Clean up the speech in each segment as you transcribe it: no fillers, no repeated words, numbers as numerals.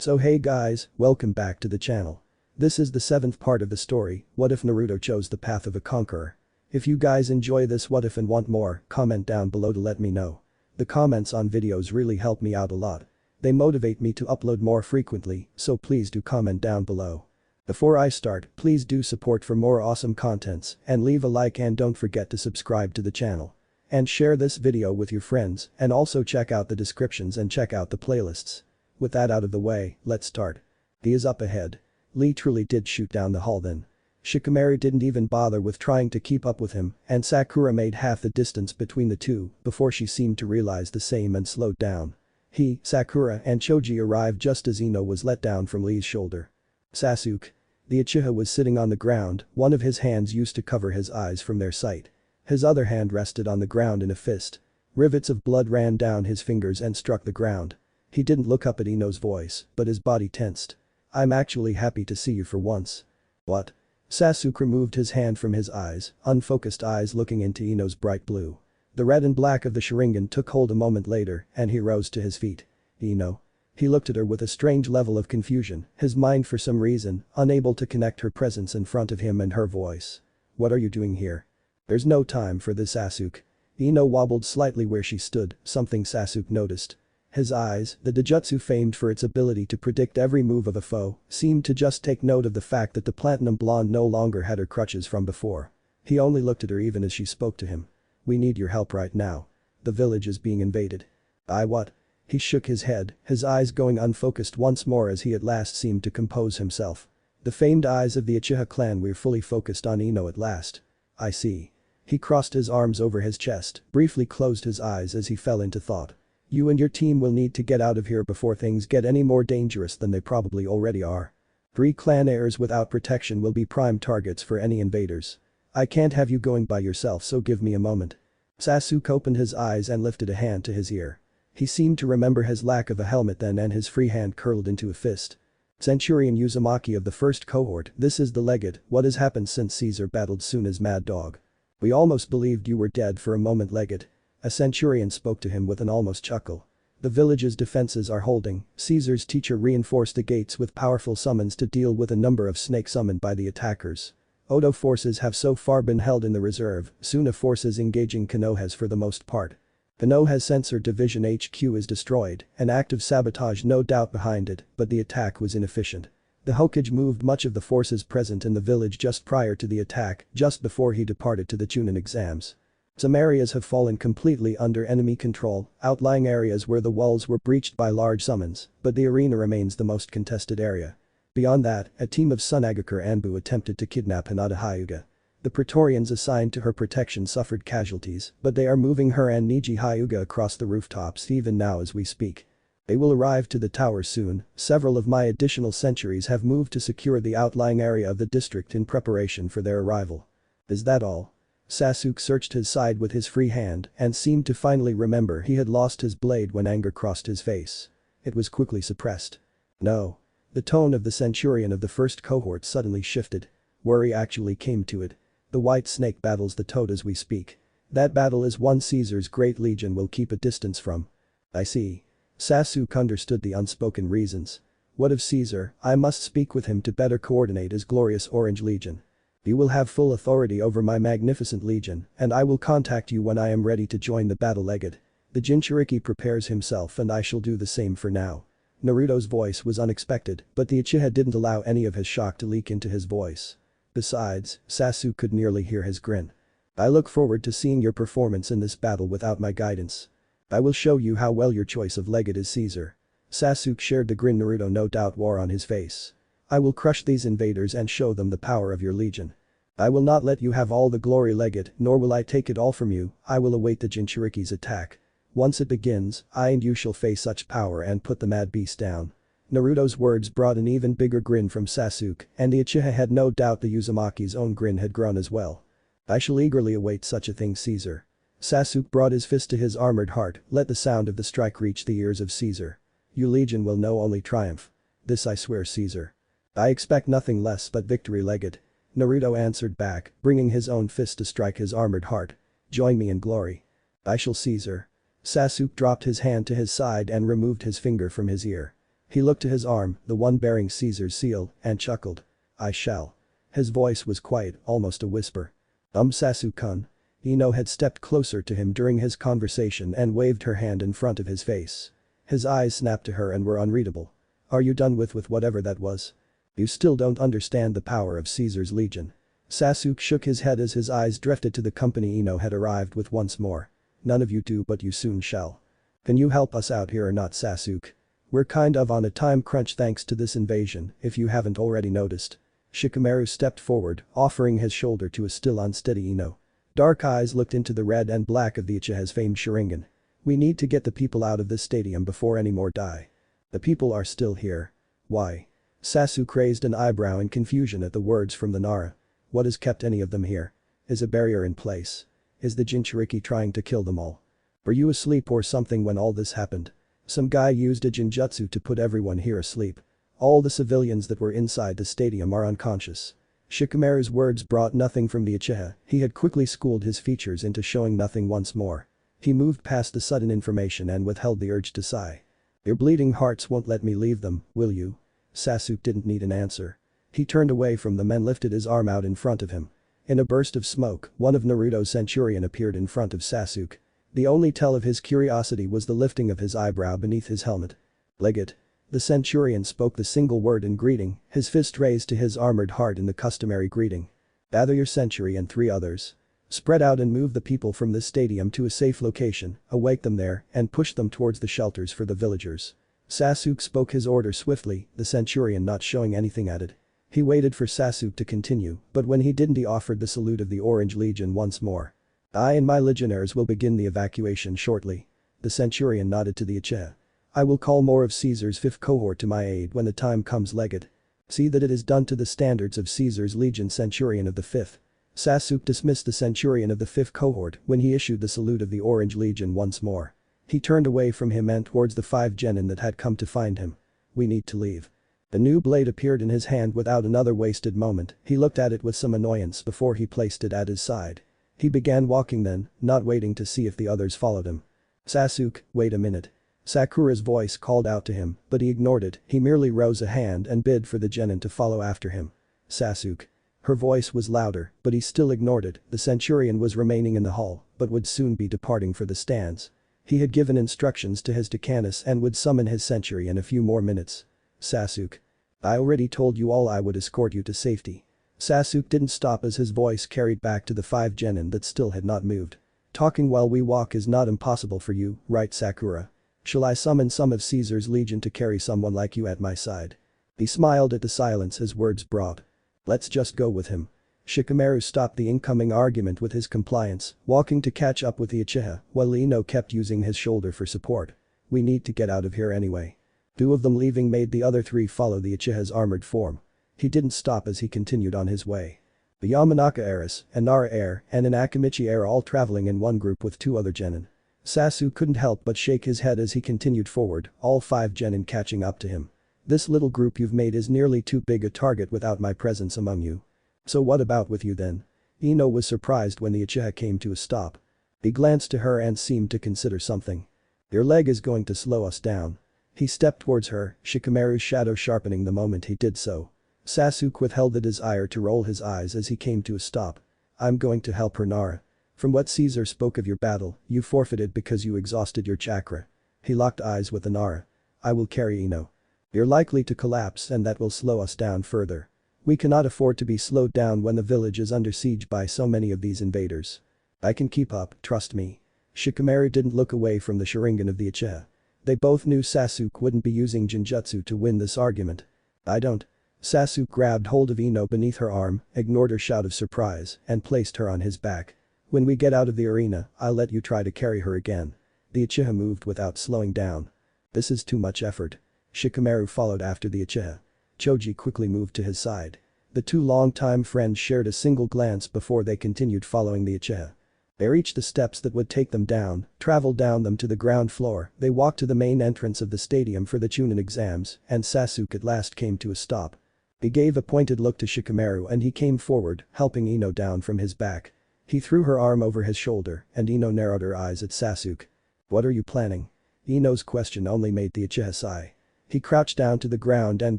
So hey guys, welcome back to the channel. This is the 7th part of the story, What If Naruto Chose the Path of a Conqueror. If you guys enjoy this what if and want more, comment down below to let me know. The comments on videos really help me out a lot. They motivate me to upload more frequently, so please do comment down below. Before I start, please do support for more awesome contents and leave a like and don't forget to subscribe to the channel. And share this video with your friends and also check out the descriptions and check out the playlists. With that out of the way, let's start. He is up ahead. Lee truly did shoot down the hall then. Shikamaru didn't even bother with trying to keep up with him and Sakura made half the distance between the two before she seemed to realize the same and slowed down. He, Sakura and Choji arrived just as Ino was let down from Lee's shoulder. Sasuke. The Uchiha was sitting on the ground, one of his hands used to cover his eyes from their sight. His other hand rested on the ground in a fist. Rivets of blood ran down his fingers and struck the ground. He didn't look up at Ino's voice, but his body tensed. I'm actually happy to see you for once. What? Sasuke removed his hand from his eyes, unfocused eyes looking into Ino's bright blue. The red and black of the sharingan took hold a moment later and he rose to his feet. Ino. He looked at her with a strange level of confusion, his mind for some reason, unable to connect her presence in front of him and her voice. What are you doing here? There's no time for this, Sasuke. Ino wobbled slightly where she stood, something Sasuke noticed. His eyes, the Dojutsu famed for its ability to predict every move of a foe, seemed to just take note of the fact that the platinum blonde no longer had her crutches from before. He only looked at her even as she spoke to him. We need your help right now. The village is being invaded. What? He shook his head, his eyes going unfocused once more as he at last seemed to compose himself. The famed eyes of the Uchiha clan were fully focused on Ino at last. I see. He crossed his arms over his chest, briefly closed his eyes as he fell into thought. You and your team will need to get out of here before things get any more dangerous than they probably already are. 3 clan heirs without protection will be prime targets for any invaders. I can't have you going by yourself, so give me a moment. Sasuke opened his eyes and lifted a hand to his ear. He seemed to remember his lack of a helmet then and his free hand curled into a fist. Centurion Uzumaki of the first cohort, this is the legate, what has happened since Caesar battled soon as Mad Dog? We almost believed you were dead for a moment, legate. A centurion spoke to him with an almost chuckle. The village's defenses are holding, Caesar's teacher reinforced the gates with powerful summons to deal with a number of snakes summoned by the attackers. Odo forces have so far been held in the reserve, Suna forces engaging Konoha's for the most part. Konoha's sensor division HQ is destroyed, an act of sabotage no doubt behind it, but the attack was inefficient. The Hokage moved much of the forces present in the village just prior to the attack, just before he departed to the Chunin exams. Some areas have fallen completely under enemy control, outlying areas where the walls were breached by large summons, but the arena remains the most contested area. Beyond that, a team of Tsunagakure Anbu attempted to kidnap Hinata Hyuga. The Praetorians assigned to her protection suffered casualties, but they are moving her and Niji Hyuga across the rooftops even now as we speak. They will arrive to the tower soon. Several of my additional sentries have moved to secure the outlying area of the district in preparation for their arrival. Is that all? Sasuke searched his side with his free hand and seemed to finally remember he had lost his blade when anger crossed his face. It was quickly suppressed. No. The tone of the centurion of the first cohort suddenly shifted. Worry actually came to it. The White Snake battles the Toad as we speak. That battle is one Caesar's great legion will keep a distance from. I see. Sasuke understood the unspoken reasons. What of Caesar? I must speak with him to better coordinate his glorious Orange Legion. You will have full authority over my magnificent legion, and I will contact you when I am ready to join the battle, legate. The Jinchuriki prepares himself and I shall do the same for now. Naruto's voice was unexpected, but the Uchiha didn't allow any of his shock to leak into his voice. Besides, Sasuke could nearly hear his grin. I look forward to seeing your performance in this battle without my guidance. I will show you how well your choice of legate is, Caesar. Sasuke shared the grin Naruto no doubt wore on his face. I will crush these invaders and show them the power of your legion. I will not let you have all the glory, legate, nor will I take it all from you. I will await the Jinchuriki's attack. Once it begins, I and you shall face such power and put the mad beast down. Naruto's words brought an even bigger grin from Sasuke, and the Uchiha had no doubt the Uzumaki's own grin had grown as well. I shall eagerly await such a thing, Caesar. Sasuke brought his fist to his armored heart, let the sound of the strike reach the ears of Caesar. Your legion will know only triumph. This I swear, Caesar. I expect nothing less but victory, legate. Naruto answered back, bringing his own fist to strike his armored heart. Join me in glory. I shall, Caesar. Sasuke dropped his hand to his side and removed his finger from his ear. He looked to his arm, the one bearing Caesar's seal, and chuckled. I shall. His voice was quiet, almost a whisper. Sasu-kun. Ino had stepped closer to him during his conversation and waved her hand in front of his face. His eyes snapped to her and were unreadable. Are you done with whatever that was? You still don't understand the power of Caesar's legion. Sasuke shook his head as his eyes drifted to the company Ino had arrived with once more. None of you do, but you soon shall. Can you help us out here or not, Sasuke? We're kind of on a time crunch thanks to this invasion, if you haven't already noticed. Shikamaru stepped forward, offering his shoulder to a still unsteady Ino. Dark eyes looked into the red and black of the Uchiha's famed sharingan. We need to get the people out of this stadium before any more die. The people are still here. Why? Sasuke raised an eyebrow in confusion at the words from the Nara. What has kept any of them here? Is a barrier in place? Is the Jinchuriki trying to kill them all? Were you asleep or something when all this happened? Some guy used a Jinjutsu to put everyone here asleep. All the civilians that were inside the stadium are unconscious. Shikamaru's words brought nothing from the Uchiha, he had quickly schooled his features into showing nothing once more. He moved past the sudden information and withheld the urge to sigh. Your bleeding hearts won't let me leave them, will you? Sasuke didn't need an answer. He turned away from them and lifted his arm out in front of him. In a burst of smoke, one of Naruto's centurion appeared in front of Sasuke. The only tell of his curiosity was the lifting of his eyebrow beneath his helmet. Legate. The centurion spoke the single word in greeting, his fist raised to his armored heart in the customary greeting. Gather your century and 3 others. Spread out and move the people from this stadium to a safe location, awake them there, and push them towards the shelters for the villagers. Sasuke spoke his order swiftly, the centurion not showing anything at it. He waited for Sasuke to continue, but when he didn't he offered the salute of the Orange Legion once more. I and my legionnaires will begin the evacuation shortly. The centurion nodded to the Uchiha. I will call more of Caesar's 5th cohort to my aid when the time comes, legate. See that it is done to the standards of Caesar's legion, centurion of the 5th. Sasuke dismissed the centurion of the 5th cohort when he issued the salute of the Orange Legion once more. He turned away from him and towards the 5 genin that had come to find him. We need to leave. The new blade appeared in his hand without another wasted moment, he looked at it with some annoyance before he placed it at his side. He began walking then, not waiting to see if the others followed him. Sasuke, wait a minute. Sakura's voice called out to him, but he ignored it, he merely rose a hand and bid for the genin to follow after him. Sasuke. Her voice was louder, but he still ignored it, the centurion was remaining in the hall, but would soon be departing for the stands. He had given instructions to his decanus and would summon his century in a few more minutes. Sasuke. I already told you all I would escort you to safety. Sasuke didn't stop as his voice carried back to the 5 genin that still had not moved. Talking while we walk is not impossible for you, right, Sakura? Shall I summon some of Caesar's legion to carry someone like you at my side? He smiled at the silence his words brought. Let's just go with him. Shikamaru stopped the incoming argument with his compliance, walking to catch up with the Uchiha, while Ino kept using his shoulder for support. We need to get out of here anyway. 2 of them leaving made the other 3 follow the Uchiha's armored form. He didn't stop as he continued on his way. The Yamanaka heiress, a Nara heir, and an Akimichi heir all traveling in one group with 2 other genin. Sasuke couldn't help but shake his head as he continued forward, all 5 genin catching up to him. This little group you've made is nearly too big a target without my presence among you. So what about with you then? Ino was surprised when the Uchiha came to a stop. He glanced to her and seemed to consider something. Your leg is going to slow us down. He stepped towards her, Shikamaru's shadow sharpening the moment he did so. Sasuke withheld the desire to roll his eyes as he came to a stop. I'm going to help her, Nara. From what Caesar spoke of your battle, you forfeited because you exhausted your chakra. He locked eyes with the Nara. I will carry Ino. You're likely to collapse and that will slow us down further. We cannot afford to be slowed down when the village is under siege by so many of these invaders. I can keep up, trust me. Shikamaru didn't look away from the sharingan of the Uchiha. They both knew Sasuke wouldn't be using Jinjutsu to win this argument. I don't. Sasuke grabbed hold of Ino beneath her arm, ignored her shout of surprise, and placed her on his back. When we get out of the arena, I'll let you try to carry her again. The Uchiha moved without slowing down. This is too much effort. Shikamaru followed after the Uchiha. Choji quickly moved to his side. The 2 longtime friends shared a single glance before they continued following the Uchiha. They reached the steps that would take them down, traveled down them to the ground floor, they walked to the main entrance of the stadium for the Chunin exams, and Sasuke at last came to a stop. He gave a pointed look to Shikamaru and he came forward, helping Ino down from his back. He threw her arm over his shoulder and Ino narrowed her eyes at Sasuke. What are you planning? Ino's question only made the Uchiha sigh. He crouched down to the ground and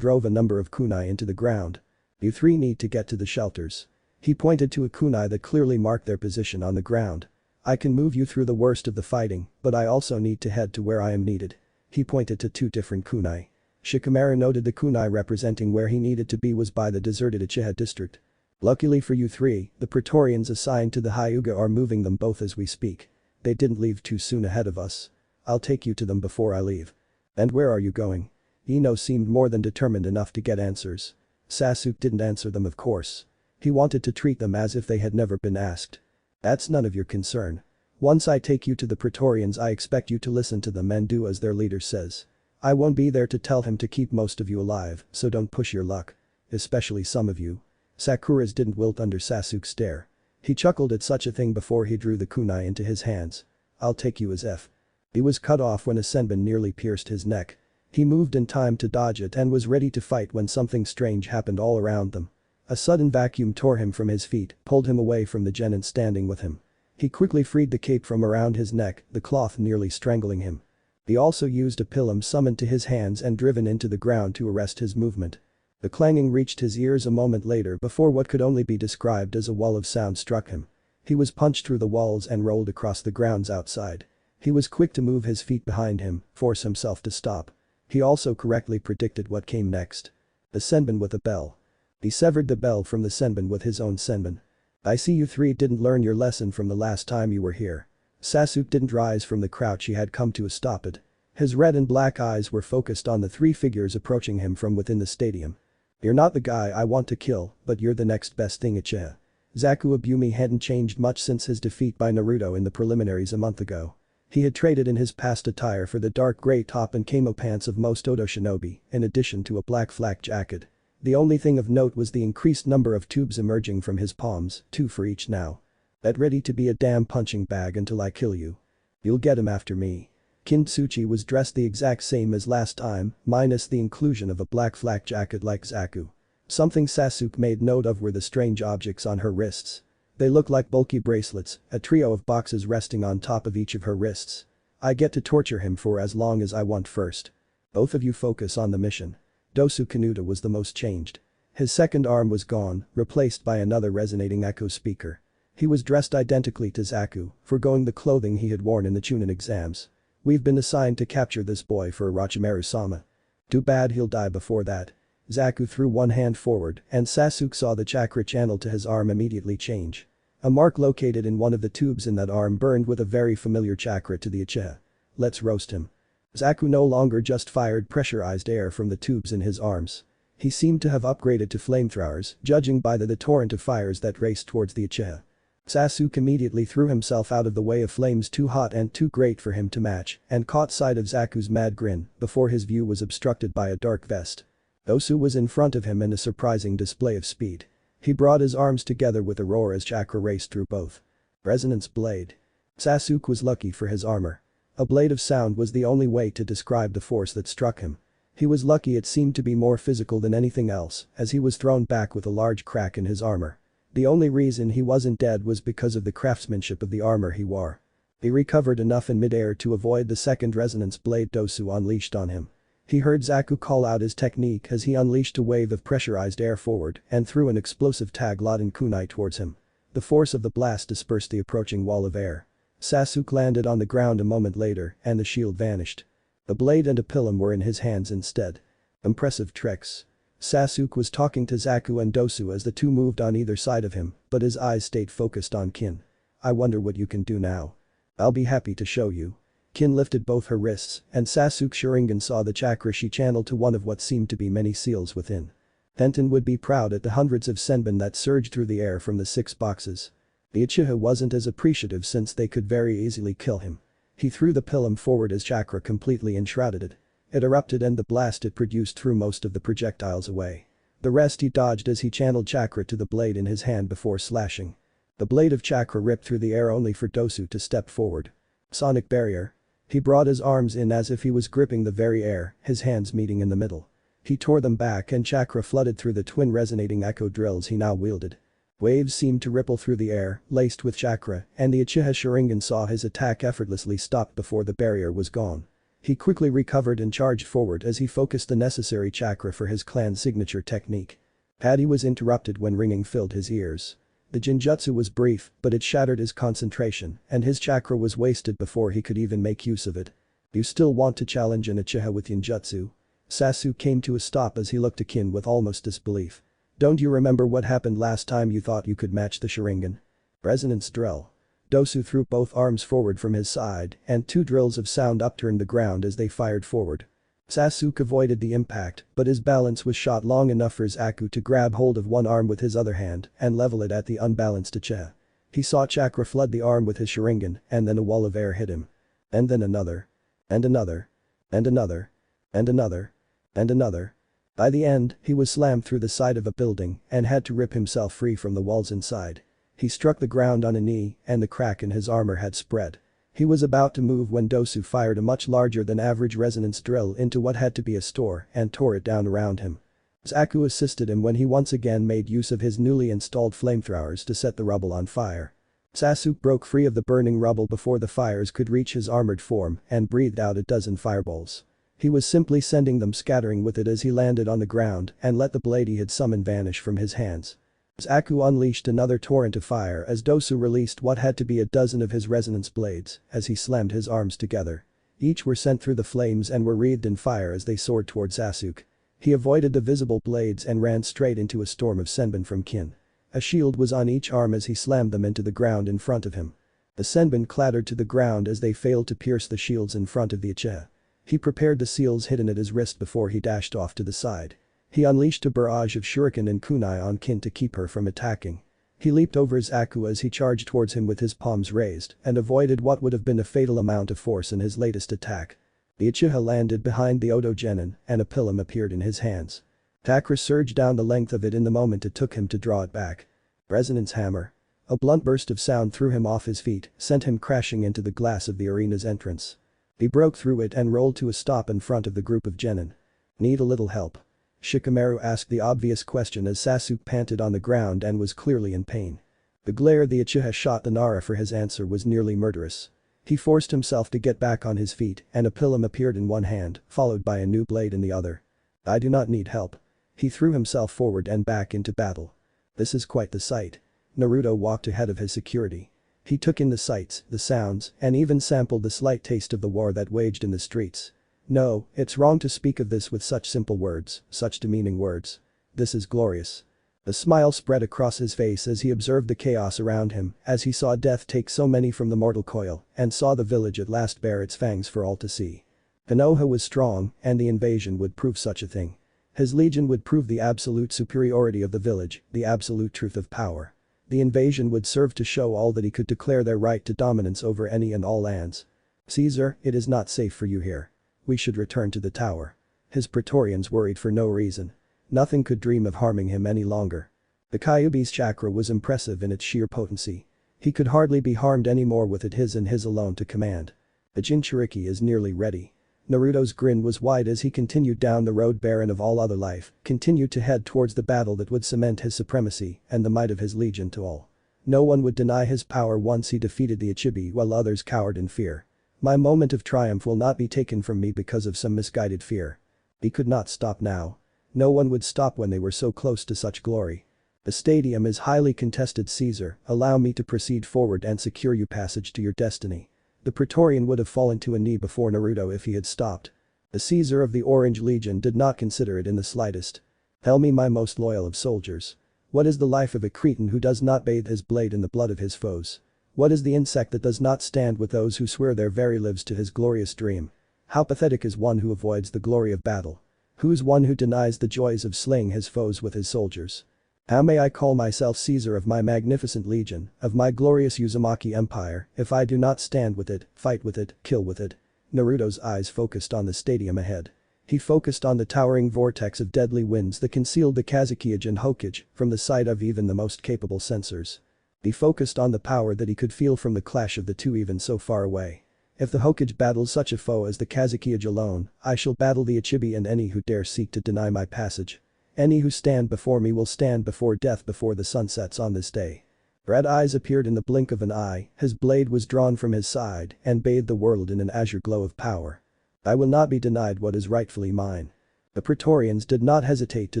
drove a number of kunai into the ground. You three need to get to the shelters. He pointed to a kunai that clearly marked their position on the ground. I can move you through the worst of the fighting, but I also need to head to where I am needed. He pointed to two different kunai. Shikamaru noted the kunai representing where he needed to be was by the deserted Uchiha district. Luckily for you three, the Praetorians assigned to the Hyuga are moving them both as we speak. They didn't leave too soon ahead of us. I'll take you to them before I leave. And where are you going? Ino seemed more than determined enough to get answers. Sasuke didn't answer them of course. He wanted to treat them as if they had never been asked. That's none of your concern. Once I take you to the Praetorians I expect you to listen to them and do as their leader says. I won't be there to tell him to keep most of you alive, so don't push your luck. Especially some of you. Sakura's didn't wilt under Sasuke's stare. He chuckled at such a thing before he drew the kunai into his hands. I'll take you as F. He was cut off when a senbon nearly pierced his neck. He moved in time to dodge it and was ready to fight when something strange happened all around them. A sudden vacuum tore him from his feet, pulled him away from the genin standing with him. He quickly freed the cape from around his neck, the cloth nearly strangling him. He also used a pilum summoned to his hands and driven into the ground to arrest his movement. The clanging reached his ears a moment later before what could only be described as a wall of sound struck him. He was punched through the walls and rolled across the grounds outside. He was quick to move his feet behind him, force himself to stop. He also correctly predicted what came next. The senbon with a bell. He severed the bell from the senbon with his own senbon. I see you three didn't learn your lesson from the last time you were here. Sasuke didn't rise from the crouch he had come to stop it. His red and black eyes were focused on the three figures approaching him from within the stadium. You're not the guy I want to kill, but you're the next best thing Uchiha. Zaku Abumi hadn't changed much since his defeat by Naruto in the preliminaries a month ago. He had traded in his past attire for the dark grey top and camo pants of most Odo shinobi, in addition to a black flak jacket. The only thing of note was the increased number of tubes emerging from his palms, 2 for each now. Get ready to be a damn punching bag until I kill you. You'll get him after me. Kintsuchi was dressed the exact same as last time, minus the inclusion of a black flak jacket like Zaku. Something Sasuke made note of were the strange objects on her wrists. They looked like bulky bracelets, a trio of boxes resting on top of each of her wrists. I get to torture him for as long as I want first. Both of you focus on the mission. Dosu Kanuta was the most changed. His second arm was gone, replaced by another resonating echo speaker. He was dressed identically to Zaku, foregoing the clothing he had worn in the Chunin exams. We've been assigned to capture this boy for Orochimaru-sama. Too bad he'll die before that. Zaku threw one hand forward and Sasuke saw the chakra channel to his arm immediately change. A mark located in one of the tubes in that arm burned with a very familiar chakra to the Uchiha. Let's roast him. Zaku no longer just fired pressurized air from the tubes in his arms. He seemed to have upgraded to flamethrowers, judging by the torrent of fires that raced towards the Uchiha. Sasuke immediately threw himself out of the way of flames too hot and too great for him to match and caught sight of Zaku's mad grin before his view was obstructed by a dark vest. Dosu was in front of him in a surprising display of speed. He brought his arms together with a roar as chakra raced through both. Resonance blade. Sasuke was lucky for his armor. A blade of sound was the only way to describe the force that struck him. He was lucky it seemed to be more physical than anything else as he was thrown back with a large crack in his armor. The only reason he wasn't dead was because of the craftsmanship of the armor he wore. He recovered enough in midair to avoid the second resonance blade Dosu unleashed on him. He heard Zaku call out his technique as he unleashed a wave of pressurized air forward and threw an explosive tag Laden kunai towards him. The force of the blast dispersed the approaching wall of air. Sasuke landed on the ground a moment later and the shield vanished. The blade and a pilum were in his hands instead. Impressive tricks. Sasuke was talking to Zaku and Dosu as the two moved on either side of him, but his eyes stayed focused on Kin. I wonder what you can do now. I'll be happy to show you. Kin lifted both her wrists and Sasuke Sharingan saw the chakra she channeled to one of what seemed to be many seals within. Tenten would be proud at the hundreds of senbon that surged through the air from the 6 boxes. The Uchiha wasn't as appreciative since they could very easily kill him. He threw the pilum forward as chakra completely enshrouded it. It erupted and the blast it produced threw most of the projectiles away. The rest he dodged as he channeled chakra to the blade in his hand before slashing. The blade of chakra ripped through the air only for Dosu to step forward. Sonic barrier. He brought his arms in as if he was gripping the very air, his hands meeting in the middle. He tore them back and chakra flooded through the twin resonating echo drills he now wielded. Waves seemed to ripple through the air, laced with chakra, and the Uchiha Sharingan saw his attack effortlessly stopped before the barrier was gone. He quickly recovered and charged forward as he focused the necessary chakra for his clan's signature technique. Paddy was interrupted when ringing filled his ears. The genjutsu was brief, but it shattered his concentration, and his chakra was wasted before he could even make use of it. You still want to challenge an uchiha with genjutsu? Sasu came to a stop as he looked at Kin with almost disbelief. Don't you remember what happened last time you thought you could match the sharingan? Resonance drill. Dosu threw both arms forward from his side, and 2 drills of sound upturned the ground as they fired forward. Sasuke avoided the impact, but his balance was shot long enough for his Aku to grab hold of one arm with his other hand and level it at the unbalanced uchiha. He saw chakra flood the arm with his sharingan, and then a wall of air hit him. And then another. And another. And another. And another. And another. By the end, he was slammed through the side of a building and had to rip himself free from the walls inside. He struck the ground on a knee, and the crack in his armor had spread. He was about to move when Dosu fired a much larger than average resonance drill into what had to be a store and tore it down around him. Zaku assisted him when he once again made use of his newly installed flamethrowers to set the rubble on fire. Sasuke broke free of the burning rubble before the fires could reach his armored form and breathed out a dozen fireballs. He was simply sending them scattering with it as he landed on the ground and let the blade he had summoned vanish from his hands. Zaku unleashed another torrent of fire as Dosu released what had to be a dozen of his resonance blades as he slammed his arms together. Each were sent through the flames and were wreathed in fire as they soared toward Sasuke. He avoided the visible blades and ran straight into a storm of senbon from Kin. A shield was on each arm as he slammed them into the ground in front of him. The senbon clattered to the ground as they failed to pierce the shields in front of the uchiha. He prepared the seals hidden at his wrist before he dashed off to the side. He unleashed a barrage of shuriken and kunai on Kin to keep her from attacking. He leaped over his Aku as he charged towards him with his palms raised and avoided what would have been a fatal amount of force in his latest attack. The uchiha landed behind the Oto Genin and a pilum appeared in his hands. Chakra surged down the length of it in the moment it took him to draw it back. Resonance hammer. A blunt burst of sound threw him off his feet, sent him crashing into the glass of the arena's entrance. He broke through it and rolled to a stop in front of the group of genin. Need a little help? Shikamaru asked the obvious question as Sasuke panted on the ground and was clearly in pain. The glare the uchiha shot the Nara for his answer was nearly murderous. He forced himself to get back on his feet and a pilum appeared in one hand, followed by a new blade in the other. I do not need help. He threw himself forward and back into battle. This is quite the sight. Naruto walked ahead of his security. He took in the sights, the sounds, and even sampled the slight taste of the war that waged in the streets. No, it's wrong to speak of this with such simple words, such demeaning words. This is glorious. A smile spread across his face as he observed the chaos around him, as he saw death take so many from the mortal coil, and saw the village at last bare its fangs for all to see. Konoha was strong, and the invasion would prove such a thing. His legion would prove the absolute superiority of the village, the absolute truth of power. The invasion would serve to show all that he could declare their right to dominance over any and all lands. Caesar, it is not safe for you here. We should return to the tower. His Praetorians worried for no reason. Nothing could dream of harming him any longer. The Kyuubi's chakra was impressive in its sheer potency. He could hardly be harmed anymore with it his and his alone to command. The Jinchuriki is nearly ready. Naruto's grin was wide as he continued down the road barren of all other life, continued to head towards the battle that would cement his supremacy and the might of his legion to all. No one would deny his power once he defeated the Ichibi while others cowered in fear. My moment of triumph will not be taken from me because of some misguided fear. He could not stop now. No one would stop when they were so close to such glory. The stadium is highly contested. Caesar, allow me to proceed forward and secure you passage to your destiny. The Praetorian would have fallen to a knee before Naruto if he had stopped. The Caesar of the Orange Legion did not consider it in the slightest. Tell me, my most loyal of soldiers. What is the life of a Cretan who does not bathe his blade in the blood of his foes? What is the insect that does not stand with those who swear their very lives to his glorious dream? How pathetic is one who avoids the glory of battle? Who's one who denies the joys of slaying his foes with his soldiers? How may I call myself Caesar of my magnificent legion, of my glorious Uzumaki empire, if I do not stand with it, fight with it, kill with it? Naruto's eyes focused on the stadium ahead. He focused on the towering vortex of deadly winds that concealed the Kazekage and Hokage from the sight of even the most capable sensors. He focused on the power that he could feel from the clash of the two even so far away. If the Hokage battles such a foe as the Kazekage alone, I shall battle the Ichibi and any who dare seek to deny my passage. Any who stand before me will stand before death before the sun sets on this day. Red eyes appeared in the blink of an eye, his blade was drawn from his side and bathed the world in an azure glow of power. I will not be denied what is rightfully mine. The Praetorians did not hesitate to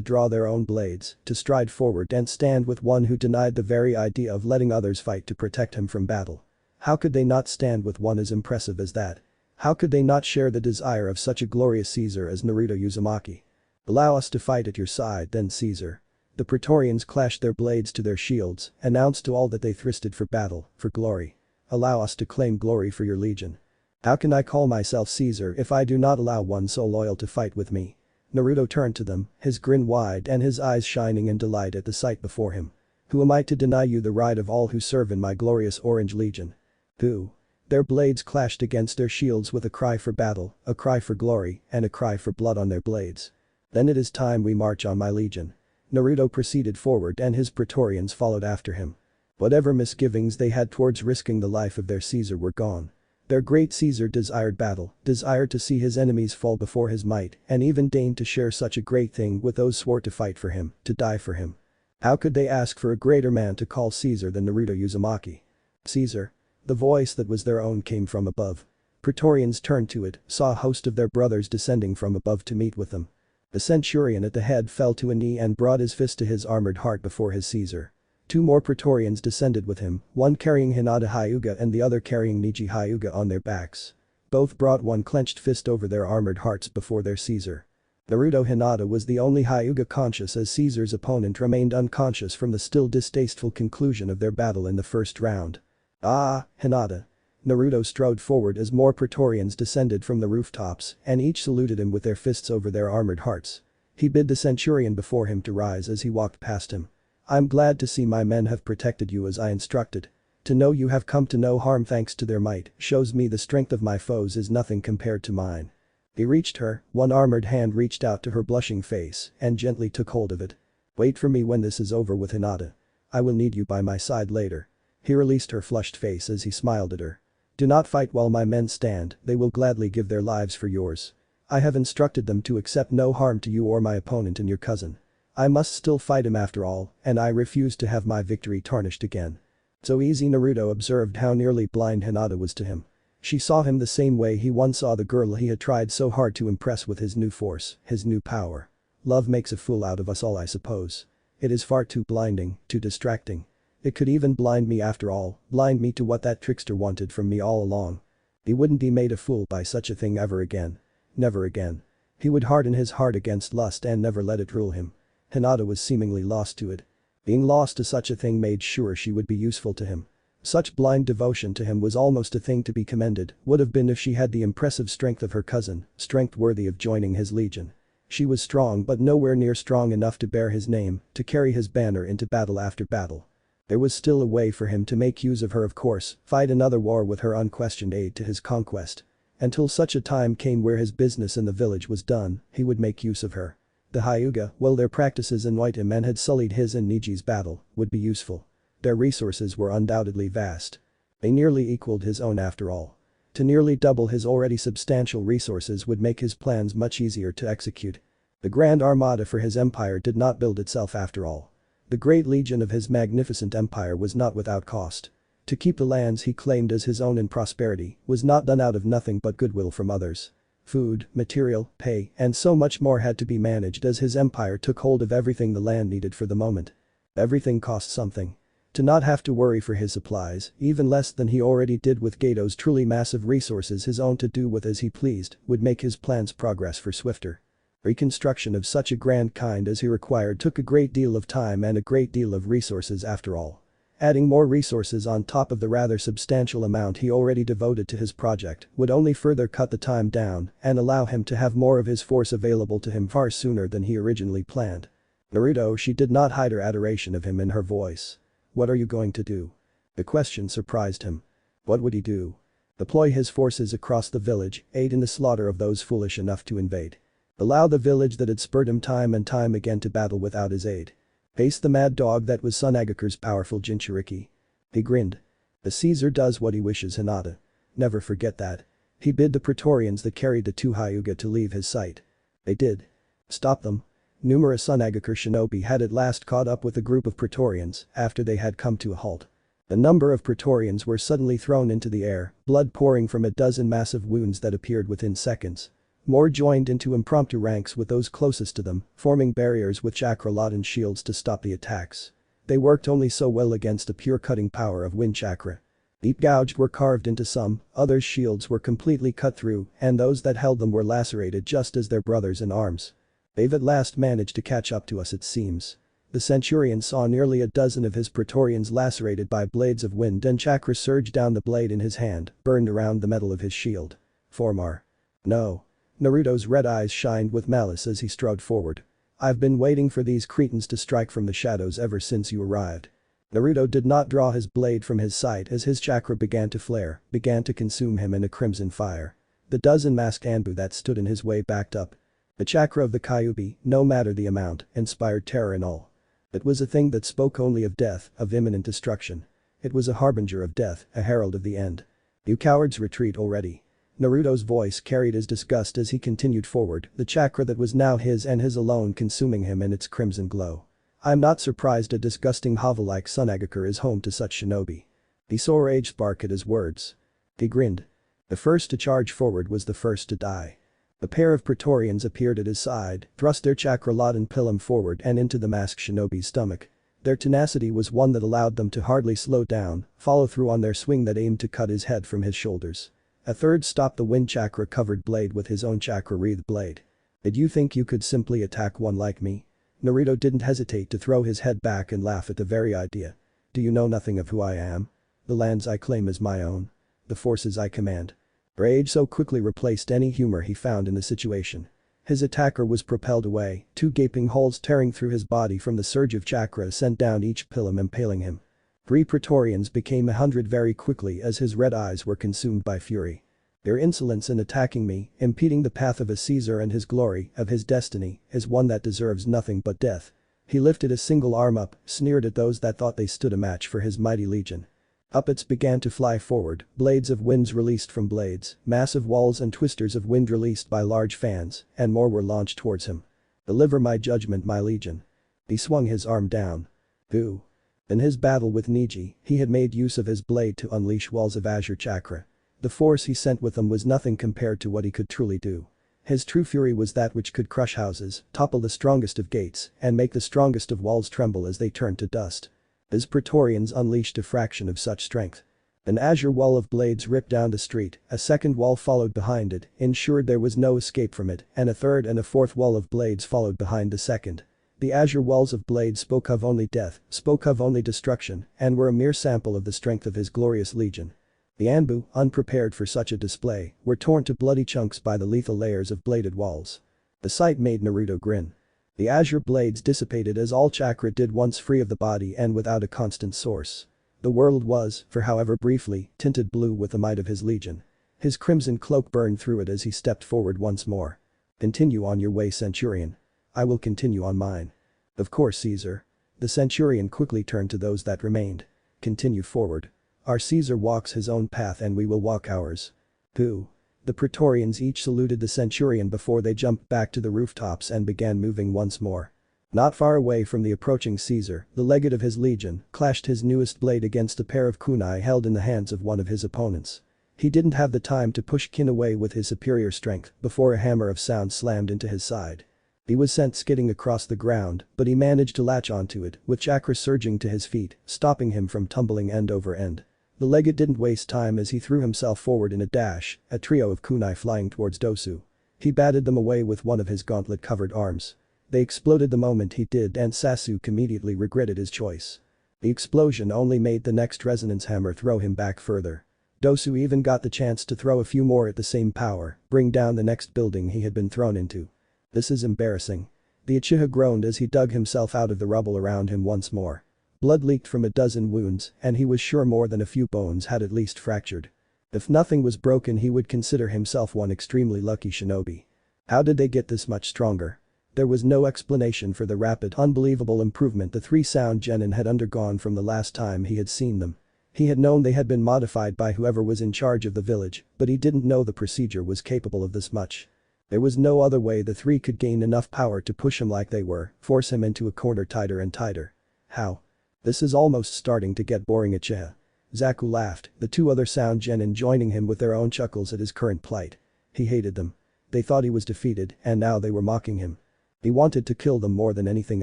draw their own blades, to stride forward and stand with one who denied the very idea of letting others fight to protect him from battle. How could they not stand with one as impressive as that? How could they not share the desire of such a glorious Caesar as Naruto Uzumaki? Allow us to fight at your side then Caesar. The Praetorians clashed their blades to their shields, announced to all that they thirsted for battle, for glory. Allow us to claim glory for your legion. How can I call myself Caesar if I do not allow one so loyal to fight with me? Naruto turned to them, his grin wide and his eyes shining in delight at the sight before him. Who am I to deny you the right of all who serve in my glorious Orange Legion? Who? Their blades clashed against their shields with a cry for battle, a cry for glory, and a cry for blood on their blades. Then it is time we march on my legion. Naruto proceeded forward and his Praetorians followed after him. Whatever misgivings they had towards risking the life of their Caesar were gone. Their great Caesar desired battle, desired to see his enemies fall before his might, and even deigned to share such a great thing with those swore to fight for him, to die for him. How could they ask for a greater man to call Caesar than Naruto Uzumaki? Caesar. The voice that was their own came from above. Praetorians turned to it, saw a host of their brothers descending from above to meet with them. The centurion at the head fell to a knee and brought his fist to his armored heart before his Caesar. Two more Praetorians descended with him, one carrying Hinata Hyuga and the other carrying Niji Hyuga on their backs. Both brought one clenched fist over their armored hearts before their Caesar. Naruto Hinata was the only Hyuga conscious as Caesar's opponent remained unconscious from the still distasteful conclusion of their battle in the first round. Ah, Hinata. Naruto strode forward as more Praetorians descended from the rooftops and each saluted him with their fists over their armored hearts. He bid the centurion before him to rise as he walked past him. I'm glad to see my men have protected you as I instructed. To know you have come to no harm thanks to their might shows me the strength of my foes is nothing compared to mine. He reached her, one armored hand reached out to her blushing face and gently took hold of it. Wait for me when this is over with Hinata. I will need you by my side later. He released her flushed face as he smiled at her. Do not fight while my men stand, they will gladly give their lives for yours. I have instructed them to accept no harm to you or my opponent and your cousin. I must still fight him after all, and I refuse to have my victory tarnished again. So easy. Naruto observed how nearly blind Hinata was to him. She saw him the same way he once saw the girl he had tried so hard to impress with his new force, his new power. Love makes a fool out of us all I suppose. It is far too blinding, too distracting. It could even blind me after all, blind me to what that trickster wanted from me all along. He wouldn't be made a fool by such a thing ever again. Never again. He would harden his heart against lust and never let it rule him. Hinata was seemingly lost to it. Being lost to such a thing made sure she would be useful to him. Such blind devotion to him was almost a thing to be commended, would have been if she had the impressive strength of her cousin, strength worthy of joining his legion. She was strong but nowhere near strong enough to bear his name, to carry his banner into battle after battle. There was still a way for him to make use of her of course, fight another war with her unquestioned aid to his conquest. Until such a time came where his business in the village was done, he would make use of her. The Hyuga, while their practices annoyed him and had sullied his and Niji's battle, would be useful. Their resources were undoubtedly vast. They nearly equaled his own after all. To nearly double his already substantial resources would make his plans much easier to execute. The grand armada for his empire did not build itself after all. The great legion of his magnificent empire was not without cost. To keep the lands he claimed as his own in prosperity was not done out of nothing but goodwill from others. Food, material, pay, and so much more had to be managed as his empire took hold of everything the land needed for the moment. Everything cost something. To not have to worry for his supplies, even less than he already did with Gato's truly massive resources his own to do with as he pleased, would make his plans progress for swifter. Reconstruction of such a grand kind as he required took a great deal of time and a great deal of resources after all. Adding more resources on top of the rather substantial amount he already devoted to his project would only further cut the time down and allow him to have more of his force available to him far sooner than he originally planned. Naruto, she did not hide her adoration of him in her voice. What are you going to do? The question surprised him. What would he do? Deploy his forces across the village, aid in the slaughter of those foolish enough to invade. Allow the village that had spurred him time and time again to battle without his aid. Face the mad dog that was Sunagaku's powerful Jinchuriki. He grinned. The Caesar does what he wishes, Hinata. Never forget that. He bid the Praetorians that carried the two Hyuga to leave his sight. They did. Stop them. Numerous Sunagaku shinobi had at last caught up with a group of Praetorians after they had come to a halt. A number of Praetorians were suddenly thrown into the air, blood pouring from a dozen massive wounds that appeared within seconds. More joined into impromptu ranks with those closest to them, forming barriers with chakra and shields to stop the attacks. They worked only so well against the pure cutting power of wind chakra. Deep gouged were carved into some, others' shields were completely cut through, and those that held them were lacerated just as their brothers in arms. They've at last managed to catch up to us, it seems. The centurion saw nearly a dozen of his Praetorians lacerated by blades of wind, and chakra surged down the blade in his hand, burned around the metal of his shield. Formar. No. Naruto's red eyes shined with malice as he strode forward. I've been waiting for these cretins to strike from the shadows ever since you arrived. Naruto did not draw his blade from his side as his chakra began to flare, began to consume him in a crimson fire. The dozen masked Anbu that stood in his way backed up. The chakra of the Kyuubi, no matter the amount, inspired terror in all. It was a thing that spoke only of death, of imminent destruction. It was a harbinger of death, a herald of the end. You cowards, retreat already. Naruto's voice carried his disgust as he continued forward, the chakra that was now his and his alone consuming him in its crimson glow. I'm not surprised a disgusting hovel like Sunagakure is home to such shinobi. He saw rage spark at his words. He grinned. The first to charge forward was the first to die. A pair of Praetorians appeared at his side, thrust their chakra and pilum forward and into the masked shinobi's stomach. Their tenacity was one that allowed them to hardly slow down, follow through on their swing that aimed to cut his head from his shoulders. A third stopped the wind chakra covered blade with his own chakra wreathed blade. Did you think you could simply attack one like me? Naruto didn't hesitate to throw his head back and laugh at the very idea. Do you know nothing of who I am? The lands I claim as my own. The forces I command. Rage so quickly replaced any humor he found in the situation. His attacker was propelled away, two gaping holes tearing through his body from the surge of chakra sent down each pilum impaling him. 3 Praetorians became 100 very quickly as his red eyes were consumed by fury. Their insolence in attacking me, impeding the path of a Caesar and his glory, of his destiny, is one that deserves nothing but death. He lifted a single arm up, sneered at those that thought they stood a match for his mighty legion. Uppets began to fly forward, blades of winds released from blades, massive walls and twisters of wind released by large fans, and more were launched towards him. Deliver my judgment, my legion. He swung his arm down. Boo. In his battle with Niji, he had made use of his blade to unleash walls of azure chakra. The force he sent with them was nothing compared to what he could truly do. His true fury was that which could crush houses, topple the strongest of gates, and make the strongest of walls tremble as they turned to dust. His Praetorians unleashed a fraction of such strength. An azure wall of blades ripped down the street, a second wall followed behind it, ensured there was no escape from it, and a third and a fourth wall of blades followed behind the second. The azure walls of blades spoke of only death, spoke of only destruction, and were a mere sample of the strength of his glorious legion. The Anbu, unprepared for such a display, were torn to bloody chunks by the lethal layers of bladed walls. The sight made Naruto grin. The azure blades dissipated as all chakra did once free of the body and without a constant source. The world was, for however briefly, tinted blue with the might of his legion. His crimson cloak burned through it as he stepped forward once more. Continue on your way, Centurion. I will continue on mine. Of course, Caesar. The Centurion quickly turned to those that remained. Continue forward. Our Caesar walks his own path and we will walk ours. Who? The Praetorians each saluted the Centurion before they jumped back to the rooftops and began moving once more. Not far away from the approaching Caesar, the legate of his legion clashed his newest blade against a pair of kunai held in the hands of one of his opponents. He didn't have the time to push Kin away with his superior strength before a hammer of sound slammed into his side. He was sent skidding across the ground, but he managed to latch onto it, with chakra surging to his feet, stopping him from tumbling end over end. The legate didn't waste time as he threw himself forward in a dash, a trio of kunai flying towards Dosu. He batted them away with one of his gauntlet-covered arms. They exploded the moment he did and Sasuke immediately regretted his choice. The explosion only made the next resonance hammer throw him back further. Dosu even got the chance to throw a few more at the same power, bring down the next building he had been thrown into. This is embarrassing. The Uchiha groaned as he dug himself out of the rubble around him once more. Blood leaked from a dozen wounds, and he was sure more than a few bones had at least fractured. If nothing was broken, he would consider himself one extremely lucky shinobi. How did they get this much stronger? There was no explanation for the rapid, unbelievable improvement the 3 sound genin had undergone from the last time he had seen them. He had known they had been modified by whoever was in charge of the village, but he didn't know the procedure was capable of this much. There was no other way the 3 could gain enough power to push him like they were, force him into a corner tighter and tighter. How? This is almost starting to get boring, Uchiha. Zaku laughed, the two other sound genin joining him with their own chuckles at his current plight. He hated them. They thought he was defeated and now they were mocking him. He wanted to kill them more than anything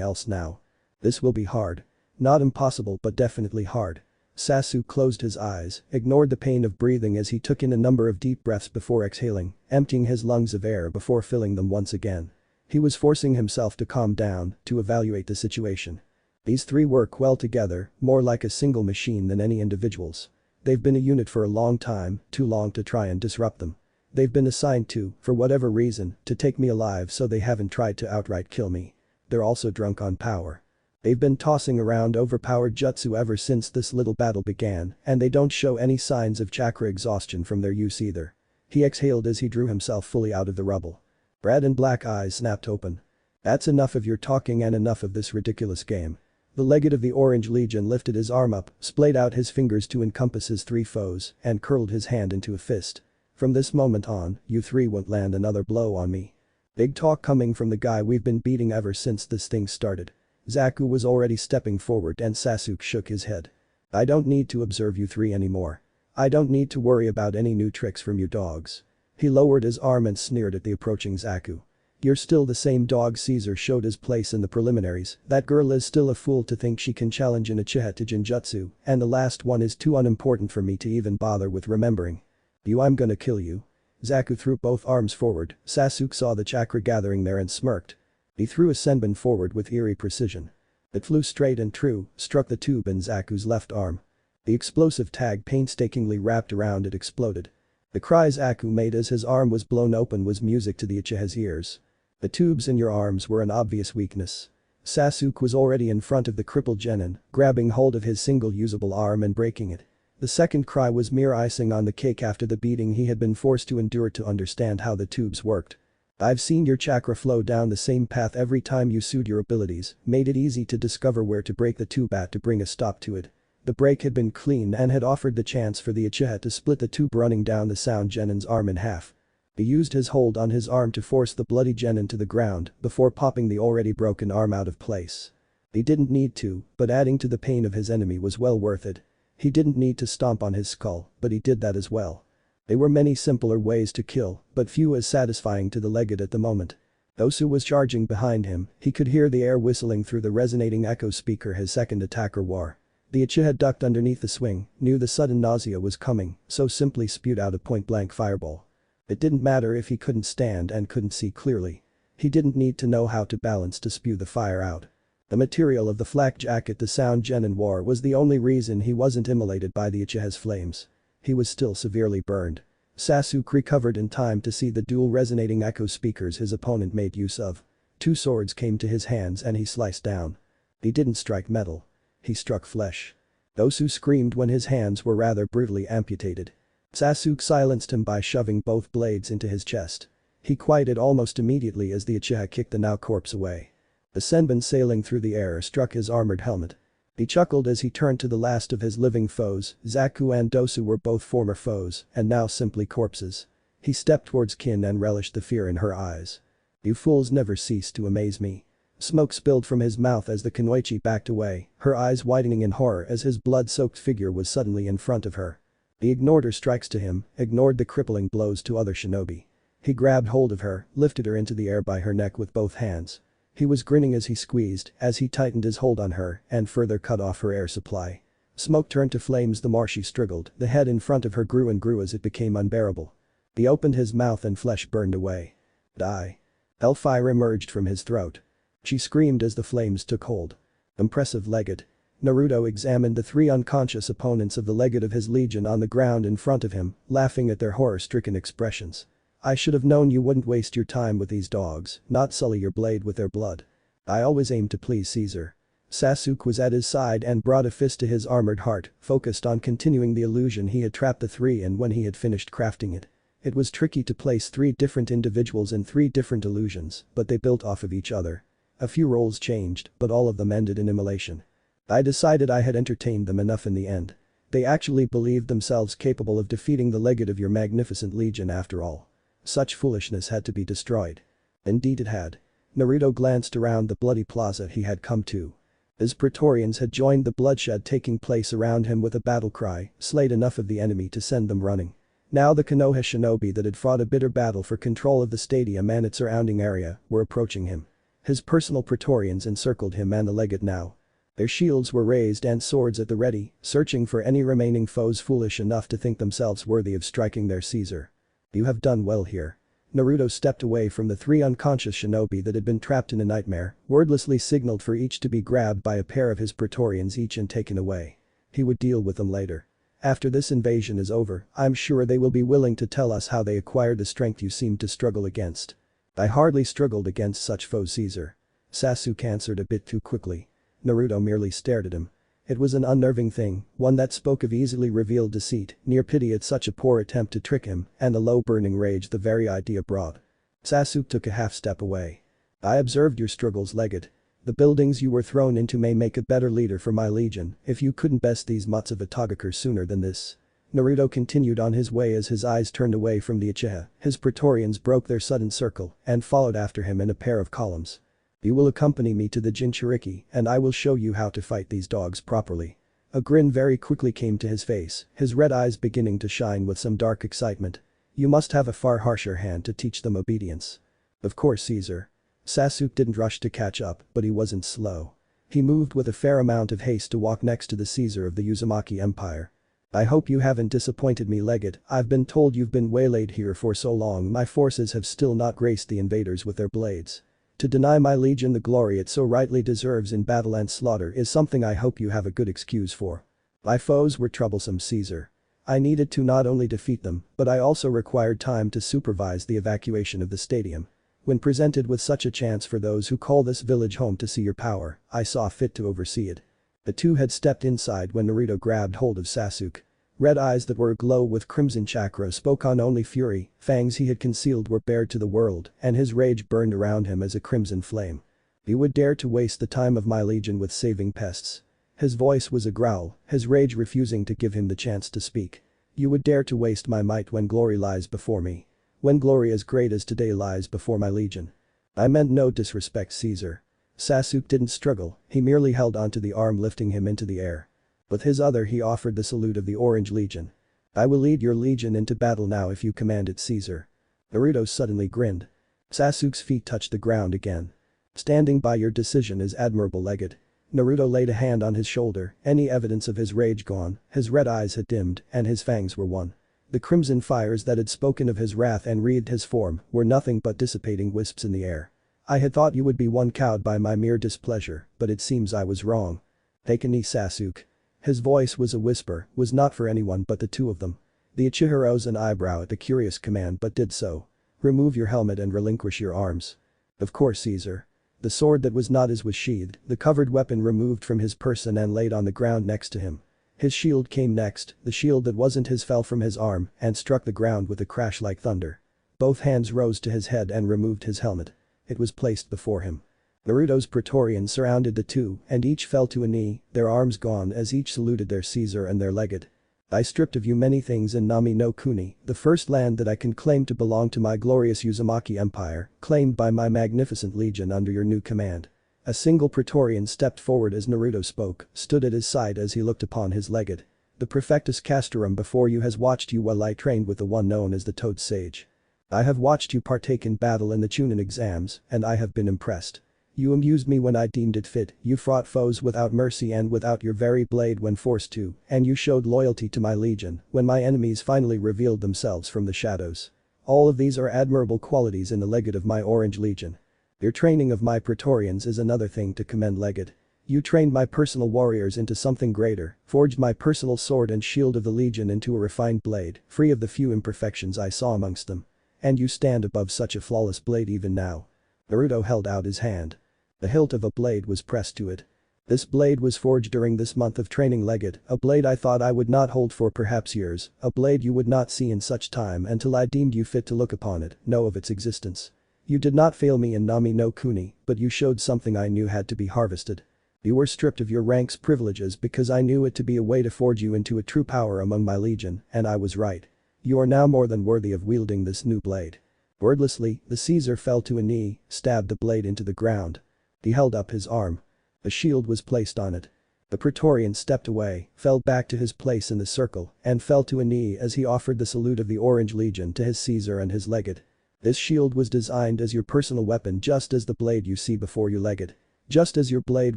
else now. This will be hard. Not impossible but definitely hard. Sasuke closed his eyes, ignored the pain of breathing as he took in a number of deep breaths before exhaling, emptying his lungs of air before filling them once again. He was forcing himself to calm down, to evaluate the situation. These three work well together, more like a single machine than any individuals. They've been a unit for a long time, too long to try and disrupt them. They've been assigned to, for whatever reason, to take me alive so they haven't tried to outright kill me. They're also drunk on power. They've been tossing around overpowered jutsu ever since this little battle began, and they don't show any signs of chakra exhaustion from their use either. He exhaled as he drew himself fully out of the rubble. Red and black eyes snapped open. That's enough of your talking and enough of this ridiculous game. The legate of the Orange Legion lifted his arm up, splayed out his fingers to encompass his three foes, and curled his hand into a fist. From this moment on, you three won't land another blow on me. Big talk coming from the guy we've been beating ever since this thing started. Zaku was already stepping forward and Sasuke shook his head. I don't need to observe you three anymore. I don't need to worry about any new tricks from you dogs. He lowered his arm and sneered at the approaching Zaku. You're still the same dog Caesar showed his place in the preliminaries, that girl is still a fool to think she can challenge an uchiha to genjutsu, and the last one is too unimportant for me to even bother with remembering. I'm gonna kill you. Zaku threw both arms forward, Sasuke saw the chakra gathering there and smirked. He threw a senbon forward with eerie precision. It flew straight and true, struck the tube in Zaku's left arm. The explosive tag painstakingly wrapped around it exploded. The cry Zaku made as his arm was blown open was music to the Uchiha's ears. The tubes in your arms were an obvious weakness. Sasuke was already in front of the crippled genin, grabbing hold of his single usable arm and breaking it. The second cry was mere icing on the cake after the beating he had been forced to endure to understand how the tubes worked. I've seen your chakra flow down the same path every time you sued your abilities, made it easy to discover where to break the tube at to bring a stop to it. The break had been clean and had offered the chance for the Uchiha to split the tube running down the sound genin's arm in half. He used his hold on his arm to force the bloody genin to the ground before popping the already broken arm out of place. He didn't need to, but adding to the pain of his enemy was well worth it. He didn't need to stomp on his skull, but he did that as well. There were many simpler ways to kill, but few as satisfying to the legate at the moment. Osu was charging behind him, he could hear the air whistling through the resonating echo speaker his second attacker wore. The Uchiha ducked underneath the swing, knew the sudden nausea was coming, so simply spewed out a point-blank fireball. It didn't matter if he couldn't stand and couldn't see clearly. He didn't need to know how to balance to spew the fire out. The material of the flak jacket the sound genin wore was the only reason he wasn't immolated by the Uchiha's flames. He was still severely burned. Sasuke recovered in time to see the dual resonating echo speakers his opponent made use of. Two swords came to his hands and he sliced down. He didn't strike metal. He struck flesh. Osu screamed when his hands were rather brutally amputated. Sasuke silenced him by shoving both blades into his chest. He quieted almost immediately as the Uchiha kicked the now corpse away. The senbon sailing through the air struck his armored helmet. He chuckled as he turned to the last of his living foes. Zaku and Osu were both former foes and now simply corpses. He stepped towards Kin and relished the fear in her eyes. You fools never cease to amaze me. Smoke spilled from his mouth as the Kunoichi backed away, her eyes widening in horror as his blood-soaked figure was suddenly in front of her. He ignored her strikes to him, ignored the crippling blows to other shinobi. He grabbed hold of her, lifted her into the air by her neck with both hands. He was grinning as he squeezed, as he tightened his hold on her and further cut off her air supply. Smoke turned to flames the more she struggled, the head in front of her grew and grew as it became unbearable. He opened his mouth and flesh burned away. Die. Hellfire emerged from his throat. She screamed as the flames took hold. Impressive legate. Naruto examined the three unconscious opponents of the legate of his legion on the ground in front of him, laughing at their horror-stricken expressions. I should have known you wouldn't waste your time with these dogs, not sully your blade with their blood. I always aim to please Caesar. Sasuke was at his side and brought a fist to his armored heart, focused on continuing the illusion he had trapped the three in when he had finished crafting it. It was tricky to place three different individuals in three different illusions, but they built off of each other. A few roles changed, but all of them ended in immolation. I decided I had entertained them enough in the end. They actually believed themselves capable of defeating the legate of your magnificent legion after all. Such foolishness had to be destroyed. Indeed it had. Naruto glanced around the bloody plaza he had come to. His Praetorians had joined the bloodshed taking place around him with a battle cry, slayed enough of the enemy to send them running. Now the Konoha shinobi that had fought a bitter battle for control of the stadium and its surrounding area were approaching him. His personal Praetorians encircled him and the legate now. Their shields were raised and swords at the ready, searching for any remaining foes foolish enough to think themselves worthy of striking their Caesar. You have done well here. Naruto stepped away from the three unconscious shinobi that had been trapped in a nightmare, wordlessly signaled for each to be grabbed by a pair of his Praetorians each and taken away. He would deal with them later. After this invasion is over, I'm sure they will be willing to tell us how they acquired the strength you seem to struggle against. I hardly struggled against such foes, Caesar. Sasuke answered a bit too quickly. Naruto merely stared at him. It was an unnerving thing, one that spoke of easily revealed deceit, near pity at such a poor attempt to trick him, and the low burning rage the very idea brought. Sasuke took a half step away. I observed your struggles, legate. The buildings you were thrown into may make a better leader for my legion if you couldn't best these mutts of a Togakure sooner than this. Naruto continued on his way as his eyes turned away from the Uchiha. His Praetorians broke their sudden circle and followed after him in a pair of columns. You will accompany me to the Jinchuriki and I will show you how to fight these dogs properly. A grin very quickly came to his face, his red eyes beginning to shine with some dark excitement. You must have a far harsher hand to teach them obedience. Of course, Caesar. Sasuke didn't rush to catch up, but he wasn't slow. He moved with a fair amount of haste to walk next to the Caesar of the Uzumaki Empire. I hope you haven't disappointed me, legate. I've been told you've been waylaid here for so long my forces have still not graced the invaders with their blades. To deny my legion the glory it so rightly deserves in battle and slaughter is something I hope you have a good excuse for. My foes were troublesome, Caesar. I needed to not only defeat them, but I also required time to supervise the evacuation of the stadium. When presented with such a chance for those who call this village home to see your power, I saw fit to oversee it. The two had stepped inside when Naruto grabbed hold of Sasuke. Red eyes that were aglow with crimson chakra spoke on only fury, fangs he had concealed were bared to the world, and his rage burned around him as a crimson flame. You would dare to waste the time of my legion with saving pests. His voice was a growl, his rage refusing to give him the chance to speak. You would dare to waste my might when glory lies before me. When glory as great as today lies before my legion. I meant no disrespect, Caesar. Sasuke didn't struggle, he merely held onto the arm lifting him into the air. With his other he offered the salute of the Orange Legion. I will lead your legion into battle now if you command it, Caesar. Naruto suddenly grinned. Sasuke's feet touched the ground again. Standing by your decision is admirable, legate. Naruto laid a hand on his shoulder, any evidence of his rage gone, his red eyes had dimmed, and his fangs were one. The crimson fires that had spoken of his wrath and wreathed his form were nothing but dissipating wisps in the air. I had thought you would be won cowed by my mere displeasure, but it seems I was wrong. Take a knee, Sasuke. His voice was a whisper, was not for anyone but the two of them. The Uchiha rose an eyebrow at the curious command but did so. Remove your helmet and relinquish your arms. Of course, Caesar. The sword that was not his was sheathed, the covered weapon removed from his person and laid on the ground next to him. His shield came next, the shield that wasn't his fell from his arm and struck the ground with a crash like thunder. Both hands rose to his head and removed his helmet. It was placed before him. Naruto's Praetorians surrounded the two and each fell to a knee, their arms gone as each saluted their Caesar and their legate. I stripped of you many things in Nami no Kuni, the first land that I can claim to belong to my glorious Uzumaki Empire, claimed by my magnificent legion under your new command. A single Praetorian stepped forward as Naruto spoke, stood at his side as he looked upon his legate. The Prefectus Castorum before you has watched you while I trained with the one known as the Toad Sage. I have watched you partake in battle in the Chunin exams, and I have been impressed. You amused me when I deemed it fit, you fought foes without mercy and without your very blade when forced to, and you showed loyalty to my legion when my enemies finally revealed themselves from the shadows. All of these are admirable qualities in the legate of my Orange Legion. Your training of my Praetorians is another thing to commend, legate. You trained my personal warriors into something greater, forged my personal sword and shield of the legion into a refined blade, free of the few imperfections I saw amongst them. And you stand above such a flawless blade even now. Naruto held out his hand. The hilt of a blade was pressed to it. This blade was forged during this month of training, legate, a blade I thought I would not hold for perhaps years, a blade you would not see in such time until I deemed you fit to look upon it, know of its existence. You did not fail me in Nami no Kuni, but you showed something I knew had to be harvested. You were stripped of your rank's privileges because I knew it to be a way to forge you into a true power among my legion, and I was right. You are now more than worthy of wielding this new blade. Wordlessly, the Caesar fell to a knee, stabbed the blade into the ground. He held up his arm. A shield was placed on it. The Praetorian stepped away, fell back to his place in the circle, and fell to a knee as he offered the salute of the Orange Legion to his Caesar and his legate. This shield was designed as your personal weapon, just as the blade you see before you, legate. Just as your blade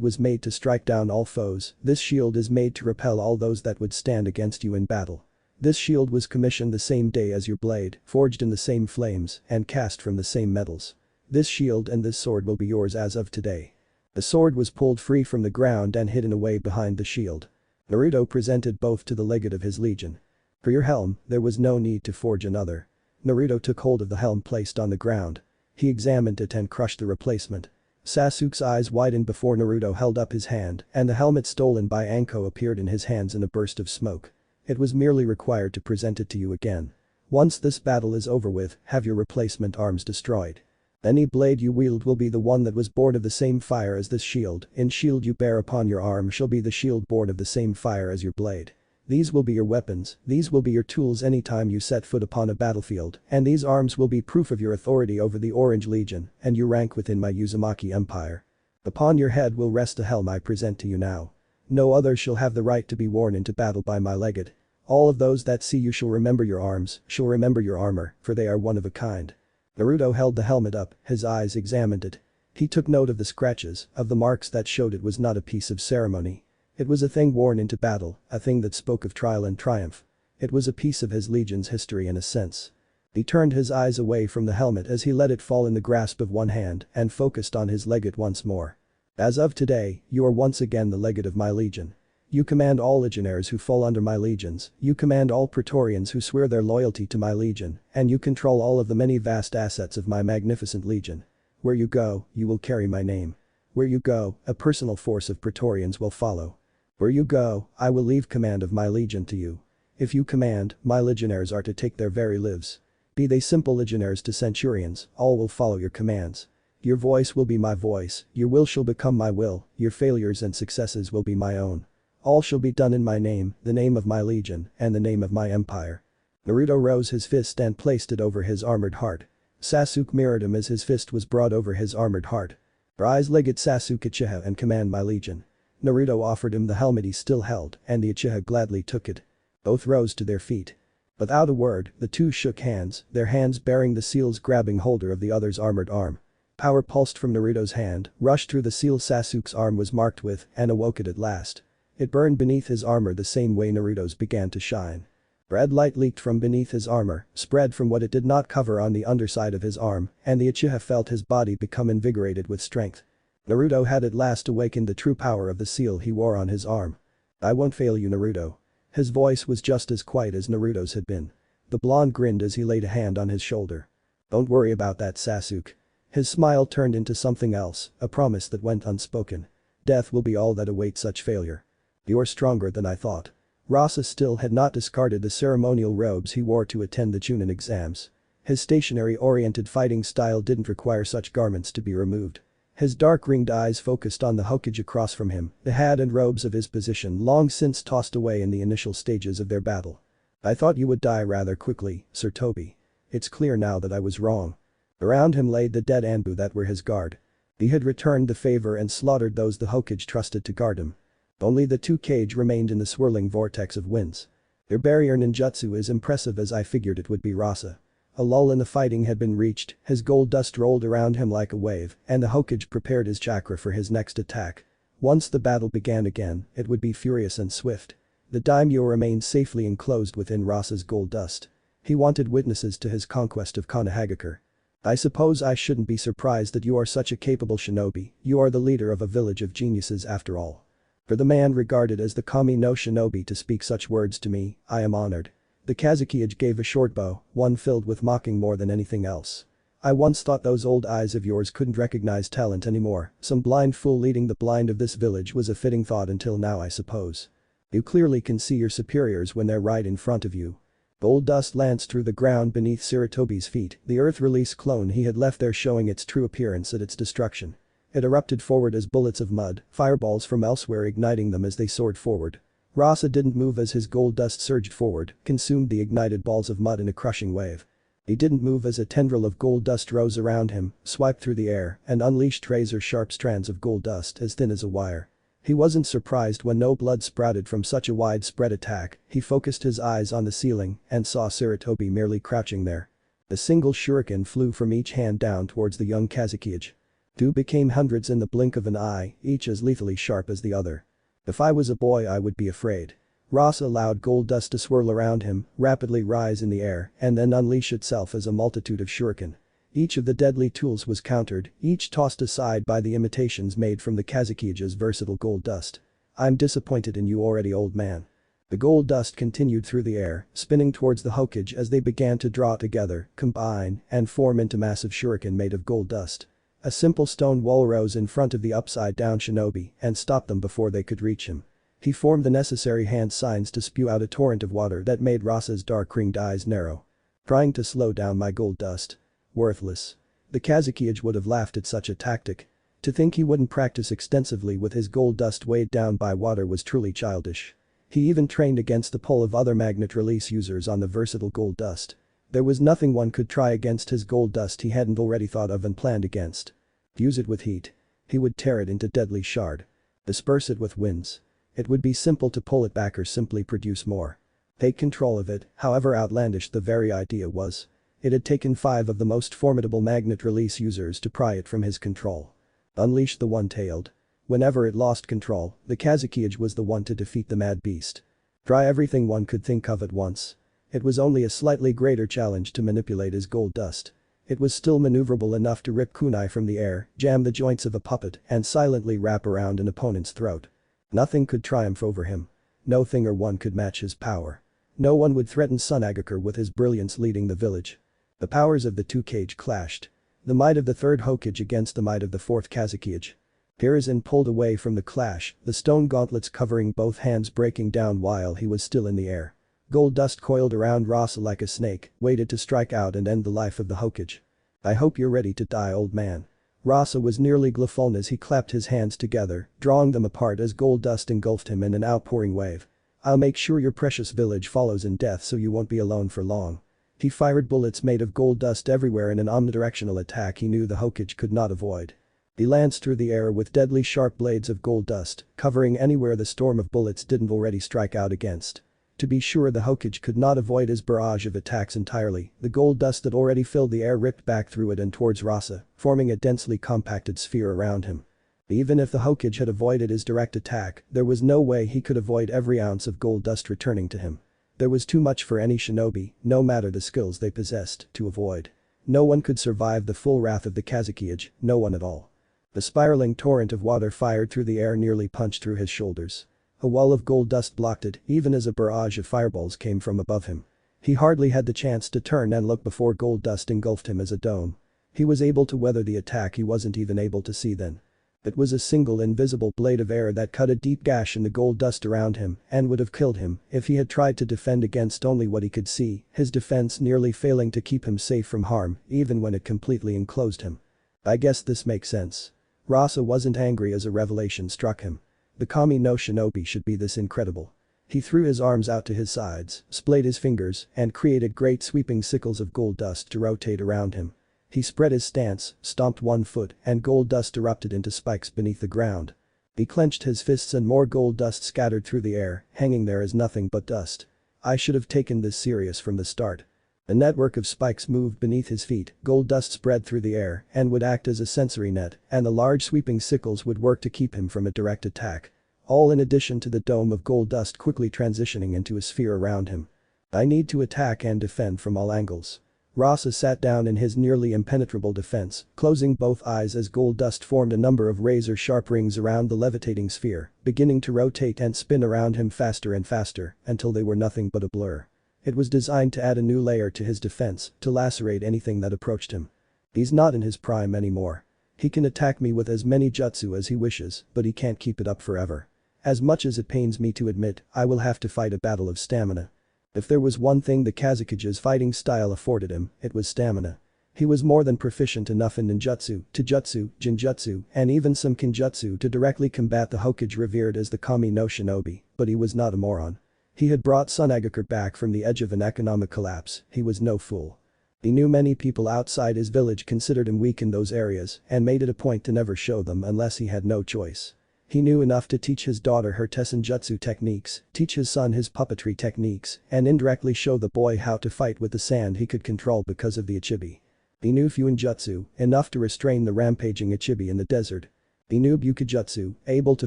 was made to strike down all foes, this shield is made to repel all those that would stand against you in battle. This shield was commissioned the same day as your blade, forged in the same flames, and cast from the same metals. This shield and this sword will be yours as of today. The sword was pulled free from the ground and hidden away behind the shield. Naruto presented both to the legate of his legion. For your helm, there was no need to forge another. Naruto took hold of the helm placed on the ground. He examined it and crushed the replacement. Sasuke's eyes widened before Naruto held up his hand, and the helmet stolen by Anko appeared in his hands in a burst of smoke. It was merely required to present it to you again. Once this battle is over with, have your replacement arms destroyed. Any blade you wield will be the one that was born of the same fire as this shield, and shield you bear upon your arm shall be the shield born of the same fire as your blade. These will be your weapons, these will be your tools anytime you set foot upon a battlefield, and these arms will be proof of your authority over the Orange Legion and your rank within my Uzumaki Empire. Upon your head will rest the helm I present to you now. No other shall have the right to be worn into battle by my legate. All of those that see you shall remember your arms, shall remember your armor, for they are one of a kind. Naruto held the helmet up, his eyes examined it. He took note of the scratches, of the marks that showed it was not a piece of ceremony. It was a thing worn into battle, a thing that spoke of trial and triumph. It was a piece of his legion's history in a sense. He turned his eyes away from the helmet as he let it fall in the grasp of one hand and focused on his legate once more. As of today, you are once again the legate of my legion. You command all legionnaires who fall under my legions, you command all Praetorians who swear their loyalty to my legion, and you control all of the many vast assets of my magnificent legion. Where you go, you will carry my name. Where you go, a personal force of Praetorians will follow. Where you go, I will leave command of my legion to you. If you command, my legionnaires are to take their very lives. Be they simple legionnaires to centurions, all will follow your commands. Your voice will be my voice, your will shall become my will, your failures and successes will be my own. All shall be done in my name, the name of my legion, and the name of my empire. Naruto rose his fist and placed it over his armored heart. Sasuke mirrored him as his fist was brought over his armored heart. Rise, legate Sasuke Uchiha, and command my legion. Naruto offered him the helmet he still held, and the Uchiha gladly took it. Both rose to their feet. Without a word, the two shook hands, their hands bearing the seals grabbing holder of the other's armored arm. Power pulsed from Naruto's hand, rushed through the seal Sasuke's arm was marked with, and awoke it at last. It burned beneath his armor the same way Naruto's began to shine. Red light leaked from beneath his armor, spread from what it did not cover on the underside of his arm, and the Uchiha felt his body become invigorated with strength. Naruto had at last awakened the true power of the seal he wore on his arm. I won't fail you, Naruto. His voice was just as quiet as Naruto's had been. The blonde grinned as he laid a hand on his shoulder. Don't worry about that, Sasuke. His smile turned into something else, a promise that went unspoken. Death will be all that awaits such failure. You're stronger than I thought. Rasa still had not discarded the ceremonial robes he wore to attend the Chunin exams. His stationary-oriented fighting style didn't require such garments to be removed. His dark ringed eyes focused on the Hokage across from him, the hat and robes of his position long since tossed away in the initial stages of their battle. I thought you would die rather quickly, Sarutobi. It's clear now that I was wrong. Around him lay the dead Anbu that were his guard. He had returned the favor and slaughtered those the Hokage trusted to guard him. Only the two Kage remained in the swirling vortex of winds. Their barrier ninjutsu is impressive as I figured it would be. Rasa. A lull in the fighting had been reached, his gold dust rolled around him like a wave, and the Hokage prepared his chakra for his next attack. Once the battle began again, it would be furious and swift. The daimyo remained safely enclosed within Rasa's gold dust. He wanted witnesses to his conquest of Konohagakure. I suppose I shouldn't be surprised that you are such a capable shinobi, you are the leader of a village of geniuses after all. For the man regarded as the kami no shinobi to speak such words to me, I am honored. The Kazekage gave a short bow, one filled with mocking more than anything else. I once thought those old eyes of yours couldn't recognize talent anymore, some blind fool leading the blind of this village was a fitting thought until now, I suppose. You clearly can see your superiors when they're right in front of you. Gold dust lanced through the ground beneath Sarutobi's feet, the earth release clone he had left there showing its true appearance at its destruction. It erupted forward as bullets of mud, fireballs from elsewhere igniting them as they soared forward. Rasa didn't move as his gold dust surged forward, consumed the ignited balls of mud in a crushing wave. He didn't move as a tendril of gold dust rose around him, swiped through the air, and unleashed razor-sharp strands of gold dust as thin as a wire. He wasn't surprised when no blood sprouted from such a widespread attack. He focused his eyes on the ceiling and saw Sarutobi merely crouching there. A single shuriken flew from each hand down towards the young Kazekage. Two became hundreds in the blink of an eye, each as lethally sharp as the other. If I was a boy I would be afraid. Rasa allowed gold dust to swirl around him, rapidly rise in the air, and then unleash itself as a multitude of shuriken. Each of the deadly tools was countered, each tossed aside by the imitations made from the Kazekage's versatile gold dust. I'm disappointed in you already, old man. The gold dust continued through the air, spinning towards the Hokage as they began to draw together, combine, and form into massive shuriken made of gold dust. A simple stone wall rose in front of the upside-down shinobi and stopped them before they could reach him. He formed the necessary hand signs to spew out a torrent of water that made Rasa's dark-ringed eyes narrow. Trying to slow down my gold dust? Worthless. The Kazekage would have laughed at such a tactic. To think he wouldn't practice extensively with his gold dust weighed down by water was truly childish. He even trained against the pull of other magnet release users on the versatile gold dust. There was nothing one could try against his gold dust he hadn't already thought of and planned against. Use it with heat. He would tear it into deadly shard. Disperse it with winds. It would be simple to pull it back or simply produce more. Take control of it, however outlandish the very idea was. It had taken 5 of the most formidable magnet release users to pry it from his control. Unleash the one-tailed. Whenever it lost control, the Kazekage was the one to defeat the mad beast. Try everything one could think of at once. It was only a slightly greater challenge to manipulate his gold dust. It was still maneuverable enough to rip kunai from the air, jam the joints of a puppet, and silently wrap around an opponent's throat. Nothing could triumph over him. No thing or one could match his power. No one would threaten Sunagakure with his brilliance leading the village. The powers of the two Kage clashed. The might of the third Hokage against the might of the fourth Kazekage. Hiruzen pulled away from the clash, the stone gauntlets covering both hands breaking down while he was still in the air. Gold dust coiled around Rasa like a snake, waited to strike out and end the life of the Hokage. I hope you're ready to die, old man. Rasa was nearly gleeful as he clapped his hands together, drawing them apart as gold dust engulfed him in an outpouring wave. I'll make sure your precious village follows in death so you won't be alone for long. He fired bullets made of gold dust everywhere in an omnidirectional attack he knew the Hokage could not avoid. He lanced through the air with deadly sharp blades of gold dust, covering anywhere the storm of bullets didn't already strike out against. To be sure the Hokage could not avoid his barrage of attacks entirely, the gold dust that already filled the air ripped back through it and towards Rasa, forming a densely compacted sphere around him. Even if the Hokage had avoided his direct attack, there was no way he could avoid every ounce of gold dust returning to him. There was too much for any shinobi, no matter the skills they possessed, to avoid. No one could survive the full wrath of the Kazekage, no one at all. The spiraling torrent of water fired through the air nearly punched through his shoulders. A wall of gold dust blocked it, even as a barrage of fireballs came from above him. He hardly had the chance to turn and look before gold dust engulfed him as a dome. He was able to weather the attack he wasn't even able to see then. It was a single invisible blade of air that cut a deep gash in the gold dust around him and would have killed him if he had tried to defend against only what he could see, his defense nearly failing to keep him safe from harm even when it completely enclosed him. I guess this makes sense. Rasa wasn't angry as a revelation struck him. The Kami no shinobi should be this incredible. He threw his arms out to his sides, splayed his fingers, and created great sweeping sickles of gold dust to rotate around him. He spread his stance, stomped one foot, and gold dust erupted into spikes beneath the ground. He clenched his fists and more gold dust scattered through the air, hanging there as nothing but dust. I should have taken this serious from the start. A network of spikes moved beneath his feet, gold dust spread through the air and would act as a sensory net, and the large sweeping sickles would work to keep him from a direct attack. All in addition to the dome of gold dust quickly transitioning into a sphere around him. I need to attack and defend from all angles. Rasa sat down in his nearly impenetrable defense, closing both eyes as gold dust formed a number of razor-sharp rings around the levitating sphere, beginning to rotate and spin around him faster and faster until they were nothing but a blur. It was designed to add a new layer to his defense, to lacerate anything that approached him. He's not in his prime anymore. He can attack me with as many jutsu as he wishes, but he can't keep it up forever. As much as it pains me to admit, I will have to fight a battle of stamina. If there was one thing the Kazekage's fighting style afforded him, it was stamina. He was more than proficient enough in ninjutsu, taijutsu, jinjutsu, and even some kinjutsu to directly combat the Hokage revered as the Kami no shinobi, but he was not a moron. He had brought Sunagakure back from the edge of an economic collapse, he was no fool. He knew many people outside his village considered him weak in those areas and made it a point to never show them unless he had no choice. He knew enough to teach his daughter her tessenjutsu techniques, teach his son his puppetry techniques, and indirectly show the boy how to fight with the sand he could control because of the Ichibi. He knew Fuinjutsu, enough to restrain the rampaging Ichibi in the desert. He knew Bukijutsu, able to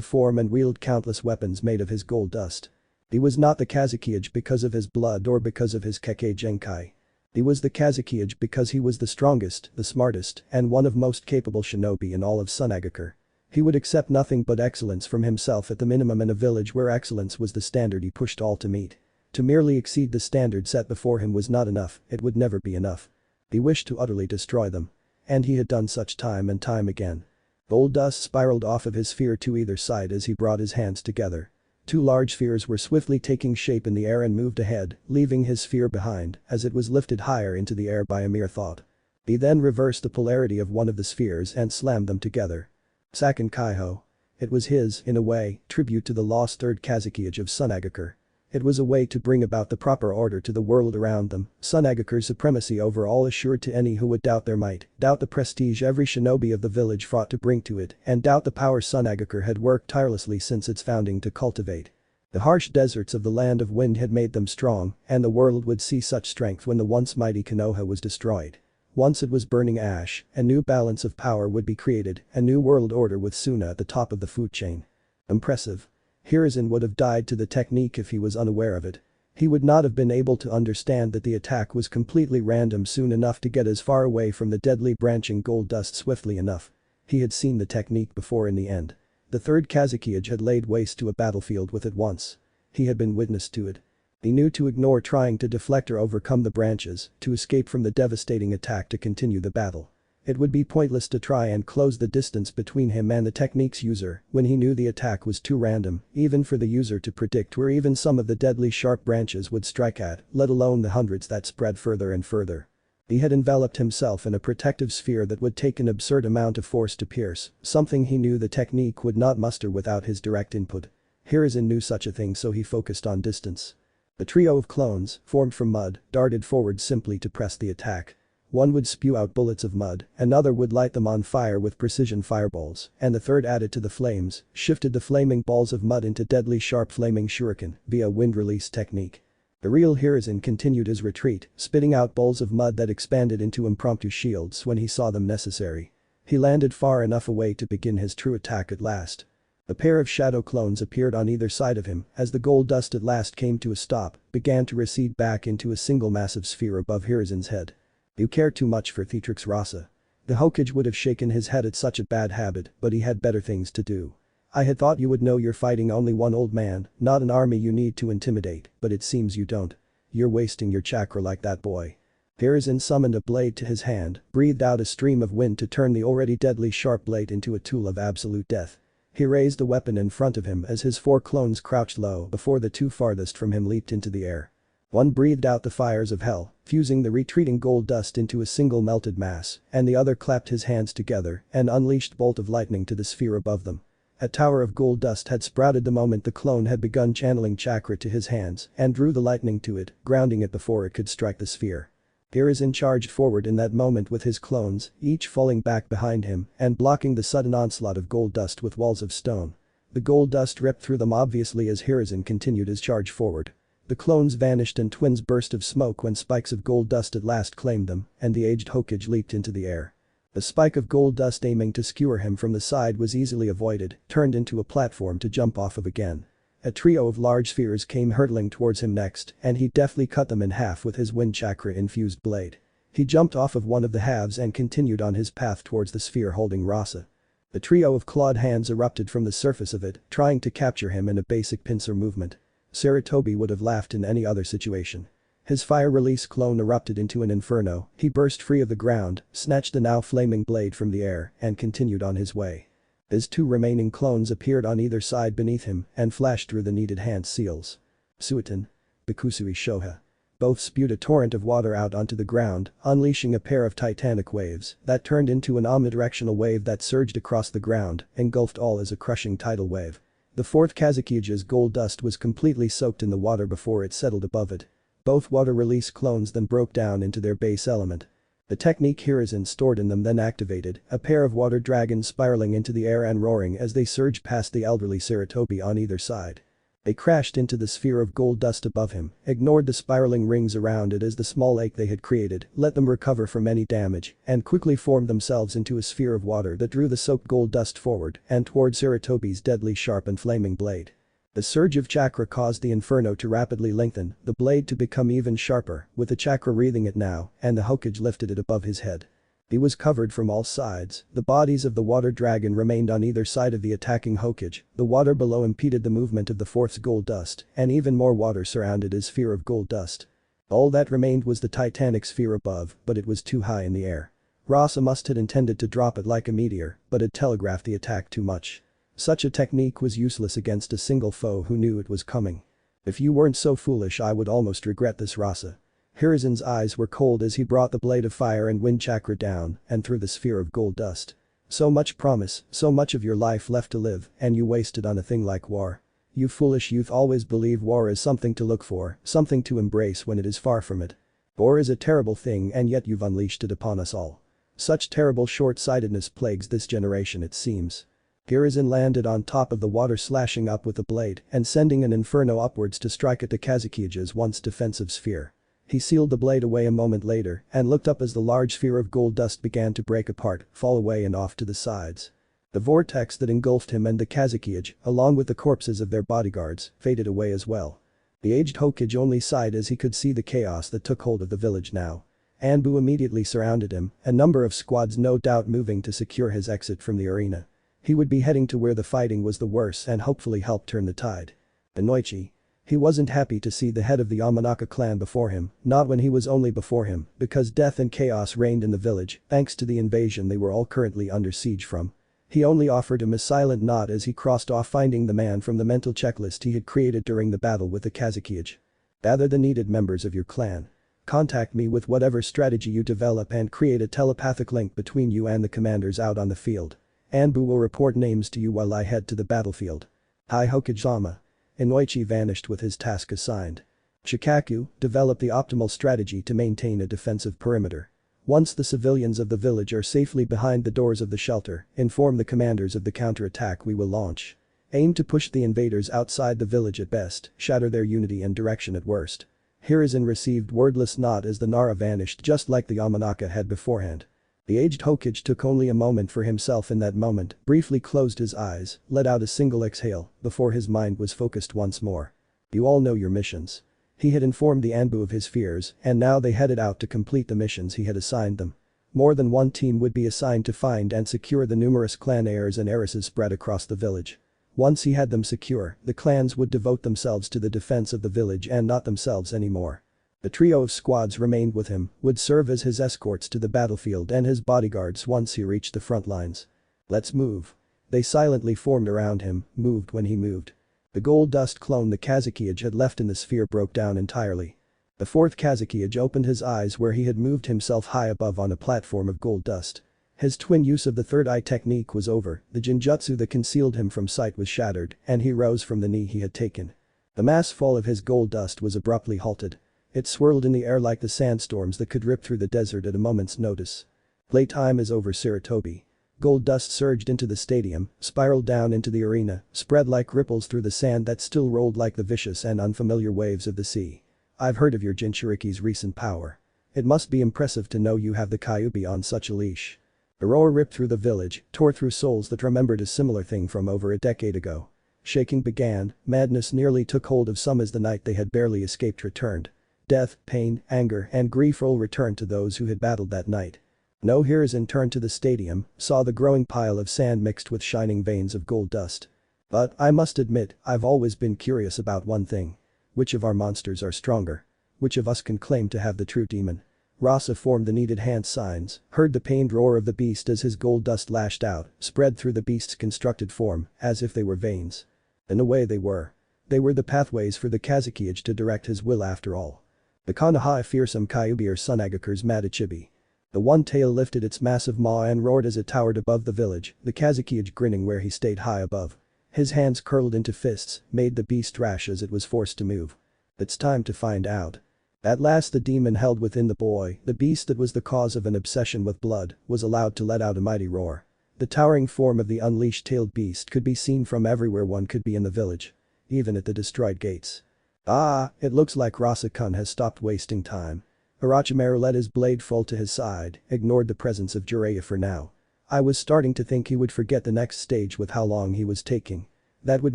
form and wield countless weapons made of his gold dust. He was not the Kazekage because of his blood or because of his Kekkei Genkai. He was the Kazekage because he was the strongest, the smartest, and one of most capable shinobi in all of Sunagakure. He would accept nothing but excellence from himself at the minimum in a village where excellence was the standard he pushed all to meet. To merely exceed the standard set before him was not enough, it would never be enough. He wished to utterly destroy them. And he had done such time and time again. Gold dust spiraled off of his sphere to either side as he brought his hands together. Two large spheres were swiftly taking shape in the air and moved ahead, leaving his sphere behind as it was lifted higher into the air by a mere thought. He then reversed the polarity of one of the spheres and slammed them together. Saken Kaiho. It was his, in a way, tribute to the lost third Kazekage of Sunagakure. It was a way to bring about the proper order to the world around them, Sunagakure's supremacy over all assured to any who would doubt their might, doubt the prestige every shinobi of the village fought to bring to it, and doubt the power Sunagakure had worked tirelessly since its founding to cultivate. The harsh deserts of the land of wind had made them strong, and the world would see such strength when the once mighty Konoha was destroyed. Once it was burning ash, a new balance of power would be created, a new world order with Suna at the top of the food chain. Impressive. Hiruzen would have died to the technique if he was unaware of it. He would not have been able to understand that the attack was completely random soon enough to get as far away from the deadly branching gold dust swiftly enough. He had seen the technique before in the end. The third Kazekage had laid waste to a battlefield with it once. He had been witness to it. He knew to ignore trying to deflect or overcome the branches, to escape from the devastating attack to continue the battle. It would be pointless to try and close the distance between him and the technique's user when he knew the attack was too random, even for the user to predict where even some of the deadly sharp branches would strike at, let alone the hundreds that spread further and further. He had enveloped himself in a protective sphere that would take an absurd amount of force to pierce, something he knew the technique would not muster without his direct input. Hiruzen knew such a thing, so he focused on distance. The trio of clones, formed from mud, darted forward simply to press the attack. One would spew out bullets of mud, another would light them on fire with precision fireballs, and the third added to the flames, shifted the flaming balls of mud into deadly sharp flaming shuriken via wind release technique. The real Hiruzen continued his retreat, spitting out balls of mud that expanded into impromptu shields when he saw them necessary. He landed far enough away to begin his true attack at last. A pair of shadow clones appeared on either side of him as the gold dust at last came to a stop, began to recede back into a single massive sphere above Hiruzen's head. You care too much for Theatrix Rasa. The Hokage would have shaken his head at such a bad habit, but he had better things to do. I had thought you would know you're fighting only one old man, not an army you need to intimidate, but it seems you don't. You're wasting your chakra like that boy. Hiruzen summoned a blade to his hand, breathed out a stream of wind to turn the already deadly sharp blade into a tool of absolute death. He raised the weapon in front of him as his four clones crouched low before the two farthest from him leaped into the air. One breathed out the fires of hell, fusing the retreating gold dust into a single melted mass, and the other clapped his hands together and unleashed bolt of lightning to the sphere above them. A tower of gold dust had sprouted the moment the clone had begun channeling chakra to his hands and drew the lightning to it, grounding it before it could strike the sphere. Hiruzen charged forward in that moment with his clones, each falling back behind him and blocking the sudden onslaught of gold dust with walls of stone. The gold dust ripped through them obviously as Hiruzen continued his charge forward. The clones vanished in twins burst of smoke when spikes of gold dust at last claimed them, and the aged Hokage leaped into the air. A spike of gold dust aiming to skewer him from the side was easily avoided, turned into a platform to jump off of again. A trio of large spheres came hurtling towards him next, and he deftly cut them in half with his wind chakra-infused blade. He jumped off of one of the halves and continued on his path towards the sphere holding Rasa. The trio of clawed hands erupted from the surface of it, trying to capture him in a basic pincer movement. Sarutobi would have laughed in any other situation. His fire release clone erupted into an inferno, he burst free of the ground, snatched the now flaming blade from the air, and continued on his way. His two remaining clones appeared on either side beneath him and flashed through the needed hand seals. Suiton. Bikusui Shoha. Both spewed a torrent of water out onto the ground, unleashing a pair of titanic waves that turned into an omnidirectional wave that surged across the ground, engulfed all as a crushing tidal wave. The fourth Kazakija's gold dust was completely soaked in the water before it settled above it. Both water-release clones then broke down into their base element. The technique Hiruzen stored in them then activated, a pair of water dragons spiraling into the air and roaring as they surged past the elderly sarutobi on either side. They crashed into the sphere of gold dust above him, ignored the spiraling rings around it as the small lake they had created, let them recover from any damage, and quickly formed themselves into a sphere of water that drew the soaked gold dust forward and toward Sarutobi's deadly sharp and flaming blade. The surge of chakra caused the inferno to rapidly lengthen, the blade to become even sharper, with the chakra wreathing it now, and the Hokage lifted it above his head. He was covered from all sides, the bodies of the water dragon remained on either side of the attacking Hokage, the water below impeded the movement of the fourth's gold dust, and even more water surrounded his sphere of gold dust. All that remained was the titanic sphere above, but it was too high in the air. Rasa must had intended to drop it like a meteor, but had telegraphed the attack too much. Such a technique was useless against a single foe who knew it was coming. If you weren't so foolish I would almost regret this, Rasa. Hiruzen's eyes were cold as he brought the blade of fire and wind chakra down and through the sphere of gold dust. So much promise, so much of your life left to live, and you wasted on a thing like war. You foolish youth always believe war is something to look for, something to embrace when it is far from it. War is a terrible thing and yet you've unleashed it upon us all. Such terrible short-sightedness plagues this generation it seems. Hiruzen landed on top of the water, slashing up with the blade and sending an inferno upwards to strike at the Kazukiya's once defensive sphere. He sealed the blade away a moment later and looked up as the large sphere of gold dust began to break apart, fall away and off to the sides. The vortex that engulfed him and the Kazukiya, along with the corpses of their bodyguards, faded away as well. The aged Hokage only sighed as he could see the chaos that took hold of the village now. Anbu immediately surrounded him, a number of squads no doubt moving to secure his exit from the arena. He would be heading to where the fighting was the worst and hopefully help turn the tide. Inoichi. He wasn't happy to see the head of the Yamanaka clan before him, not when he was only before him, because death and chaos reigned in the village thanks to the invasion they were all currently under siege from. He only offered him a silent nod as he crossed off finding the man from the mental checklist he had created during the battle with the Kazukiya. Gather the needed members of your clan. Contact me with whatever strategy you develop and create a telepathic link between you and the commanders out on the field. Anbu will report names to you while I head to the battlefield. Hi Hokage-sama. Inoichi vanished with his task assigned. Shikaku, develop the optimal strategy to maintain a defensive perimeter. Once the civilians of the village are safely behind the doors of the shelter, inform the commanders of the counterattack we will launch. Aim to push the invaders outside the village at best, shatter their unity and direction at worst. Hiruzen received wordless nod as the Nara vanished just like the Yamanaka had beforehand. The aged Hokage took only a moment for himself in that moment, briefly closed his eyes, let out a single exhale, before his mind was focused once more. You all know your missions. He had informed the Anbu of his fears, and now they headed out to complete the missions he had assigned them. More than one team would be assigned to find and secure the numerous clan heirs and heiresses spread across the village. Once he had them secure, the clans would devote themselves to the defense of the village and not themselves anymore. The trio of squads remained with him, would serve as his escorts to the battlefield and his bodyguards once he reached the front lines. Let's move. They silently formed around him, moved when he moved. The gold dust clone the Kazukiya had left in the sphere broke down entirely. The fourth Kazukiya opened his eyes where he had moved himself high above on a platform of gold dust. His twin use of the third eye technique was over, the genjutsu that concealed him from sight was shattered, and he rose from the knee he had taken. The mass fall of his gold dust was abruptly halted. It swirled in the air like the sandstorms that could rip through the desert at a moment's notice. Playtime is over, Sarutobi. Gold dust surged into the stadium, spiraled down into the arena, spread like ripples through the sand that still rolled like the vicious and unfamiliar waves of the sea. I've heard of your Jinchuriki's recent power. It must be impressive to know you have the Kyuubi on such a leash. A roar ripped through the village, tore through souls that remembered a similar thing from over a decade ago. Shaking began, madness nearly took hold of some as the night they had barely escaped returned. Death, pain, anger, and grief all returned to those who had battled that night. No Hiruzen turned to the stadium, saw the growing pile of sand mixed with shining veins of gold dust. But, I must admit, I've always been curious about one thing. Which of our monsters are stronger? Which of us can claim to have the true demon? Rasa formed the needed hand signs, heard the pained roar of the beast as his gold dust lashed out, spread through the beast's constructed form, as if they were veins. In a way they were. They were the pathways for the Kazukiya to direct his will after all. The Konoha fearsome Kyuubi or Sunagaku's Madachibi. The one tail lifted its massive maw and roared as it towered above the village, the Kazukiya grinning where he stayed high above. His hands curled into fists, made the beast rash as it was forced to move. It's time to find out. At last the demon held within the boy, the beast that was the cause of an obsession with blood, was allowed to let out a mighty roar. The towering form of the unleashed tailed beast could be seen from everywhere one could be in the village. Even at the destroyed gates. Ah, it looks like Rasengan has stopped wasting time. Orochimaru let his blade fall to his side, ignored the presence of Jiraiya for now. I was starting to think he would forget the next stage with how long he was taking. That would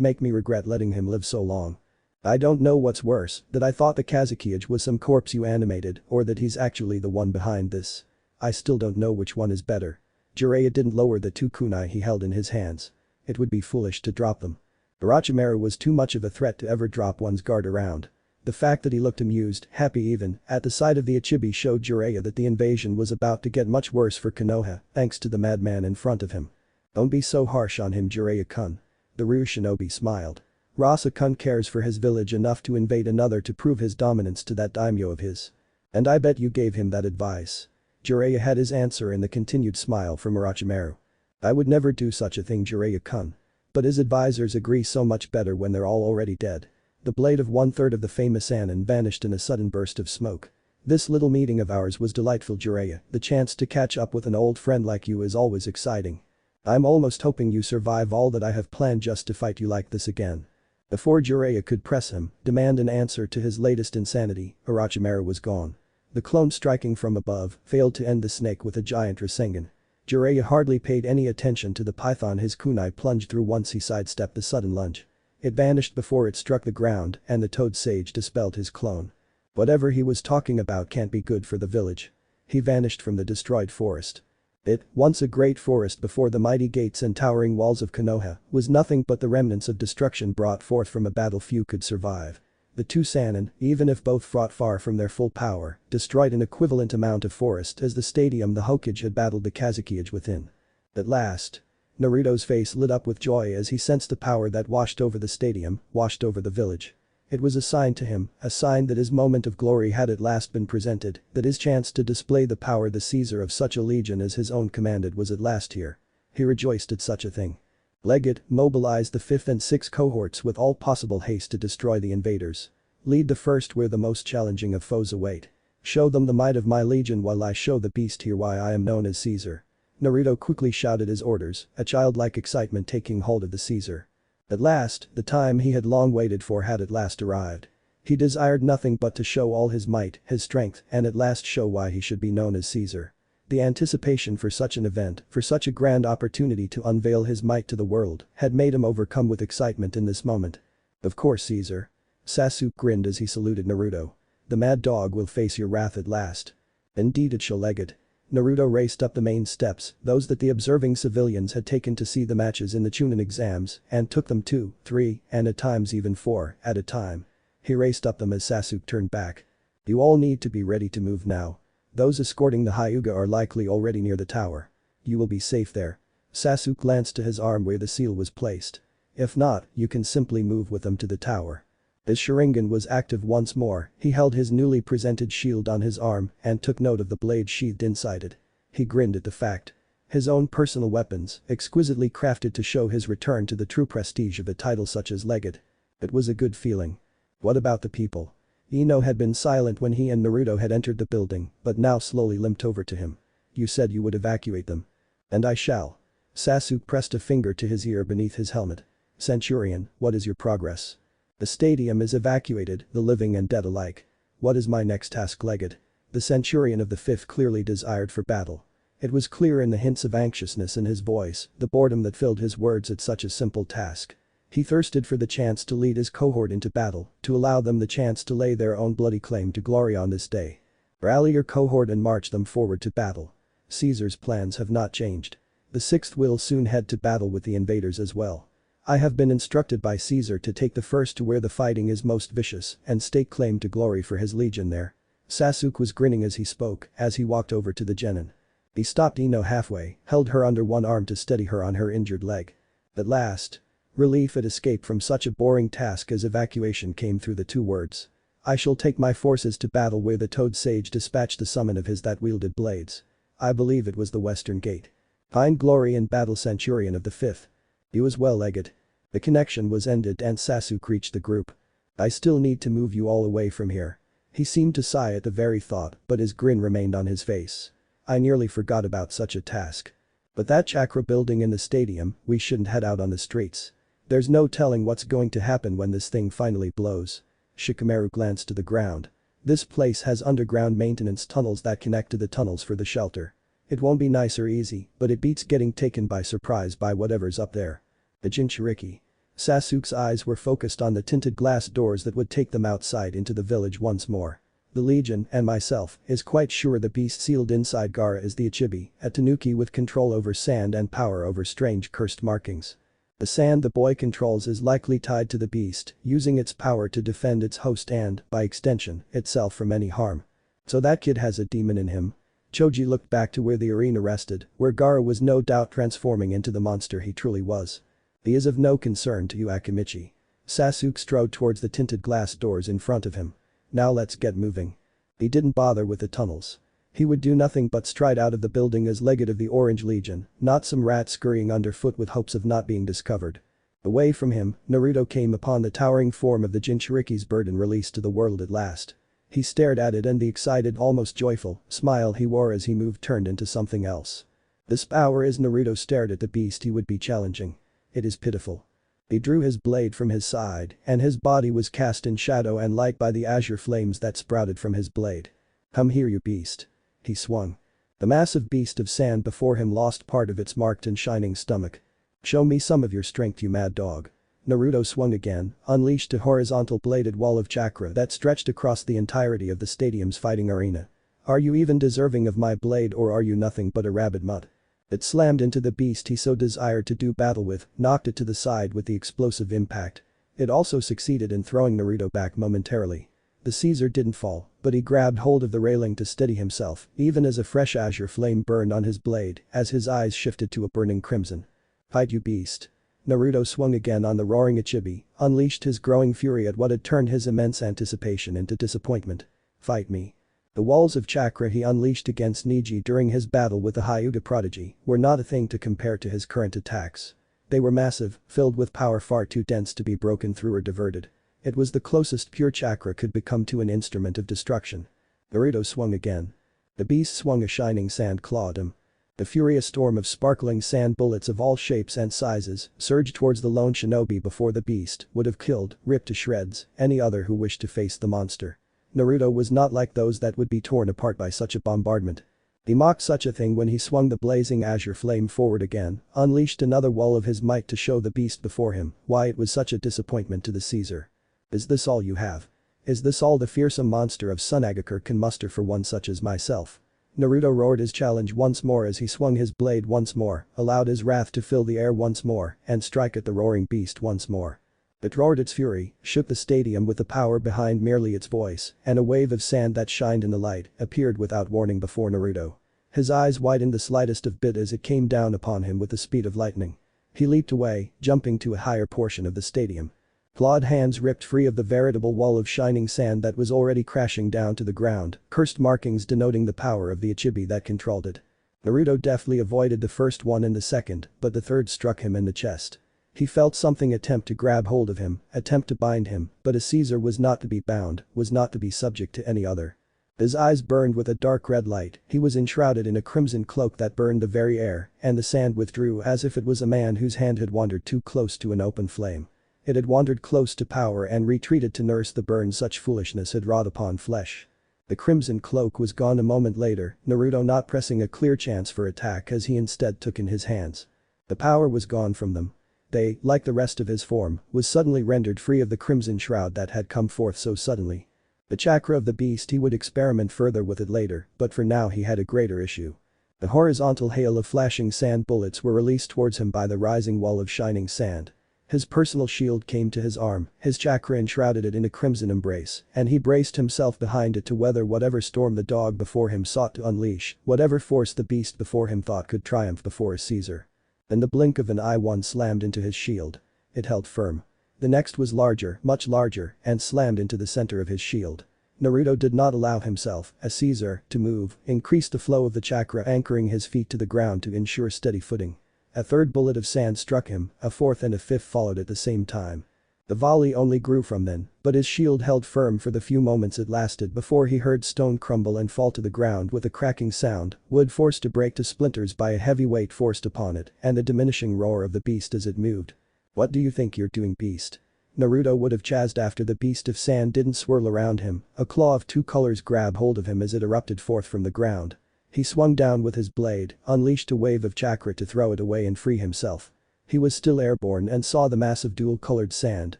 make me regret letting him live so long. I don't know what's worse, that I thought the Kazekage was some corpse you animated or that he's actually the one behind this. I still don't know which one is better. Jiraiya didn't lower the 2 kunai he held in his hands. It would be foolish to drop them. Orochimaru was too much of a threat to ever drop one's guard around. The fact that he looked amused, happy even, at the sight of the Ichibi showed Jiraiya that the invasion was about to get much worse for Konoha, thanks to the madman in front of him. Don't be so harsh on him, Jiraiya-kun. The Ryu shinobi smiled. Rasengan cares for his village enough to invade another to prove his dominance to that daimyo of his. And I bet you gave him that advice. Jiraiya had his answer in the continued smile from Orochimaru. I would never do such a thing, Jiraiya-kun. But his advisors agree so much better when they're all already dead. The blade of 1/3 of the famous Anin vanished in a sudden burst of smoke. This little meeting of ours was delightful, Jiraiya. The chance to catch up with an old friend like you is always exciting. I'm almost hoping you survive all that I have planned just to fight you like this again. Before Jiraiya could press him, demand an answer to his latest insanity, Orochimaru was gone. The clone striking from above failed to end the snake with a giant Rasengan. Jiraiya hardly paid any attention to the python his kunai plunged through once he sidestepped the sudden lunge. It vanished before it struck the ground and the toad sage dispelled his clone. Whatever he was talking about can't be good for the village. He vanished from the destroyed forest. It, once a great forest before the mighty gates and towering walls of Konoha, was nothing but the remnants of destruction brought forth from a battle few could survive. The 2 Sannin, even if both fought far from their full power, destroyed an equivalent amount of forest as the stadium the Hokage had battled the Kazekage within. At last. Naruto's face lit up with joy as he sensed the power that washed over the stadium, washed over the village. It was a sign to him, a sign that his moment of glory had at last been presented, that his chance to display the power the Caesar of such a legion as his own commanded was at last here. He rejoiced at such a thing. Legate, mobilize the 5th and 6th cohorts with all possible haste to destroy the invaders. Lead the first where the most challenging of foes await. Show them the might of my legion while I show the beast here why I am known as Caesar. Naruto quickly shouted his orders, a childlike excitement taking hold of the Caesar. At last, the time he had long waited for had at last arrived. He desired nothing but to show all his might, his strength, and at last show why he should be known as Caesar. The anticipation for such an event, for such a grand opportunity to unveil his might to the world, had made him overcome with excitement in this moment. Of course, Caesar. Sasuke grinned as he saluted Naruto. The mad dog will face your wrath at last. Indeed it shall, Legate. Naruto raced up the main steps, those that the observing civilians had taken to see the matches in the Chunin exams, and took them 2, 3, and at times even 4, at a time. He raced up them as Sasuke turned back. You all need to be ready to move now. Those escorting the Hyuga are likely already near the tower. You will be safe there. Sasuke glanced to his arm where the seal was placed. If not, you can simply move with them to the tower. His sharingan was active once more, he held his newly presented shield on his arm and took note of the blade sheathed inside it. He grinned at the fact. His own personal weapons, exquisitely crafted to show his return to the true prestige of a title such as Legate. It was a good feeling. What about the people? Ino had been silent when he and Naruto had entered the building, but now slowly limped over to him. You said you would evacuate them. And I shall. Sasuke pressed a finger to his ear beneath his helmet. Centurion, what is your progress? The stadium is evacuated, the living and dead alike. What is my next task, Legate? The Centurion of the 5th clearly desired for battle. It was clear in the hints of anxiousness in his voice, the boredom that filled his words at such a simple task. He thirsted for the chance to lead his cohort into battle, to allow them the chance to lay their own bloody claim to glory on this day. Rally your cohort and march them forward to battle. Caesar's plans have not changed. The 6th will soon head to battle with the invaders as well. I have been instructed by Caesar to take the first to where the fighting is most vicious and stake claim to glory for his legion there. Sasuke was grinning as he spoke, as he walked over to the genin. He stopped Ino halfway, held her under one arm to steady her on her injured leg. At last. Relief at escape from such a boring task as evacuation came through the 2 words. I shall take my forces to battle where the Toad Sage dispatched the summon of his that wielded blades. I believe it was the Western Gate. Find glory in battle, Centurion of the 5th. You as well, Legate. The connection was ended and Sasuke reached the group. I still need to move you all away from here. He seemed to sigh at the very thought, but his grin remained on his face. I nearly forgot about such a task. But that chakra building in the stadium, we shouldn't head out on the streets. There's no telling what's going to happen when this thing finally blows. Shikamaru glanced to the ground. This place has underground maintenance tunnels that connect to the tunnels for the shelter. It won't be nice or easy, but it beats getting taken by surprise by whatever's up there. The Jinchuriki. Sasuke's eyes were focused on the tinted glass doors that would take them outside into the village once more. The Legion, and myself, is quite sure the beast sealed inside Gaara is the Ichibi, a tanuki with control over sand and power over strange cursed markings. The sand the boy controls is likely tied to the beast, using its power to defend its host and, by extension, itself from any harm. So that kid has a demon in him. Choji looked back to where the arena rested, where Gaara was no doubt transforming into the monster he truly was. He is of no concern to you, Akimichi. Sasuke strode towards the tinted glass doors in front of him. Now let's get moving. He didn't bother with the tunnels. He would do nothing but stride out of the building as legate of the Orange Legion, not some rat scurrying underfoot with hopes of not being discovered. Away from him, Naruto came upon the towering form of the Jinchuriki's burden released to the world at last. He stared at it and the excited, almost joyful, smile he wore as he moved turned into something else. This power as Naruto stared at the beast he would be challenging. It is pitiful. He drew his blade from his side, and his body was cast in shadow and light by the azure flames that sprouted from his blade. Come here, you beast. He swung. The massive beast of sand before him lost part of its marked and shining stomach. Show me some of your strength, you mad dog. Naruto swung again, unleashed a horizontal bladed wall of chakra that stretched across the entirety of the stadium's fighting arena. Are you even deserving of my blade, or are you nothing but a rabid mutt? It slammed into the beast he so desired to do battle with, knocked it to the side with the explosive impact. It also succeeded in throwing Naruto back momentarily. The Caesar didn't fall, but he grabbed hold of the railing to steady himself, even as a fresh azure flame burned on his blade, as his eyes shifted to a burning crimson. Fight, you beast. Naruto swung again on the roaring Ichibi, unleashed his growing fury at what had turned his immense anticipation into disappointment. Fight me. The walls of chakra he unleashed against Neji during his battle with the Hyuga prodigy were not a thing to compare to his current attacks. They were massive, filled with power far too dense to be broken through or diverted. It was the closest pure chakra could become to an instrument of destruction. Naruto swung again. The beast swung a shining sand claw at him. The furious storm of sparkling sand bullets of all shapes and sizes surged towards the lone shinobi before the beast would have killed, ripped to shreds, any other who wished to face the monster. Naruto was not like those that would be torn apart by such a bombardment. He mocked such a thing when he swung the blazing azure flame forward again, unleashed another wall of his might to show the beast before him why it was such a disappointment to the Caesar. Is this all you have? Is this all the fearsome monster of Sunagakure can muster for one such as myself? Naruto roared his challenge once more as he swung his blade once more, allowed his wrath to fill the air once more, and strike at the roaring beast once more. It roared its fury, shook the stadium with the power behind merely its voice, and a wave of sand that shined in the light appeared without warning before Naruto. His eyes widened the slightest of bit as it came down upon him with the speed of lightning. He leaped away, jumping to a higher portion of the stadium. Clawed hands ripped free of the veritable wall of shining sand that was already crashing down to the ground, cursed markings denoting the power of the Ichibi that controlled it. Naruto deftly avoided the first one and the second, but the third struck him in the chest. He felt something attempt to grab hold of him, attempt to bind him, but a Caesar was not to be bound, was not to be subject to any other. His eyes burned with a dark red light, he was enshrouded in a crimson cloak that burned the very air, and the sand withdrew as if it was a man whose hand had wandered too close to an open flame. It had wandered close to power and retreated to nurse the burn such foolishness had wrought upon flesh. The crimson cloak was gone a moment later, Naruto not pressing a clear chance for attack as he instead took in his hands. The power was gone from them. They, like the rest of his form, was suddenly rendered free of the crimson shroud that had come forth so suddenly. The chakra of the beast he would experiment further with it later, but for now he had a greater issue. The horizontal hail of flashing sand bullets were released towards him by the rising wall of shining sand. His personal shield came to his arm, his chakra enshrouded it in a crimson embrace, and he braced himself behind it to weather whatever storm the dog before him sought to unleash, whatever force the beast before him thought could triumph before a Caesar. In the blink of an eye one slammed into his shield. It held firm. The next was larger, much larger, and slammed into the center of his shield. Naruto did not allow himself, a Caesar, to move, increased the flow of the chakra anchoring his feet to the ground to ensure steady footing. A third bullet of sand struck him, a fourth and a fifth followed at the same time. The volley only grew from then, but his shield held firm for the few moments it lasted before he heard stone crumble and fall to the ground with a cracking sound, wood forced to break to splinters by a heavy weight forced upon it, and the diminishing roar of the beast as it moved. "What do you think you're doing, beast?" Naruto would have chased after the beast if sand didn't swirl around him, a claw of two colors grab hold of him as it erupted forth from the ground. He swung down with his blade, unleashed a wave of chakra to throw it away and free himself. He was still airborne and saw the massive dual-colored sand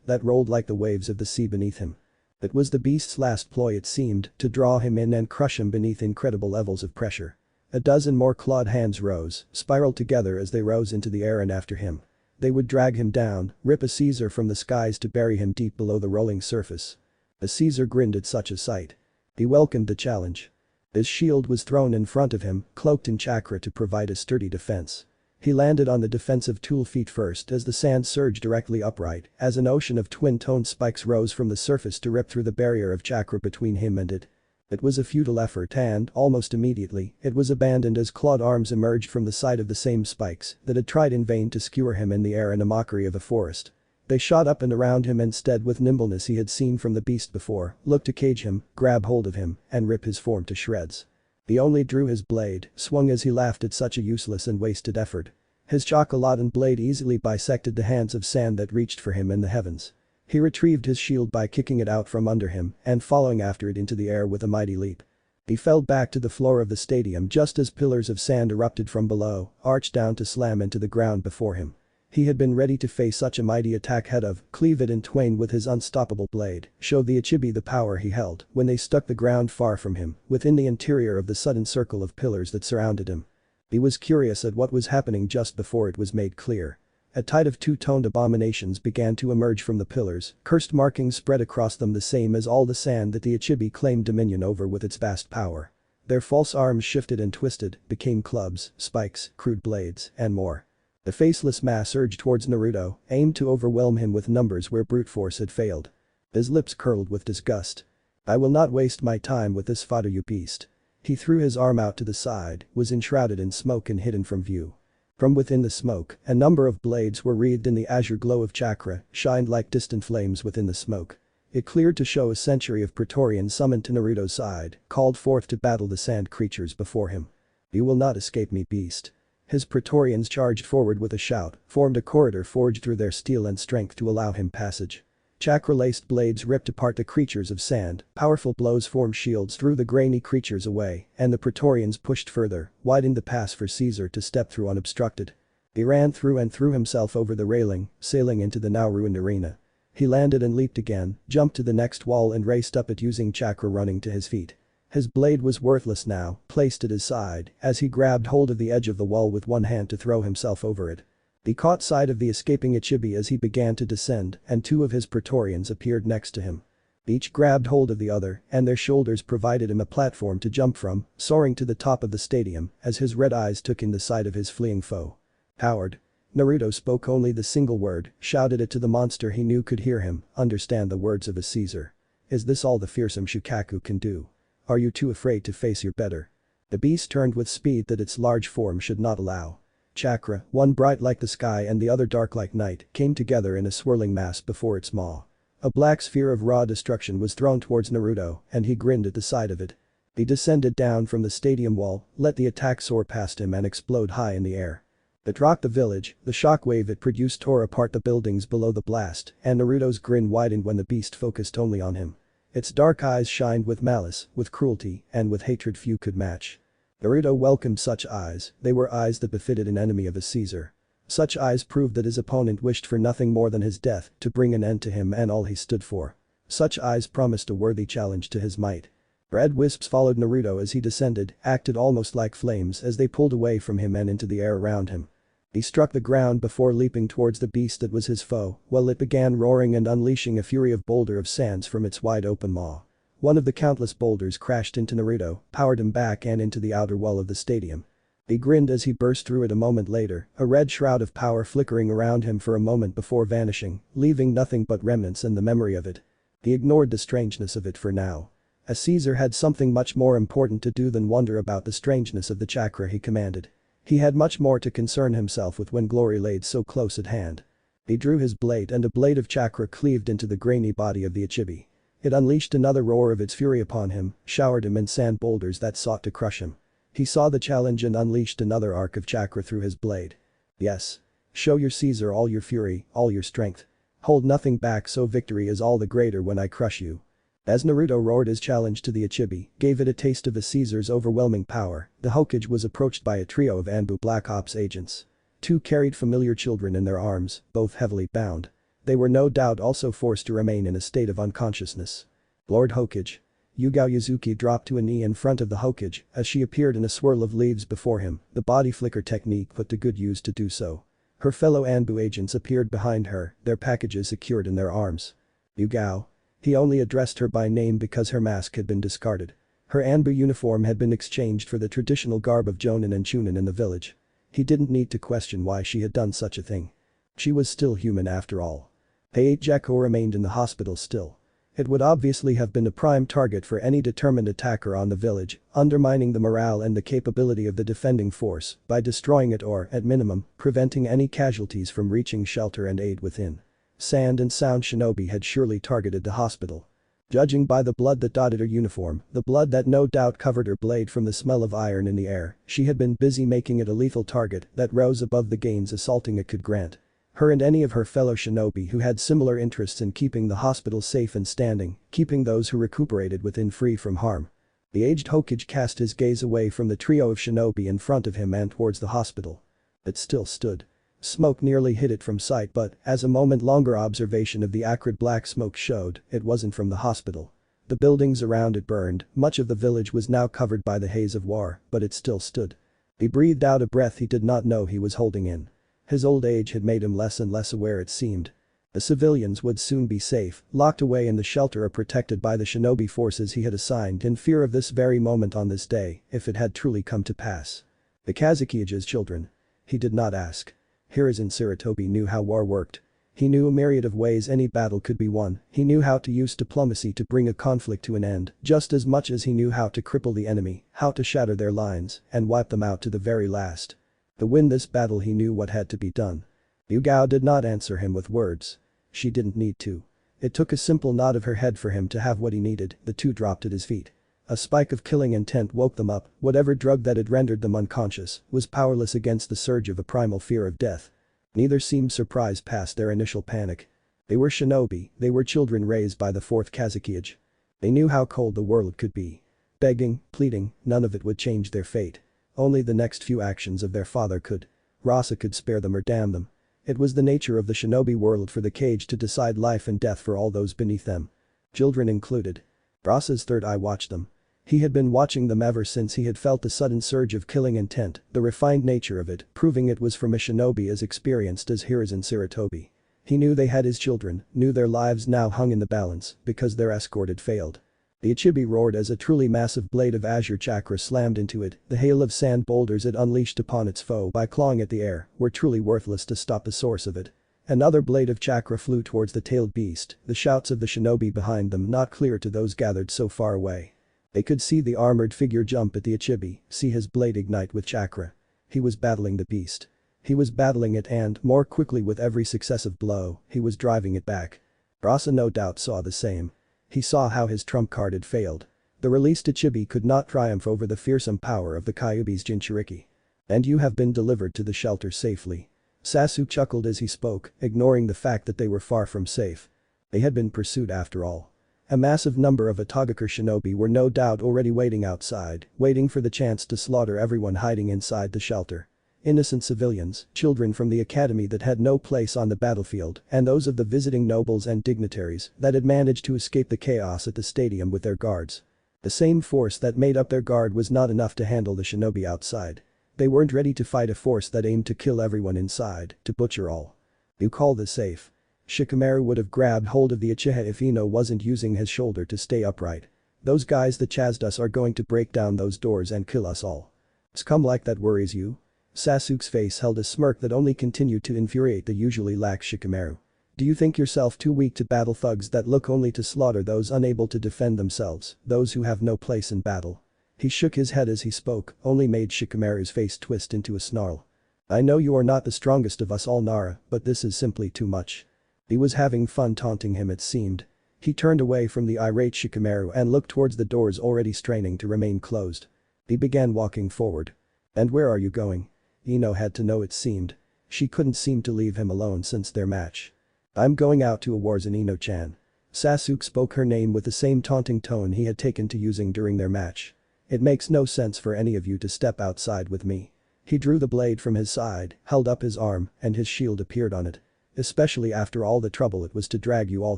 that rolled like the waves of the sea beneath him. It was the beast's last ploy, it seemed, to draw him in and crush him beneath incredible levels of pressure. A dozen more clawed hands rose, spiraled together as they rose into the air and after him. They would drag him down, rip a Caesar from the skies to bury him deep below the rolling surface. The Caesar grinned at such a sight. He welcomed the challenge. His shield was thrown in front of him, cloaked in chakra to provide a sturdy defense. He landed on the defensive tool feet first as the sand surged directly upright, as an ocean of twin-toned spikes rose from the surface to rip through the barrier of chakra between him and it. It was a futile effort and, almost immediately, it was abandoned as clawed arms emerged from the side of the same spikes that had tried in vain to skewer him in the air in a mockery of a forest. They shot up and around him instead with nimbleness he had seen from the beast before, looked to cage him, grab hold of him, and rip his form to shreds. He only drew his blade, swung as he laughed at such a useless and wasted effort. His chocolate blade easily bisected the hands of sand that reached for him in the heavens. He retrieved his shield by kicking it out from under him and following after it into the air with a mighty leap. He fell back to the floor of the stadium just as pillars of sand erupted from below, arched down to slam into the ground before him. He had been ready to face such a mighty attack head of, cleave it in twain with his unstoppable blade, show the Uchiha the power he held when they struck the ground far from him, within the interior of the sudden circle of pillars that surrounded him. He was curious at what was happening just before it was made clear. A tide of two-toned abominations began to emerge from the pillars, cursed markings spread across them the same as all the sand that the Uchiha claimed dominion over with its vast power. Their false arms shifted and twisted, became clubs, spikes, crude blades, and more. The faceless mass urged towards Naruto, aimed to overwhelm him with numbers where brute force had failed. His lips curled with disgust. "I will not waste my time with this fodder, you beast." He threw his arm out to the side, was enshrouded in smoke and hidden from view. From within the smoke, a number of blades were wreathed in the azure glow of chakra, shined like distant flames within the smoke. It cleared to show a century of Praetorians summoned to Naruto's side, called forth to battle the sand creatures before him. "You will not escape me, beast." His Praetorians charged forward with a shout, formed a corridor forged through their steel and strength to allow him passage. Chakra-laced blades ripped apart the creatures of sand, powerful blows formed shields threw the grainy creatures away, and the Praetorians pushed further, widening the pass for Caesar to step through unobstructed. He ran through and threw himself over the railing, sailing into the now ruined arena. He landed and leaped again, jumped to the next wall and raced up it using chakra running to his feet. His blade was worthless now, placed at his side, as he grabbed hold of the edge of the wall with one hand to throw himself over it. He caught sight of the escaping Uchiha as he began to descend, and two of his Praetorians appeared next to him. Each grabbed hold of the other, and their shoulders provided him a platform to jump from, soaring to the top of the stadium, as his red eyes took in the sight of his fleeing foe. "Coward." Naruto spoke only the single word, shouted it to the monster he knew could hear him, understand the words of a Caesar. "Is this all the fearsome Shukaku can do? Are you too afraid to face your better?" The beast turned with speed that its large form should not allow. Chakra, one bright like the sky and the other dark like night, came together in a swirling mass before its maw. A black sphere of raw destruction was thrown towards Naruto, and he grinned at the sight of it. He descended down from the stadium wall, let the attack soar past him and explode high in the air. It rocked the village, the shockwave it produced tore apart the buildings below the blast, and Naruto's grin widened when the beast focused only on him. Its dark eyes shined with malice, with cruelty, and with hatred few could match. Naruto welcomed such eyes, they were eyes that befitted an enemy of a Caesar. Such eyes proved that his opponent wished for nothing more than his death to bring an end to him and all he stood for. Such eyes promised a worthy challenge to his might. Red wisps followed Naruto as he descended, acted almost like flames as they pulled away from him and into the air around him. He struck the ground before leaping towards the beast that was his foe, while it began roaring and unleashing a fury of boulder of sands from its wide open maw. One of the countless boulders crashed into Naruto, powered him back and into the outer wall of the stadium. He grinned as he burst through it a moment later, a red shroud of power flickering around him for a moment before vanishing, leaving nothing but remnants and the memory of it. He ignored the strangeness of it for now. A Caesar had something much more important to do than wonder about the strangeness of the chakra he commanded. He had much more to concern himself with when glory laid so close at hand. He drew his blade and a blade of chakra cleaved into the grainy body of the Ichibi. It unleashed another roar of its fury upon him, showered him in sand boulders that sought to crush him. He saw the challenge and unleashed another arc of chakra through his blade. Yes. Show your Caesar all your fury, all your strength. Hold nothing back so victory is all the greater when I crush you. As Naruto roared his challenge to the Ichibi, gave it a taste of a Caesar's overwhelming power, the Hokage was approached by a trio of Anbu Black Ops agents. Two carried familiar children in their arms, both heavily bound. They were no doubt also forced to remain in a state of unconsciousness. Lord Hokage. Yugao Yuzuki dropped to a knee in front of the Hokage as she appeared in a swirl of leaves before him, the body flicker technique put to good use to do so. Her fellow Anbu agents appeared behind her, their packages secured in their arms. Yugao. He only addressed her by name because her mask had been discarded. Her Anbu uniform had been exchanged for the traditional garb of Jonin and Chunin in the village. He didn't need to question why she had done such a thing. She was still human after all. Heiichiko remained in the hospital still. It would obviously have been a prime target for any determined attacker on the village, undermining the morale and the capability of the defending force by destroying it or, at minimum, preventing any casualties from reaching shelter and aid within. Sand and Sound Shinobi had surely targeted the hospital. Judging by the blood that dotted her uniform, the blood that no doubt covered her blade from the smell of iron in the air, she had been busy making it a lethal target that rose above the gains assaulting it could grant. Her and any of her fellow shinobi who had similar interests in keeping the hospital safe and standing, keeping those who recuperated within free from harm. The aged Hokage cast his gaze away from the trio of shinobi in front of him and towards the hospital. It still stood. Smoke nearly hid it from sight but, as a moment longer observation of the acrid black smoke showed, it wasn't from the hospital. The buildings around it burned, much of the village was now covered by the haze of war, but it still stood. He breathed out a breath he did not know he was holding in. His old age had made him less and less aware it seemed. The civilians would soon be safe, locked away in the shelter or protected by the shinobi forces he had assigned in fear of this very moment on this day, if it had truly come to pass. The Kazukiyage's children. He did not ask. Hiruzen Sarutobi knew how war worked. He knew a myriad of ways any battle could be won, he knew how to use diplomacy to bring a conflict to an end, just as much as he knew how to cripple the enemy, how to shatter their lines, and wipe them out to the very last. To win this battle he knew what had to be done. Yugao did not answer him with words. She didn't need to. It took a simple nod of her head for him to have what he needed, the two dropped at his feet. A spike of killing intent woke them up, whatever drug that had rendered them unconscious was powerless against the surge of a primal fear of death. Neither seemed surprised past their initial panic. They were shinobi, they were children raised by the fourth Kazukiyage. They knew how cold the world could be. Begging, pleading, none of it would change their fate. Only the next few actions of their father could. Rasa could spare them or damn them. It was the nature of the shinobi world for the cage to decide life and death for all those beneath them. Children included. Rasa's third eye watched them. He had been watching them ever since he had felt the sudden surge of killing intent, the refined nature of it, proving it was from a shinobi as experienced as Hiruzen Sarutobi. He knew they had his children, knew their lives now hung in the balance, because their escort had failed. The Ichibi roared as a truly massive blade of azure chakra slammed into it, the hail of sand boulders it unleashed upon its foe by clawing at the air were truly worthless to stop the source of it. Another blade of chakra flew towards the tailed beast, the shouts of the shinobi behind them not clear to those gathered so far away. They could see the armored figure jump at the Ichibi, see his blade ignite with chakra. He was battling the beast. He was battling it and, more quickly with every successive blow, he was driving it back. Rasa no doubt saw the same. He saw how his trump card had failed. The released Ichibi could not triumph over the fearsome power of the Kyuubi's Jinchuriki. And you have been delivered to the shelter safely. Sasuke chuckled as he spoke, ignoring the fact that they were far from safe. They had been pursued after all. A massive number of Atogakure shinobi were no doubt already waiting outside, waiting for the chance to slaughter everyone hiding inside the shelter. Innocent civilians, children from the academy that had no place on the battlefield, and those of the visiting nobles and dignitaries that had managed to escape the chaos at the stadium with their guards. The same force that made up their guard was not enough to handle the shinobi outside. They weren't ready to fight a force that aimed to kill everyone inside, to butcher all. You call this safe? Shikamaru would have grabbed hold of the uchiha if Ino wasn't using his shoulder to stay upright. Those guys that chased us are going to break down those doors and kill us all. Scum like that worries you? Sasuke's face held a smirk that only continued to infuriate the usually lax Shikamaru. Do you think yourself too weak to battle thugs that look only to slaughter those unable to defend themselves, those who have no place in battle? He shook his head as he spoke, only made Shikamaru's face twist into a snarl. I know you are not the strongest of us all Nara, but this is simply too much. He was having fun taunting him it seemed. He turned away from the irate Shikamaru and looked towards the doors already straining to remain closed. He began walking forward. And where are you going? Ino had to know it seemed. She couldn't seem to leave him alone since their match. I'm going out to a warzone Ino-chan. Sasuke spoke her name with the same taunting tone he had taken to using during their match. It makes no sense for any of you to step outside with me. He drew the blade from his side, held up his arm, and his shield appeared on it. Especially after all the trouble it was to drag you all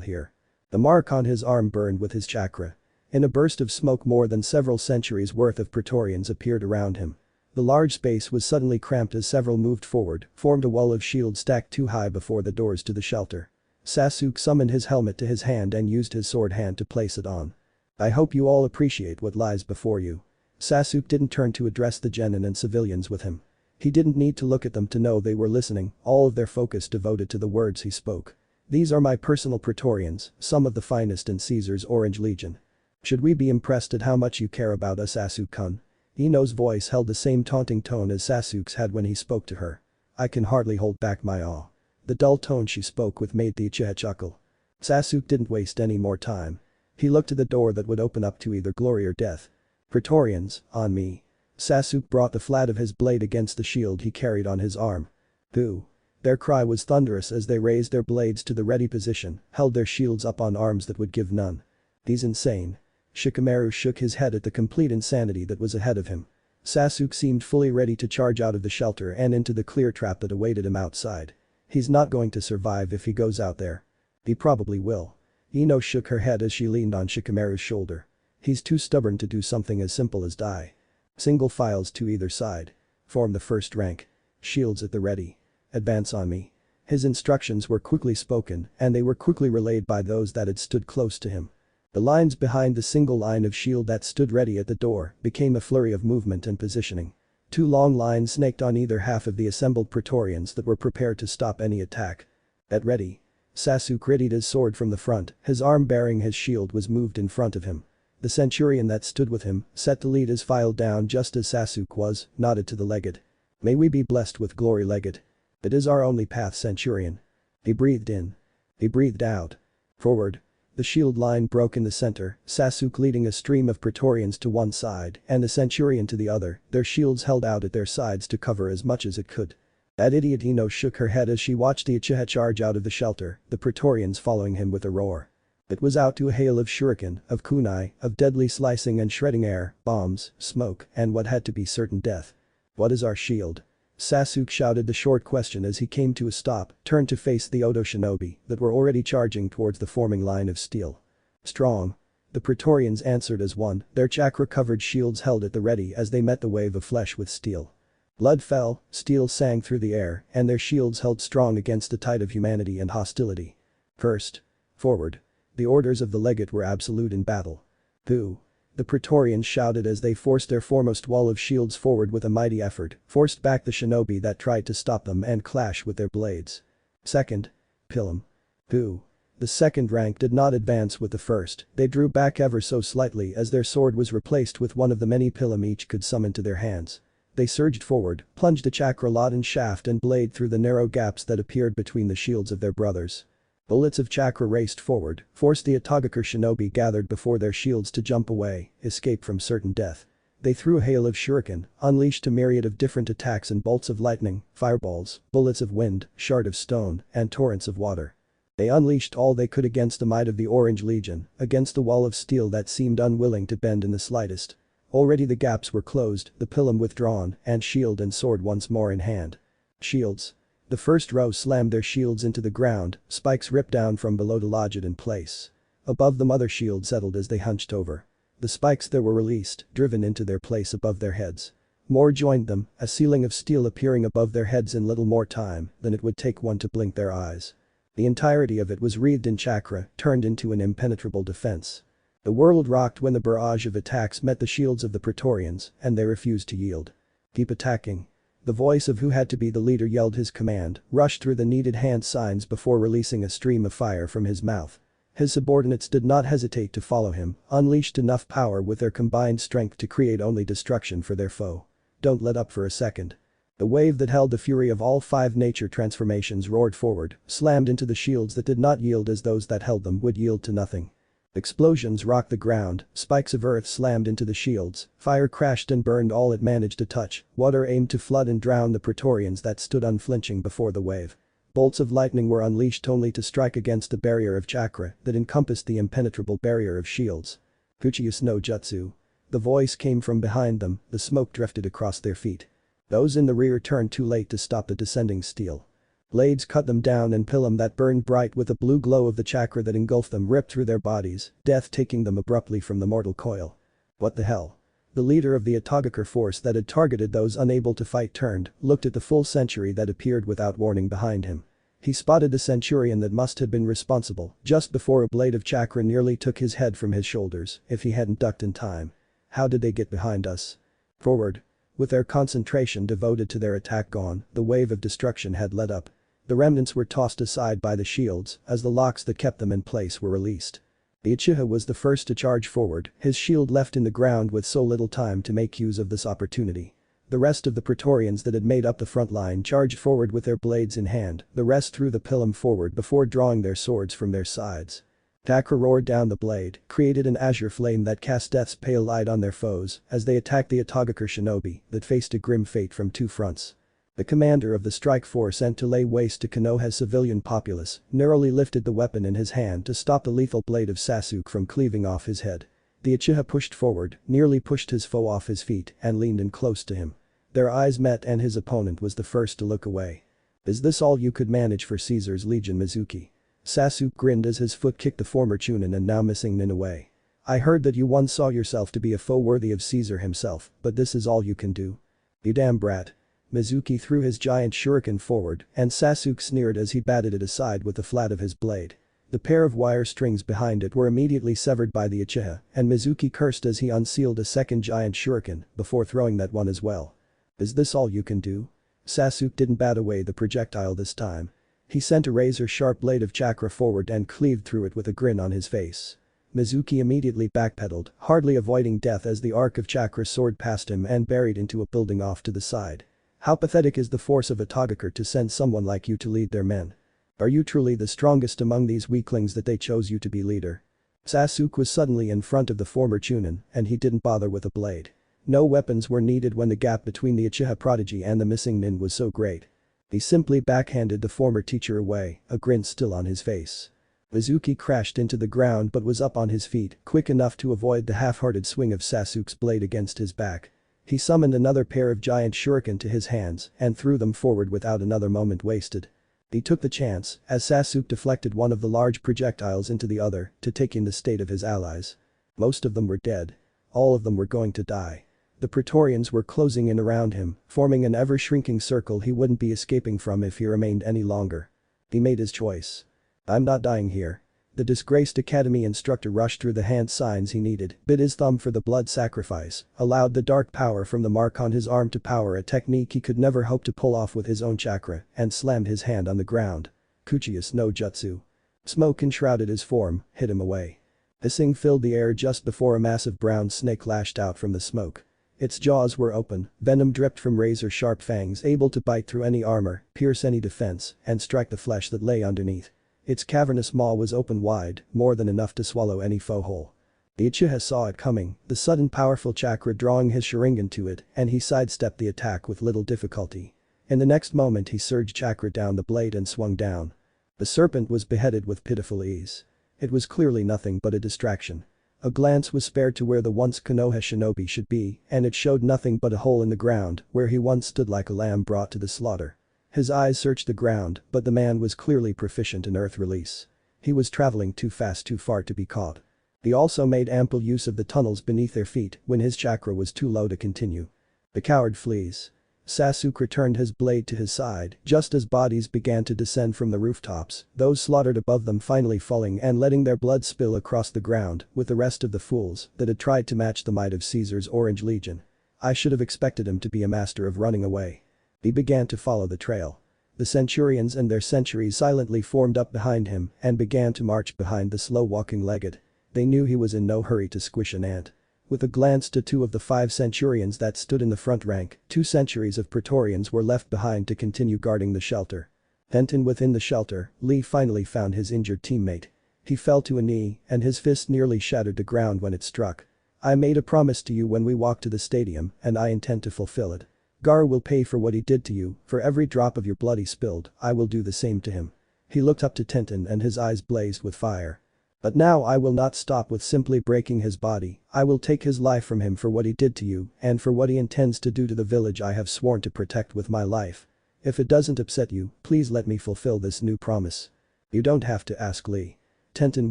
here. The mark on his arm burned with his chakra. In a burst of smoke more than several centuries worth of Praetorians appeared around him. The large space was suddenly cramped as several moved forward, formed a wall of shields stacked too high before the doors to the shelter. Sasuke summoned his helmet to his hand and used his sword hand to place it on. I hope you all appreciate what lies before you. Sasuke didn't turn to address the genin and civilians with him. He didn't need to look at them to know they were listening, all of their focus devoted to the words he spoke. These are my personal Praetorians, some of the finest in Caesar's Orange Legion. Should we be impressed at how much you care about us Sasuke-kun? Ino's voice held the same taunting tone as Sasuke's had when he spoke to her. I can hardly hold back my awe. The dull tone she spoke with made the Uchiha chuckle. Sasuke didn't waste any more time. He looked to the door that would open up to either glory or death. Praetorians, on me. Sasuke brought the flat of his blade against the shield he carried on his arm. Boo. Their cry was thunderous as they raised their blades to the ready position, held their shields up on arms that would give none. He's insane. Shikamaru shook his head at the complete insanity that was ahead of him. Sasuke seemed fully ready to charge out of the shelter and into the clear trap that awaited him outside. He's not going to survive if he goes out there. He probably will. Ino shook her head as she leaned on Shikamaru's shoulder. He's too stubborn to do something as simple as die. Single files to either side. Form the first rank. Shields at the ready. Advance on me. His instructions were quickly spoken and they were quickly relayed by those that had stood close to him. The lines behind the single line of shield that stood ready at the door became a flurry of movement and positioning. Two long lines snaked on either half of the assembled Praetorians that were prepared to stop any attack. At ready. Sasuke readied his sword from the front, his arm bearing his shield was moved in front of him. The centurion that stood with him, set to lead his file down just as Sasuke was, nodded to the legate. May we be blessed with glory legate. It is our only path centurion. He breathed in. He breathed out. Forward. The shield line broke in the center, Sasuke leading a stream of Praetorians to one side and the centurion to the other, their shields held out at their sides to cover as much as it could. That idiot Ino shook her head as she watched the Uchiha charge out of the shelter, the Praetorians following him with a roar. It was out to a hail of shuriken, of kunai, of deadly slicing and shredding air, bombs, smoke, and what had to be certain death. What is our shield? Sasuke shouted the short question as he came to a stop, turned to face the Odo shinobi that were already charging towards the forming line of steel. Strong. The Praetorians answered as one, their chakra-covered shields held at the ready as they met the wave of flesh with steel. Blood fell, steel sang through the air, and their shields held strong against the tide of humanity and hostility. First. Forward. The orders of the legate were absolute in battle. Boo. The Praetorians shouted as they forced their foremost wall of shields forward with a mighty effort, forced back the shinobi that tried to stop them and clash with their blades. Second. Pilum. Boo. The second rank did not advance with the first, they drew back ever so slightly as their sword was replaced with one of the many pilum each could summon to their hands. They surged forward, plunged a chakra-laden shaft and blade through the narrow gaps that appeared between the shields of their brothers. Bullets of chakra raced forward, forced the Atagakure shinobi gathered before their shields to jump away, escape from certain death. They threw a hail of shuriken, unleashed a myriad of different attacks and bolts of lightning, fireballs, bullets of wind, shard of stone, and torrents of water. They unleashed all they could against the might of the Orange Legion, against the wall of steel that seemed unwilling to bend in the slightest. Already the gaps were closed, the pilum withdrawn, and shield and sword once more in hand. Shields. The first row slammed their shields into the ground, spikes ripped down from below to lodge it in place. Above them other shields settled as they hunched over. The spikes that were released, driven into their place above their heads. More joined them, a ceiling of steel appearing above their heads in little more time than it would take one to blink their eyes. The entirety of it was wreathed in chakra, turned into an impenetrable defense. The world rocked when the barrage of attacks met the shields of the Praetorians, and they refused to yield. Keep attacking. The voice of who had to be the leader yelled his command, rushed through the needed hand signs before releasing a stream of fire from his mouth. His subordinates did not hesitate to follow him, unleashed enough power with their combined strength to create only destruction for their foe. Don't let up for a second. The wave that held the fury of all 5 nature transformations roared forward, slammed into the shields that did not yield as those that held them would yield to nothing. Explosions rocked the ground, spikes of earth slammed into the shields, fire crashed and burned all it managed to touch, water aimed to flood and drown the Praetorians that stood unflinching before the wave. Bolts of lightning were unleashed only to strike against the barrier of chakra that encompassed the impenetrable barrier of shields. Uchiha no jutsu. The voice came from behind them, the smoke drifted across their feet. Those in the rear turned too late to stop the descending steel. Blades cut them down and pilum that burned bright with the blue glow of the chakra that engulfed them ripped through their bodies, death taking them abruptly from the mortal coil. What the hell? The leader of the Itachi force that had targeted those unable to fight turned, looked at the full century that appeared without warning behind him. He spotted the centurion that must have been responsible just before a blade of chakra nearly took his head from his shoulders if he hadn't ducked in time. How did they get behind us? Forward. With their concentration devoted to their attack gone, the wave of destruction had let up. The remnants were tossed aside by the shields as the locks that kept them in place were released. The Uchiha was the first to charge forward, his shield left in the ground with so little time to make use of this opportunity. The rest of the Praetorians that had made up the front line charged forward with their blades in hand, the rest threw the pilum forward before drawing their swords from their sides. Chakra roared down the blade, created an azure flame that cast death's pale light on their foes as they attacked the Itachi shinobi that faced a grim fate from 2 fronts. The commander of the strike force sent to lay waste to Konoha's civilian populace narrowly lifted the weapon in his hand to stop the lethal blade of Sasuke from cleaving off his head. The Uchiha pushed forward, nearly pushed his foe off his feet and leaned in close to him. Their eyes met and his opponent was the first to look away. Is this all you could manage for Caesar's Legion Mizuki? Sasuke grinned as his foot kicked the former Chunin and now missing nin away. I heard that you once saw yourself to be a foe worthy of Caesar himself, but this is all you can do? You damn brat. Mizuki threw his giant shuriken forward and Sasuke sneered as he batted it aside with the flat of his blade. The pair of wire strings behind it were immediately severed by the Uchiha and Mizuki cursed as he unsealed a second giant shuriken before throwing that one as well. Is this all you can do? Sasuke didn't bat away the projectile this time. He sent a razor-sharp blade of chakra forward and cleaved through it with a grin on his face. Mizuki immediately backpedaled, hardly avoiding death as the arc of chakra soared past him and buried into a building off to the side. How pathetic is the force of Itachi to send someone like you to lead their men? Are you truly the strongest among these weaklings that they chose you to be leader? Sasuke was suddenly in front of the former Chunin and he didn't bother with a blade. No weapons were needed when the gap between the Uchiha prodigy and the missing nin was so great. He simply backhanded the former teacher away, a grin still on his face. Mizuki crashed into the ground but was up on his feet, quick enough to avoid the half-hearted swing of Sasuke's blade against his back. He summoned another pair of giant shuriken to his hands and threw them forward without another moment wasted. He took the chance, as Sasuke deflected one of the large projectiles into the other, to take in the state of his allies. Most of them were dead. All of them were going to die. The Praetorians were closing in around him, forming an ever-shrinking circle he wouldn't be escaping from if he remained any longer. He made his choice. I'm not dying here. The disgraced academy instructor rushed through the hand signs he needed, bit his thumb for the blood sacrifice, allowed the dark power from the mark on his arm to power a technique he could never hope to pull off with his own chakra, and slammed his hand on the ground. Uchiha no jutsu. Smoke enshrouded his form, hid him away. Hissing filled the air just before a massive brown snake lashed out from the smoke. Its jaws were open, venom dripped from razor-sharp fangs able to bite through any armor, pierce any defense, and strike the flesh that lay underneath. Its cavernous maw was open wide, more than enough to swallow any foe whole. The Uchiha saw it coming, the sudden powerful chakra drawing his sharingan to it, and he sidestepped the attack with little difficulty. In the next moment he surged chakra down the blade and swung down. The serpent was beheaded with pitiful ease. It was clearly nothing but a distraction. A glance was spared to where the once Konoha shinobi should be, and it showed nothing but a hole in the ground where he once stood like a lamb brought to the slaughter. His eyes searched the ground, but the man was clearly proficient in earth release. He was traveling too fast too far to be caught. He also made ample use of the tunnels beneath their feet when his chakra was too low to continue. The coward flees. Sasuke returned his blade to his side just as bodies began to descend from the rooftops, those slaughtered above them finally falling and letting their blood spill across the ground with the rest of the fools that had tried to match the might of Caesar's Orange Legion. I should have expected him to be a master of running away. He began to follow the trail. The centurions and their centuries silently formed up behind him and began to march behind the slow-walking Legate. They knew he was in no hurry to squish an ant. With a glance to two of the 5 centurions that stood in the front rank, 2 centuries of Praetorians were left behind to continue guarding the shelter. Within the shelter, Lee finally found his injured teammate. He fell to a knee, and his fist nearly shattered the ground when it struck. I made a promise to you when we walked to the stadium, and I intend to fulfill it. Gar will pay for what he did to you, for every drop of your blood he spilled, I will do the same to him. He looked up to Tenten and his eyes blazed with fire. But now I will not stop with simply breaking his body, I will take his life from him for what he did to you and for what he intends to do to the village I have sworn to protect with my life. If it doesn't upset you, please let me fulfill this new promise. You don't have to ask Lee. Tenten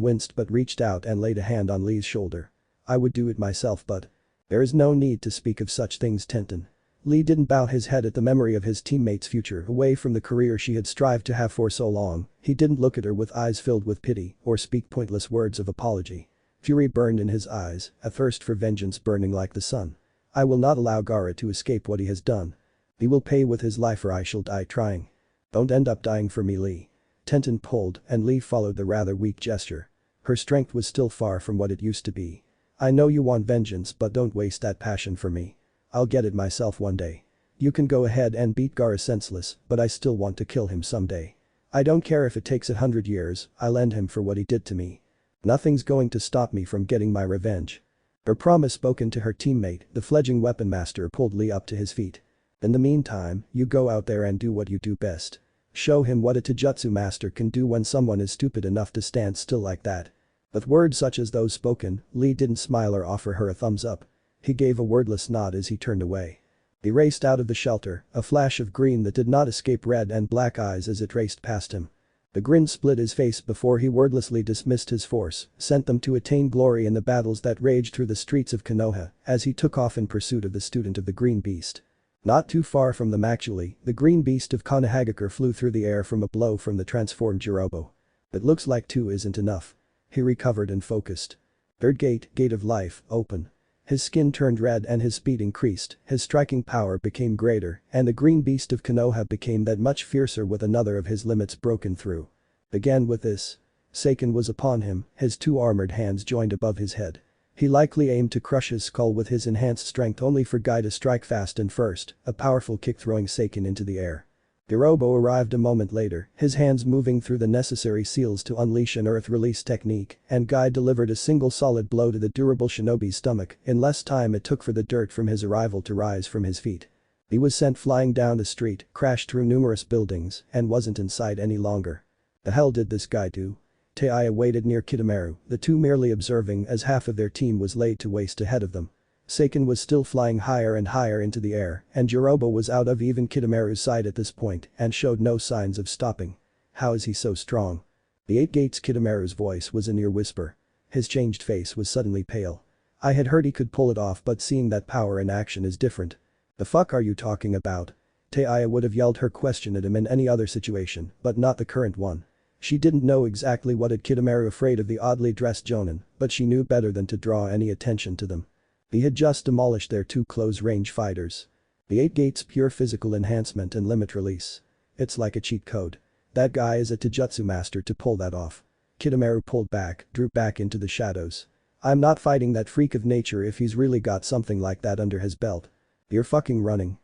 winced but reached out and laid a hand on Lee's shoulder. I would do it myself but. There is no need to speak of such things, Tenten. Lee didn't bow his head at the memory of his teammate's future away from the career she had strived to have for so long, he didn't look at her with eyes filled with pity or speak pointless words of apology. Fury burned in his eyes, a thirst for vengeance burning like the sun. I will not allow Gaara to escape what he has done. He will pay with his life or I shall die trying. Don't end up dying for me, Lee. Tenten pulled and Lee followed the rather weak gesture. Her strength was still far from what it used to be. I know you want vengeance but don't waste that passion for me. I'll get it myself one day. You can go ahead and beat Gaara senseless, but I still want to kill him someday. I don't care if it takes 100 years, I'll end him for what he did to me. Nothing's going to stop me from getting my revenge. Her promise spoken to her teammate, the fledgling weapon master pulled Lee up to his feet. In the meantime, you go out there and do what you do best. Show him what a taijutsu master can do when someone is stupid enough to stand still like that. With words such as those spoken, Lee didn't smile or offer her a thumbs up. He gave a wordless nod as he turned away. He raced out of the shelter, a flash of green that did not escape red and black eyes as it raced past him. The grin split his face before he wordlessly dismissed his force, sent them to attain glory in the battles that raged through the streets of Konoha as he took off in pursuit of the student of the Green Beast. Not too far from them actually, the Green Beast of Konohagakure flew through the air from a blow from the transformed Jirobo. It looks like 2 isn't enough. He recovered and focused. Third gate of life, open. His skin turned red and his speed increased, his striking power became greater, and the Green Beast of Konoha became that much fiercer with another of his limits broken through. Again with this. Seiken was upon him, his 2 armored hands joined above his head. He likely aimed to crush his skull with his enhanced strength only for Guy to strike fast and first, a powerful kick throwing Seiken into the air. Jirobo arrived a moment later, his hands moving through the necessary seals to unleash an earth release technique, and Guy delivered a single solid blow to the durable shinobi's stomach in less time it took for the dirt from his arrival to rise from his feet. He was sent flying down the street, crashed through numerous buildings, and wasn't in sight any longer. The hell did this guy do? Taiya waited near Kidomaru, the 2 merely observing as half of their team was laid to waste ahead of them. Seiken was still flying higher and higher into the air, and Jirobo was out of even Kidomaru's sight at this point and showed no signs of stopping. How is he so strong? The 8 gates. Kidomaru's voice was a near whisper. His changed face was suddenly pale. I had heard he could pull it off but seeing that power in action is different. The fuck are you talking about? Taiya would have yelled her question at him in any other situation, but not the current one. She didn't know exactly what had Kidomaru afraid of the oddly dressed jonin, but she knew better than to draw any attention to them. He had just demolished their 2 close-range fighters. The 8 gates pure physical enhancement and limit release. It's like a cheat code. That guy is a taijutsu master to pull that off. Kidomaru pulled back, drew back into the shadows. I'm not fighting that freak of nature if he's really got something like that under his belt. You're fucking running.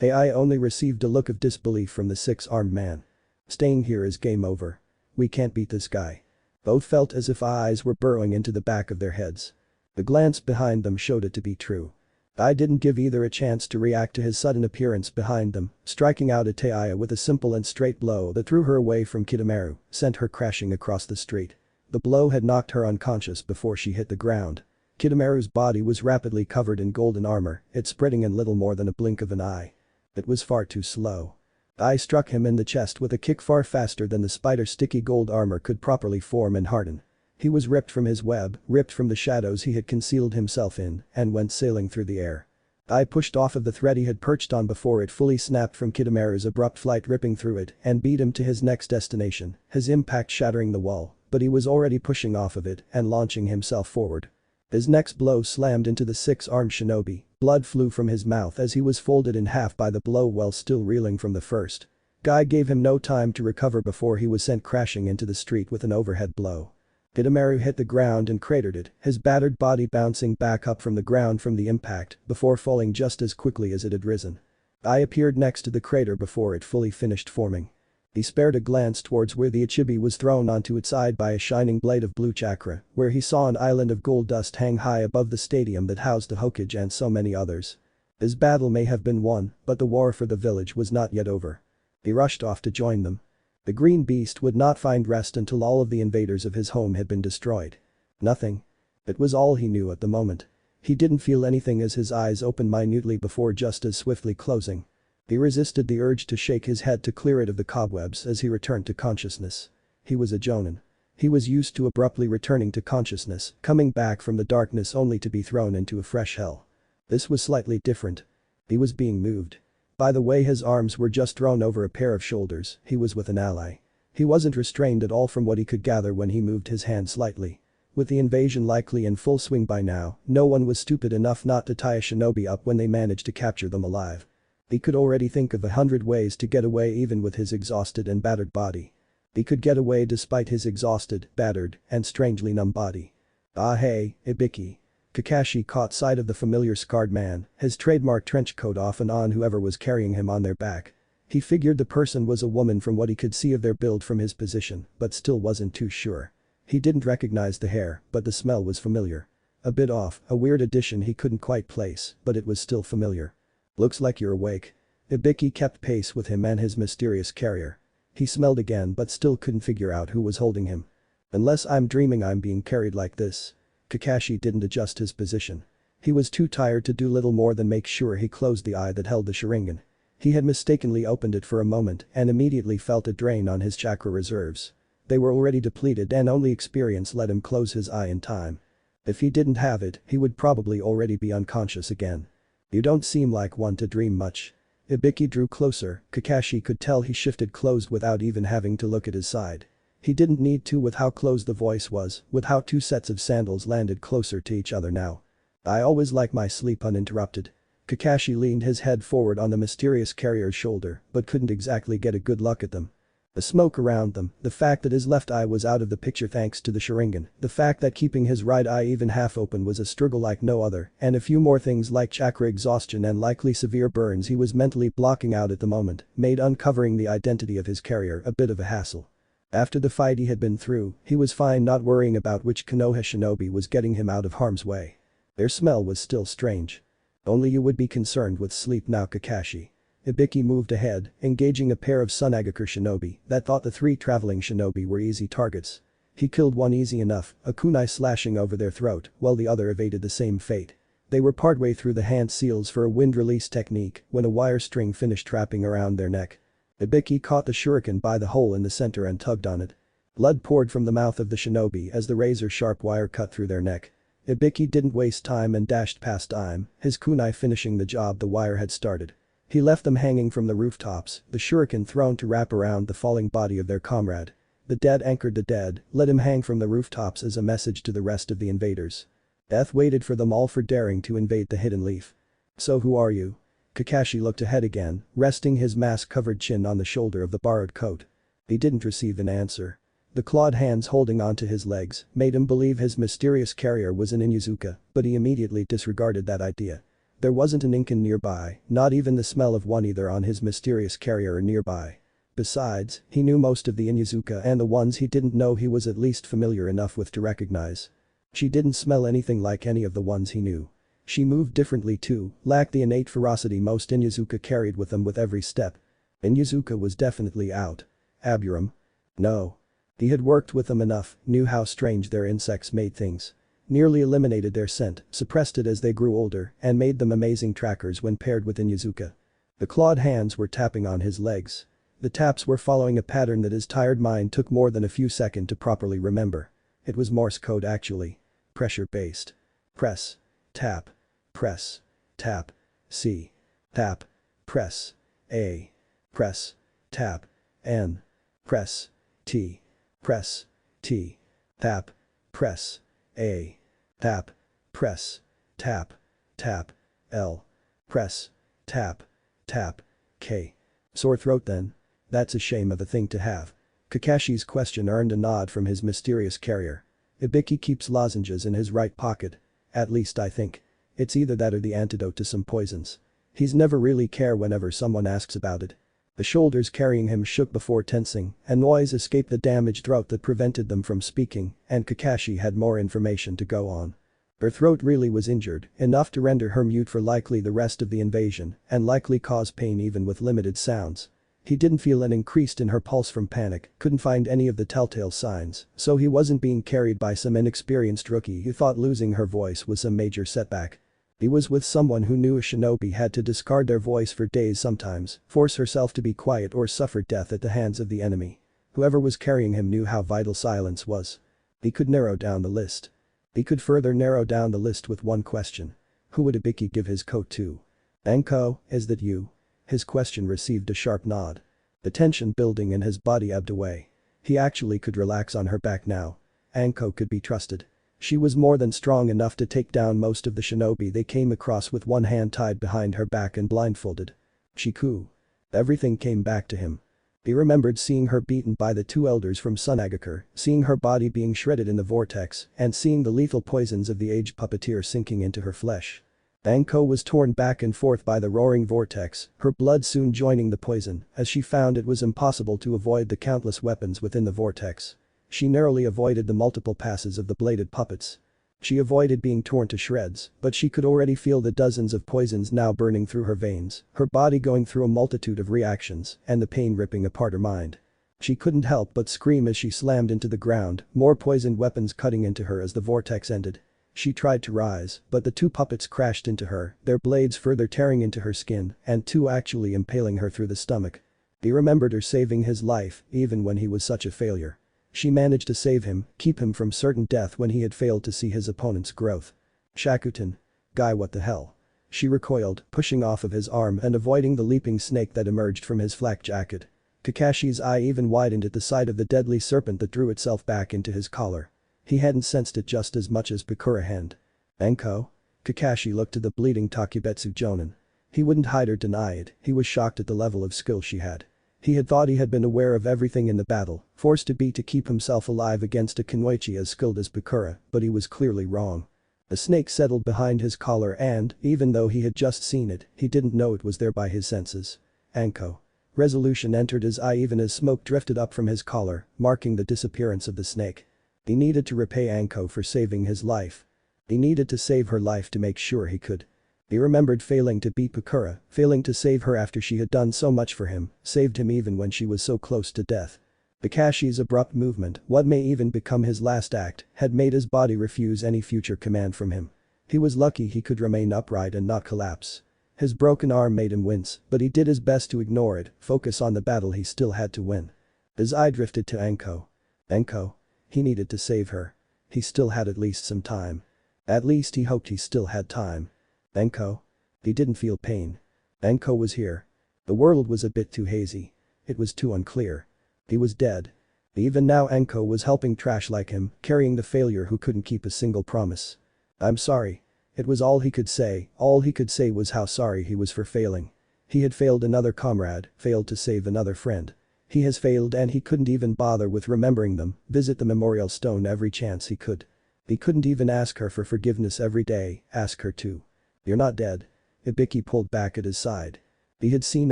AI only received a look of disbelief from the 6-armed man. Staying here is game over. We can't beat this guy. Both felt as if eyes were burrowing into the back of their heads. The glance behind them showed it to be true. I didn't give either a chance to react to his sudden appearance behind them, striking out at Taiya with a simple and straight blow that threw her away from Kidomaru, sent her crashing across the street. The blow had knocked her unconscious before she hit the ground. Kidomaru's body was rapidly covered in golden armor, it spreading in little more than a blink of an eye. It was far too slow. I struck him in the chest with a kick far faster than the spider's sticky gold armor could properly form and harden. He was ripped from his web, ripped from the shadows he had concealed himself in, and went sailing through the air. I pushed off of the thread he had perched on before it fully snapped from Kidomaru's abrupt flight, ripping through it and beat him to his next destination, his impact shattering the wall, but he was already pushing off of it and launching himself forward. His next blow slammed into the 6-armed shinobi, blood flew from his mouth as he was folded in half by the blow while still reeling from the first. Guy gave him no time to recover before he was sent crashing into the street with an overhead blow. Hidemaru hit the ground and cratered it, his battered body bouncing back up from the ground from the impact before falling just as quickly as it had risen. I appeared next to the crater before it fully finished forming. He spared a glance towards where the Ichibi was thrown onto its side by a shining blade of blue chakra, where he saw an island of gold dust hang high above the stadium that housed the Hokage and so many others. His battle may have been won, but the war for the village was not yet over. He rushed off to join them. The green beast would not find rest until all of the invaders of his home had been destroyed. Nothing. It was all he knew at the moment. He didn't feel anything as his eyes opened minutely before just as swiftly closing. He resisted the urge to shake his head to clear it of the cobwebs as he returned to consciousness. He was a jonin. He was used to abruptly returning to consciousness, coming back from the darkness only to be thrown into a fresh hell. This was slightly different. He was being moved. By the way his arms were just thrown over a pair of shoulders, he was with an ally. He wasn't restrained at all from what he could gather when he moved his hand slightly. With the invasion likely in full swing by now, no one was stupid enough not to tie a shinobi up when they managed to capture them alive. He could already think of 100 ways to get away even with his exhausted and battered body. He could get away despite his exhausted, battered, and strangely numb body. Ah hey, Ibiki. Kakashi caught sight of the familiar scarred man, his trademark trench coat off and on whoever was carrying him on their back. He figured the person was a woman from what he could see of their build from his position, but still wasn't too sure. He didn't recognize the hair, but the smell was familiar. A bit off, a weird addition he couldn't quite place, but it was still familiar. Looks like you're awake. Ibiki kept pace with him and his mysterious carrier. He smelled again but still couldn't figure out who was holding him. Unless I'm dreaming I'm being carried like this. Kakashi didn't adjust his position. He was too tired to do little more than make sure he closed the eye that held the sharingan. He had mistakenly opened it for a moment and immediately felt a drain on his chakra reserves. They were already depleted and only experience let him close his eye in time. If he didn't have it, he would probably already be unconscious again. You don't seem like one to dream much. Ibiki drew closer, Kakashi could tell he shifted close without even having to look at his side. He didn't need to with how close the voice was, with how two sets of sandals landed closer to each other now. I always like my sleep uninterrupted. Kakashi leaned his head forward on the mysterious carrier's shoulder, but couldn't exactly get a good look at them. The smoke around them, the fact that his left eye was out of the picture thanks to the sharingan, the fact that keeping his right eye even half open was a struggle like no other, and a few more things like chakra exhaustion and likely severe burns he was mentally blocking out at the moment, made uncovering the identity of his carrier a bit of a hassle. After the fight he had been through, he was fine not worrying about which Konoha shinobi was getting him out of harm's way. Their smell was still strange. Only you would be concerned with sleep now, Kakashi. Ibiki moved ahead, engaging a pair of Sunagaku shinobi that thought the three traveling shinobi were easy targets. He killed one easy enough, a kunai slashing over their throat, while the other evaded the same fate. They were partway through the hand seals for a wind release technique when a wire string finished wrapping around their neck. Ibiki caught the shuriken by the hole in the center and tugged on it. Blood poured from the mouth of the shinobi as the razor-sharp wire cut through their neck. Ibiki didn't waste time and dashed past time, his kunai finishing the job the wire had started. He left them hanging from the rooftops, the shuriken thrown to wrap around the falling body of their comrade. The dead anchored the dead, let him hang from the rooftops as a message to the rest of the invaders. Death waited for them all for daring to invade the hidden leaf. So who are you? Kakashi looked ahead again, resting his mask-covered chin on the shoulder of the borrowed coat. He didn't receive an answer. The clawed hands holding onto his legs made him believe his mysterious carrier was an Inuzuka, but he immediately disregarded that idea. There wasn't an Incan nearby, not even the smell of one either on his mysterious carrier or nearby. Besides, he knew most of the Inuzuka and the ones he didn't know he was at least familiar enough with to recognize. She didn't smell anything like any of the ones he knew. She moved differently too, lacked the innate ferocity most Inuzuka carried with them with every step. Inuzuka was definitely out. Aburum? No. He had worked with them enough, knew how strange their insects made things. Nearly eliminated their scent, suppressed it as they grew older, and made them amazing trackers when paired with Inuzuka. The clawed hands were tapping on his legs. The taps were following a pattern that his tired mind took more than a few seconds to properly remember. It was Morse code actually. Pressure-based. Press. Tap. Press. Tap. C. Tap. Press. A. Press. Tap. N. Press. T. Press. T. Tap. Press. A. Tap. Press. Tap. Tap. L. Press. Tap. Tap. K. Sore throat then? That's a shame of a thing to have. Kakashi's question earned a nod from his mysterious carrier. Ibiki keeps lozenges in his right pocket. At least I think. It's either that or the antidote to some poisons. He's never really care whenever someone asks about it. The shoulders carrying him shook before tensing, and noise escaped the damaged throat that prevented them from speaking, and Kakashi had more information to go on. Her throat really was injured, enough to render her mute for likely the rest of the invasion, and likely cause pain even with limited sounds. He didn't feel an increase in her pulse from panic, couldn't find any of the telltale signs, so he wasn't being carried by some inexperienced rookie who thought losing her voice was some major setback. He was with someone who knew a shinobi had to discard their voice for days sometimes, force herself to be quiet or suffer death at the hands of the enemy. Whoever was carrying him knew how vital silence was. He could narrow down the list. He could further narrow down the list with one question. Who would Ibiki give his coat to? Anko, is that you? His question received a sharp nod. The tension building in his body ebbed away. He actually could relax on her back now. Anko could be trusted. She was more than strong enough to take down most of the shinobi they came across with one hand tied behind her back and blindfolded. Chiku. Everything came back to him. He remembered seeing her beaten by the two elders from Sunagakure, seeing her body being shredded in the vortex, and seeing the lethal poisons of the aged puppeteer sinking into her flesh. Anko was torn back and forth by the roaring vortex, her blood soon joining the poison, as she found it was impossible to avoid the countless weapons within the vortex. She narrowly avoided the multiple passes of the bladed puppets. She avoided being torn to shreds, but she could already feel the dozens of poisons now burning through her veins, her body going through a multitude of reactions, and the pain ripping apart her mind. She couldn't help but scream as she slammed into the ground, more poisoned weapons cutting into her as the vortex ended. She tried to rise, but the two puppets crashed into her, their blades further tearing into her skin, and two actually impaling her through the stomach. He remembered her saving his life, even when he was such a failure. She managed to save him, keep him from certain death when he had failed to see his opponent's growth. Shakutan. Guy, what the hell? She recoiled, pushing off of his arm and avoiding the leaping snake that emerged from his flak jacket. Kakashi's eye even widened at the sight of the deadly serpent that drew itself back into his collar. He hadn't sensed it just as much as Bakura had. Anko? Kakashi looked to the bleeding Takebetsu Jonin. He wouldn't hide or deny it, he was shocked at the level of skill she had. He had thought he had been aware of everything in the battle, forced to be to keep himself alive against a kunoichi as skilled as Bakura, but he was clearly wrong. The snake settled behind his collar and, even though he had just seen it, he didn't know it was there by his senses. Anko. Resolution entered his eye even as smoke drifted up from his collar, marking the disappearance of the snake. He needed to repay Anko for saving his life. He needed to save her life to make sure he could. He remembered failing to beat Bakura, failing to save her after she had done so much for him, saved him even when she was so close to death. Kakashi's abrupt movement, what may even become his last act, had made his body refuse any future command from him. He was lucky he could remain upright and not collapse. His broken arm made him wince, but he did his best to ignore it, focus on the battle he still had to win. His eye drifted to Anko. Anko? He needed to save her. He still had at least some time. At least he hoped he still had time. Anko? He didn't feel pain. Anko was here. The world was a bit too hazy. It was too unclear. He was dead. Even now Anko was helping trash like him, carrying the failure who couldn't keep a single promise. I'm sorry. It was all he could say, all he could say was how sorry he was for failing. He had failed another comrade, failed to save another friend. He has failed and he couldn't even bother with remembering them, visit the memorial stone every chance he could. He couldn't even ask her for forgiveness every day, ask her to. You're not dead. Ibiki pulled back at his side. He had seen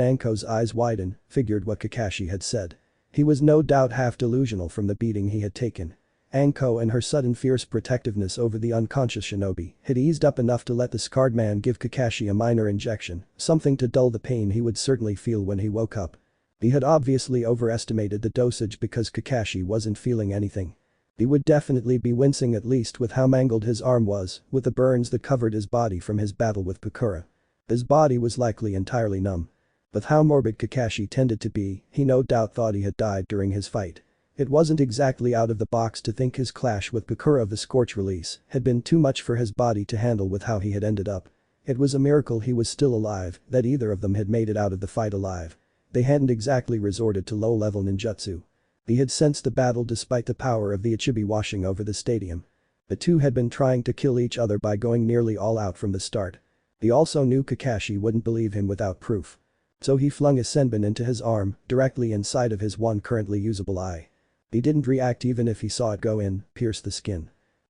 Anko's eyes widen, figured what Kakashi had said. He was no doubt half delusional from the beating he had taken. Anko and her sudden fierce protectiveness over the unconscious shinobi had eased up enough to let the scarred man give Kakashi a minor injection, something to dull the pain he would certainly feel when he woke up. He had obviously overestimated the dosage because Kakashi wasn't feeling anything. He would definitely be wincing at least with how mangled his arm was, with the burns that covered his body from his battle with Bakura. His body was likely entirely numb. With how morbid Kakashi tended to be, he no doubt thought he had died during his fight. It wasn't exactly out of the box to think his clash with Bakura of the Scorch release had been too much for his body to handle with how he had ended up. It was a miracle he was still alive, that either of them had made it out of the fight alive. They hadn't exactly resorted to low-level ninjutsu. He had sensed the battle despite the power of the Ichibi washing over the stadium. The two had been trying to kill each other by going nearly all out from the start. He also knew Kakashi wouldn't believe him without proof. So he flung a senbon into his arm, directly inside of his one currently usable eye. He didn't react even if he saw it go in, pierce the skin.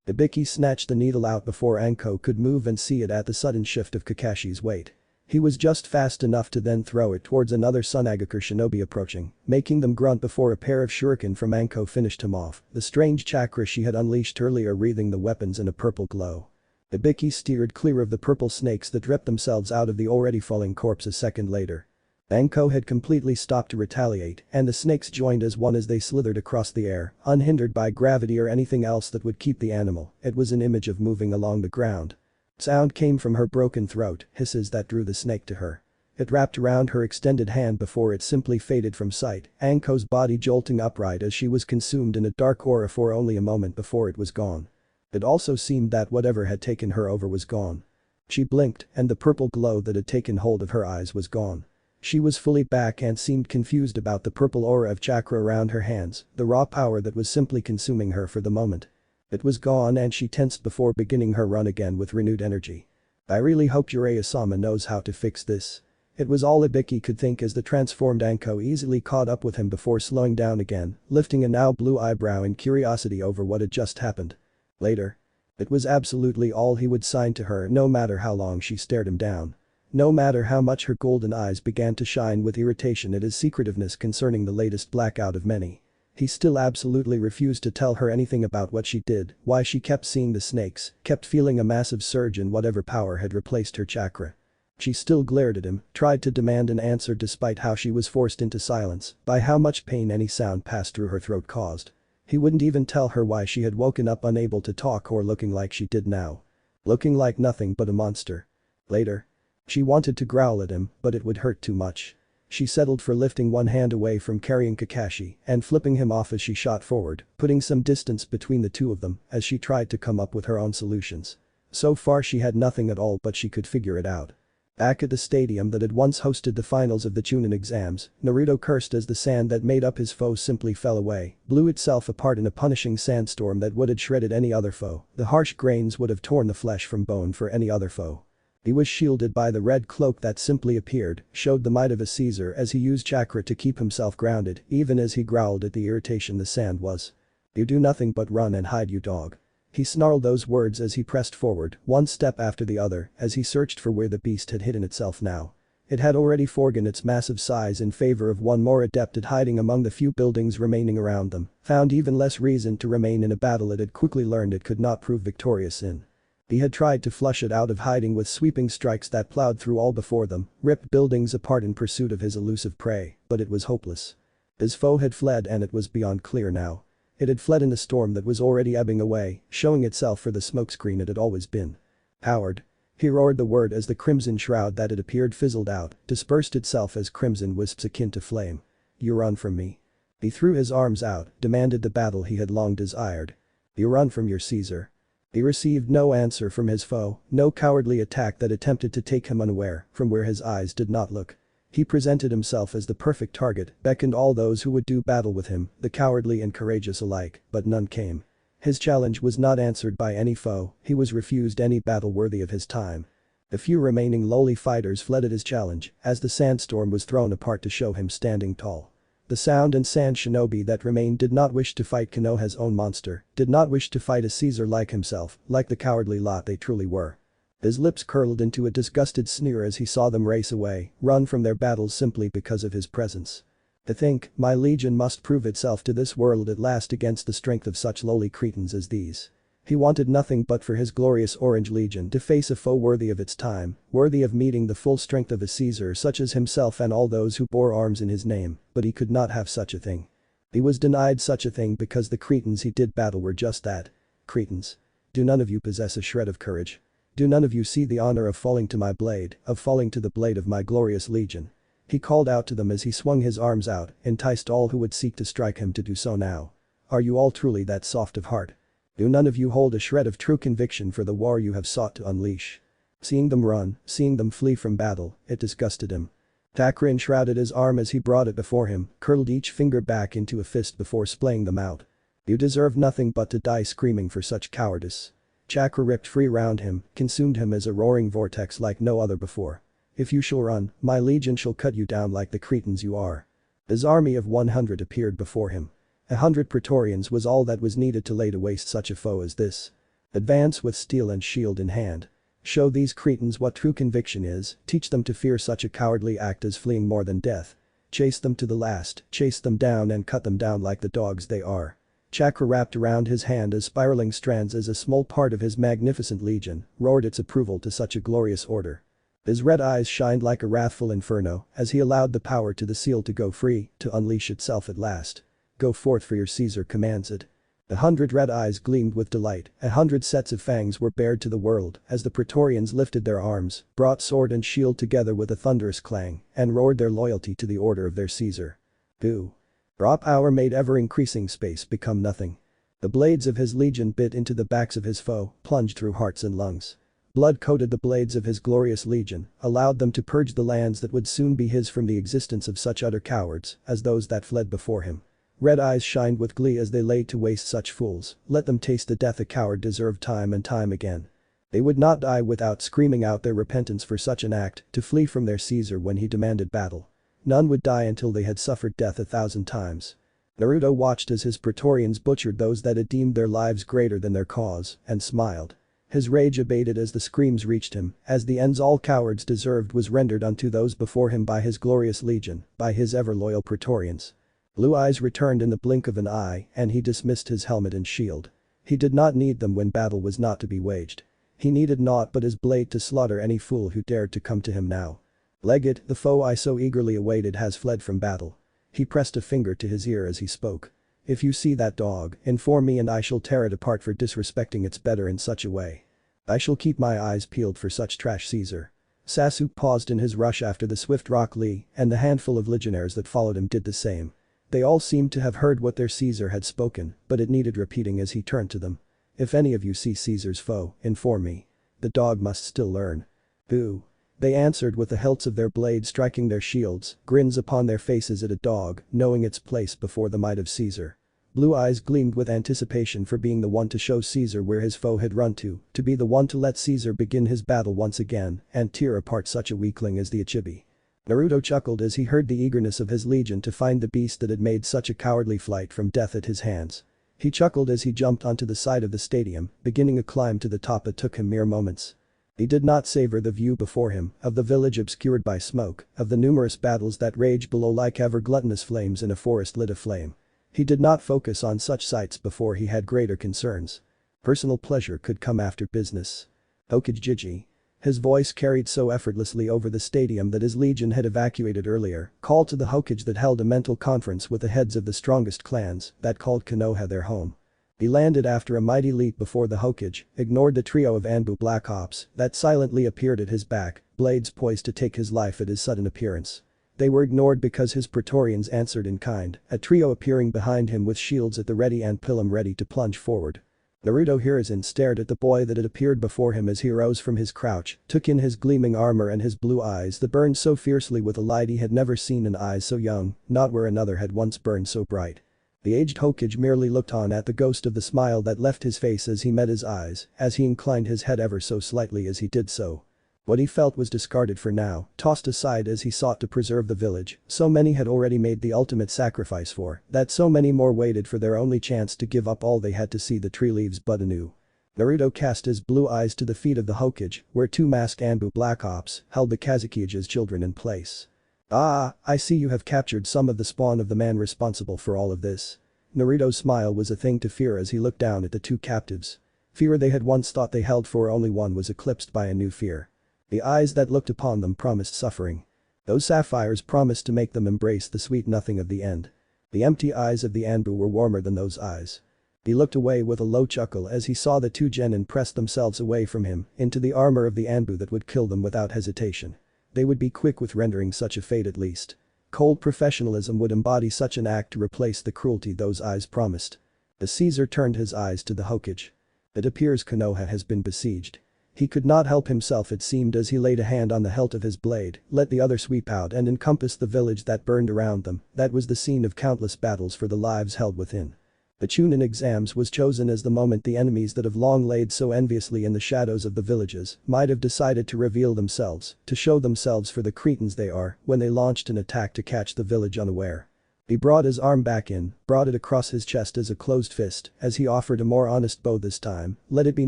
Ibiki snatched the needle out before Anko could move and see it at the sudden shift of Kakashi's weight. He was just fast enough to then throw it towards another Sunagakure shinobi approaching, making them grunt before a pair of shuriken from Anko finished him off, the strange chakra she had unleashed earlier wreathing the weapons in a purple glow. Ibiki steered clear of the purple snakes that ripped themselves out of the already falling corpse a second later. Anko had completely stopped to retaliate, and the snakes joined as one as they slithered across the air, unhindered by gravity or anything else that would keep the animal. It was an image of moving along the ground. Sound came from her broken throat, hisses that drew the snake to her. It wrapped around her extended hand before it simply faded from sight, Anko's body jolting upright as she was consumed in a dark aura for only a moment before it was gone. It also seemed that whatever had taken her over was gone. She blinked, and the purple glow that had taken hold of her eyes was gone. She was fully back and seemed confused about the purple aura of chakra around her hands, the raw power that was simply consuming her for the moment. It was gone and she tensed before beginning her run again with renewed energy. I really hope Jiraiya-sama knows how to fix this. It was all Ibiki could think as the transformed Anko easily caught up with him before slowing down again, lifting a now blue eyebrow in curiosity over what had just happened. Later. It was absolutely all he would sign to her no matter how long she stared him down. No matter how much her golden eyes began to shine with irritation at his secretiveness concerning the latest blackout of many. He still absolutely refused to tell her anything about what she did, why she kept seeing the snakes, kept feeling a massive surge in whatever power had replaced her chakra. She still glared at him, tried to demand an answer despite how she was forced into silence by how much pain any sound passed through her throat caused. He wouldn't even tell her why she had woken up unable to talk or looking like she did now. Looking like nothing but a monster. Later. She wanted to growl at him, but it would hurt too much. She settled for lifting one hand away from carrying Kakashi and flipping him off as she shot forward, putting some distance between the two of them as she tried to come up with her own solutions. So far she had nothing at all but she could figure it out. Back at the stadium that had once hosted the finals of the Chunin exams, Naruto cursed as the sand that made up his foe simply fell away, blew itself apart in a punishing sandstorm that would have shredded any other foe. The harsh grains would have torn the flesh from bone for any other foe. He was shielded by the red cloak that simply appeared, showed the might of a Caesar as he used chakra to keep himself grounded, even as he growled at the irritation the sand was. You do nothing but run and hide, you dog. He snarled those words as he pressed forward, one step after the other, as he searched for where the beast had hidden itself now. It had already forgone its massive size in favor of one more adept at hiding among the few buildings remaining around them, found even less reason to remain in a battle it had quickly learned it could not prove victorious in. He had tried to flush it out of hiding with sweeping strikes that plowed through all before them, ripped buildings apart in pursuit of his elusive prey, but it was hopeless. His foe had fled and it was beyond clear now. It had fled in the storm that was already ebbing away, showing itself for the smokescreen it had always been. Coward. He roared the word as the crimson shroud that had appeared fizzled out, dispersed itself as crimson wisps akin to flame. You run from me. He threw his arms out, demanded the battle he had long desired. You run from your Caesar. He received no answer from his foe, no cowardly attack that attempted to take him unaware from where his eyes did not look. He presented himself as the perfect target, beckoned all those who would do battle with him, the cowardly and courageous alike, but none came. His challenge was not answered by any foe, he was refused any battle worthy of his time. The few remaining lowly fighters fled at his challenge as the sandstorm was thrown apart to show him standing tall. The sound and sand shinobi that remained did not wish to fight Konoha's own monster, did not wish to fight a Caesar like himself, like the cowardly lot they truly were. His lips curled into a disgusted sneer as he saw them race away, run from their battles simply because of his presence. To think, my legion must prove itself to this world at last against the strength of such lowly cretins as these. He wanted nothing but for his glorious Orange Legion to face a foe worthy of its time, worthy of meeting the full strength of a Caesar such as himself and all those who bore arms in his name, but he could not have such a thing. He was denied such a thing because the cretins he did battle were just that. Cretins. Do none of you possess a shred of courage? Do none of you see the honor of falling to my blade, of falling to the blade of my glorious legion? He called out to them as he swung his arms out, enticed all who would seek to strike him to do so now. Are you all truly that soft of heart? Do none of you hold a shred of true conviction for the war you have sought to unleash? Seeing them run, seeing them flee from battle, it disgusted him. Chakra enshrouded his arm as he brought it before him, curled each finger back into a fist before splaying them out. You deserve nothing but to die screaming for such cowardice. Chakra ripped free round him, consumed him as a roaring vortex like no other before. If you shall run, my legion shall cut you down like the cretins you are. His army of 100 appeared before him. 100 Praetorians was all that was needed to lay to waste such a foe as this. Advance with steel and shield in hand. Show these cretins what true conviction is, teach them to fear such a cowardly act as fleeing more than death. Chase them to the last, chase them down and cut them down like the dogs they are. Chakra wrapped around his hand as spiraling strands as a small part of his magnificent legion roared its approval to such a glorious order. His red eyes shined like a wrathful inferno as he allowed the power to the seal to go free, to unleash itself at last. Go forth for your Caesar commands it. 100 red eyes gleamed with delight, 100 sets of fangs were bared to the world as the Praetorians lifted their arms, brought sword and shield together with a thunderous clang, and roared their loyalty to the order of their Caesar. Boo. Raw power made ever-increasing space become nothing. The blades of his legion bit into the backs of his foe, plunged through hearts and lungs. Blood coated the blades of his glorious legion, allowed them to purge the lands that would soon be his from the existence of such utter cowards as those that fled before him. Red eyes shined with glee as they laid to waste such fools, let them taste the death a coward deserved time and time again. They would not die without screaming out their repentance for such an act, to flee from their Caesar when he demanded battle. None would die until they had suffered death 1,000 times. Naruto watched as his Praetorians butchered those that had deemed their lives greater than their cause, and smiled. His rage abated as the screams reached him, as the ends all cowards deserved was rendered unto those before him by his glorious legion, by his ever-loyal Praetorians. Blue eyes returned in the blink of an eye and he dismissed his helmet and shield. He did not need them when battle was not to be waged. He needed naught but his blade to slaughter any fool who dared to come to him now. Legate, the foe I so eagerly awaited has fled from battle. He pressed a finger to his ear as he spoke. If you see that dog, inform me and I shall tear it apart for disrespecting its better in such a way. I shall keep my eyes peeled for such trash Caesar. Sasuke paused in his rush after the swift Rock Lee and the handful of legionnaires that followed him did the same. They all seemed to have heard what their Caesar had spoken, but it needed repeating as he turned to them. If any of you see Caesar's foe, inform me. The dog must still learn. Boo. They answered with the hilts of their blades striking their shields, grins upon their faces at a dog, knowing its place before the might of Caesar. Blue eyes gleamed with anticipation for being the one to show Caesar where his foe had run to be the one to let Caesar begin his battle once again and tear apart such a weakling as the Uchiha. Naruto chuckled as he heard the eagerness of his legion to find the beast that had made such a cowardly flight from death at his hands. He chuckled as he jumped onto the side of the stadium, beginning a climb to the top that took him mere moments. He did not savor the view before him of the village obscured by smoke, of the numerous battles that raged below like ever gluttonous flames in a forest lit aflame. He did not focus on such sights before he had greater concerns. Personal pleasure could come after business. Hokage. His voice carried so effortlessly over the stadium that his legion had evacuated earlier, called to the Hokage that held a mental conference with the heads of the strongest clans that called Konoha their home. He landed after a mighty leap before the Hokage, ignored the trio of Anbu Black Ops that silently appeared at his back, blades poised to take his life at his sudden appearance. They were ignored because his Praetorians answered in kind, a trio appearing behind him with shields at the ready and pilum ready to plunge forward. Naruto Hiruzen stared at the boy that had appeared before him as he rose from his crouch, took in his gleaming armor and his blue eyes that burned so fiercely with a light he had never seen in eyes so young, not where another had once burned so bright. The aged Hokage merely looked on at the ghost of the smile that left his face as he met his eyes, as he inclined his head ever so slightly as he did so. What he felt was discarded for now, tossed aside as he sought to preserve the village so many had already made the ultimate sacrifice for, that so many more waited for their only chance to give up all they had to see the tree leaves bud anew. Naruto cast his blue eyes to the feet of the Hokage, where two masked Anbu Black Ops held the Kazukiya's children in place. Ah, I see you have captured some of the spawn of the man responsible for all of this. Naruto's smile was a thing to fear as he looked down at the two captives. Fear they had once thought they held for only one was eclipsed by a new fear. The eyes that looked upon them promised suffering. Those sapphires promised to make them embrace the sweet nothing of the end. The empty eyes of the Anbu were warmer than those eyes. He looked away with a low chuckle as he saw the two genin press themselves away from him into the armor of the Anbu that would kill them without hesitation. They would be quick with rendering such a fate at least. Cold professionalism would embody such an act to replace the cruelty those eyes promised. The Caesar turned his eyes to the Hokage. It appears Konoha has been besieged. He could not help himself it seemed as he laid a hand on the hilt of his blade, let the other sweep out and encompass the village that burned around them, that was the scene of countless battles for the lives held within. The Chunin exams was chosen as the moment the enemies that have long laid so enviously in the shadows of the villages might have decided to reveal themselves, to show themselves for the cretins they are when they launched an attack to catch the village unaware. He brought his arm back in, brought it across his chest as a closed fist, as he offered a more honest bow this time, let it be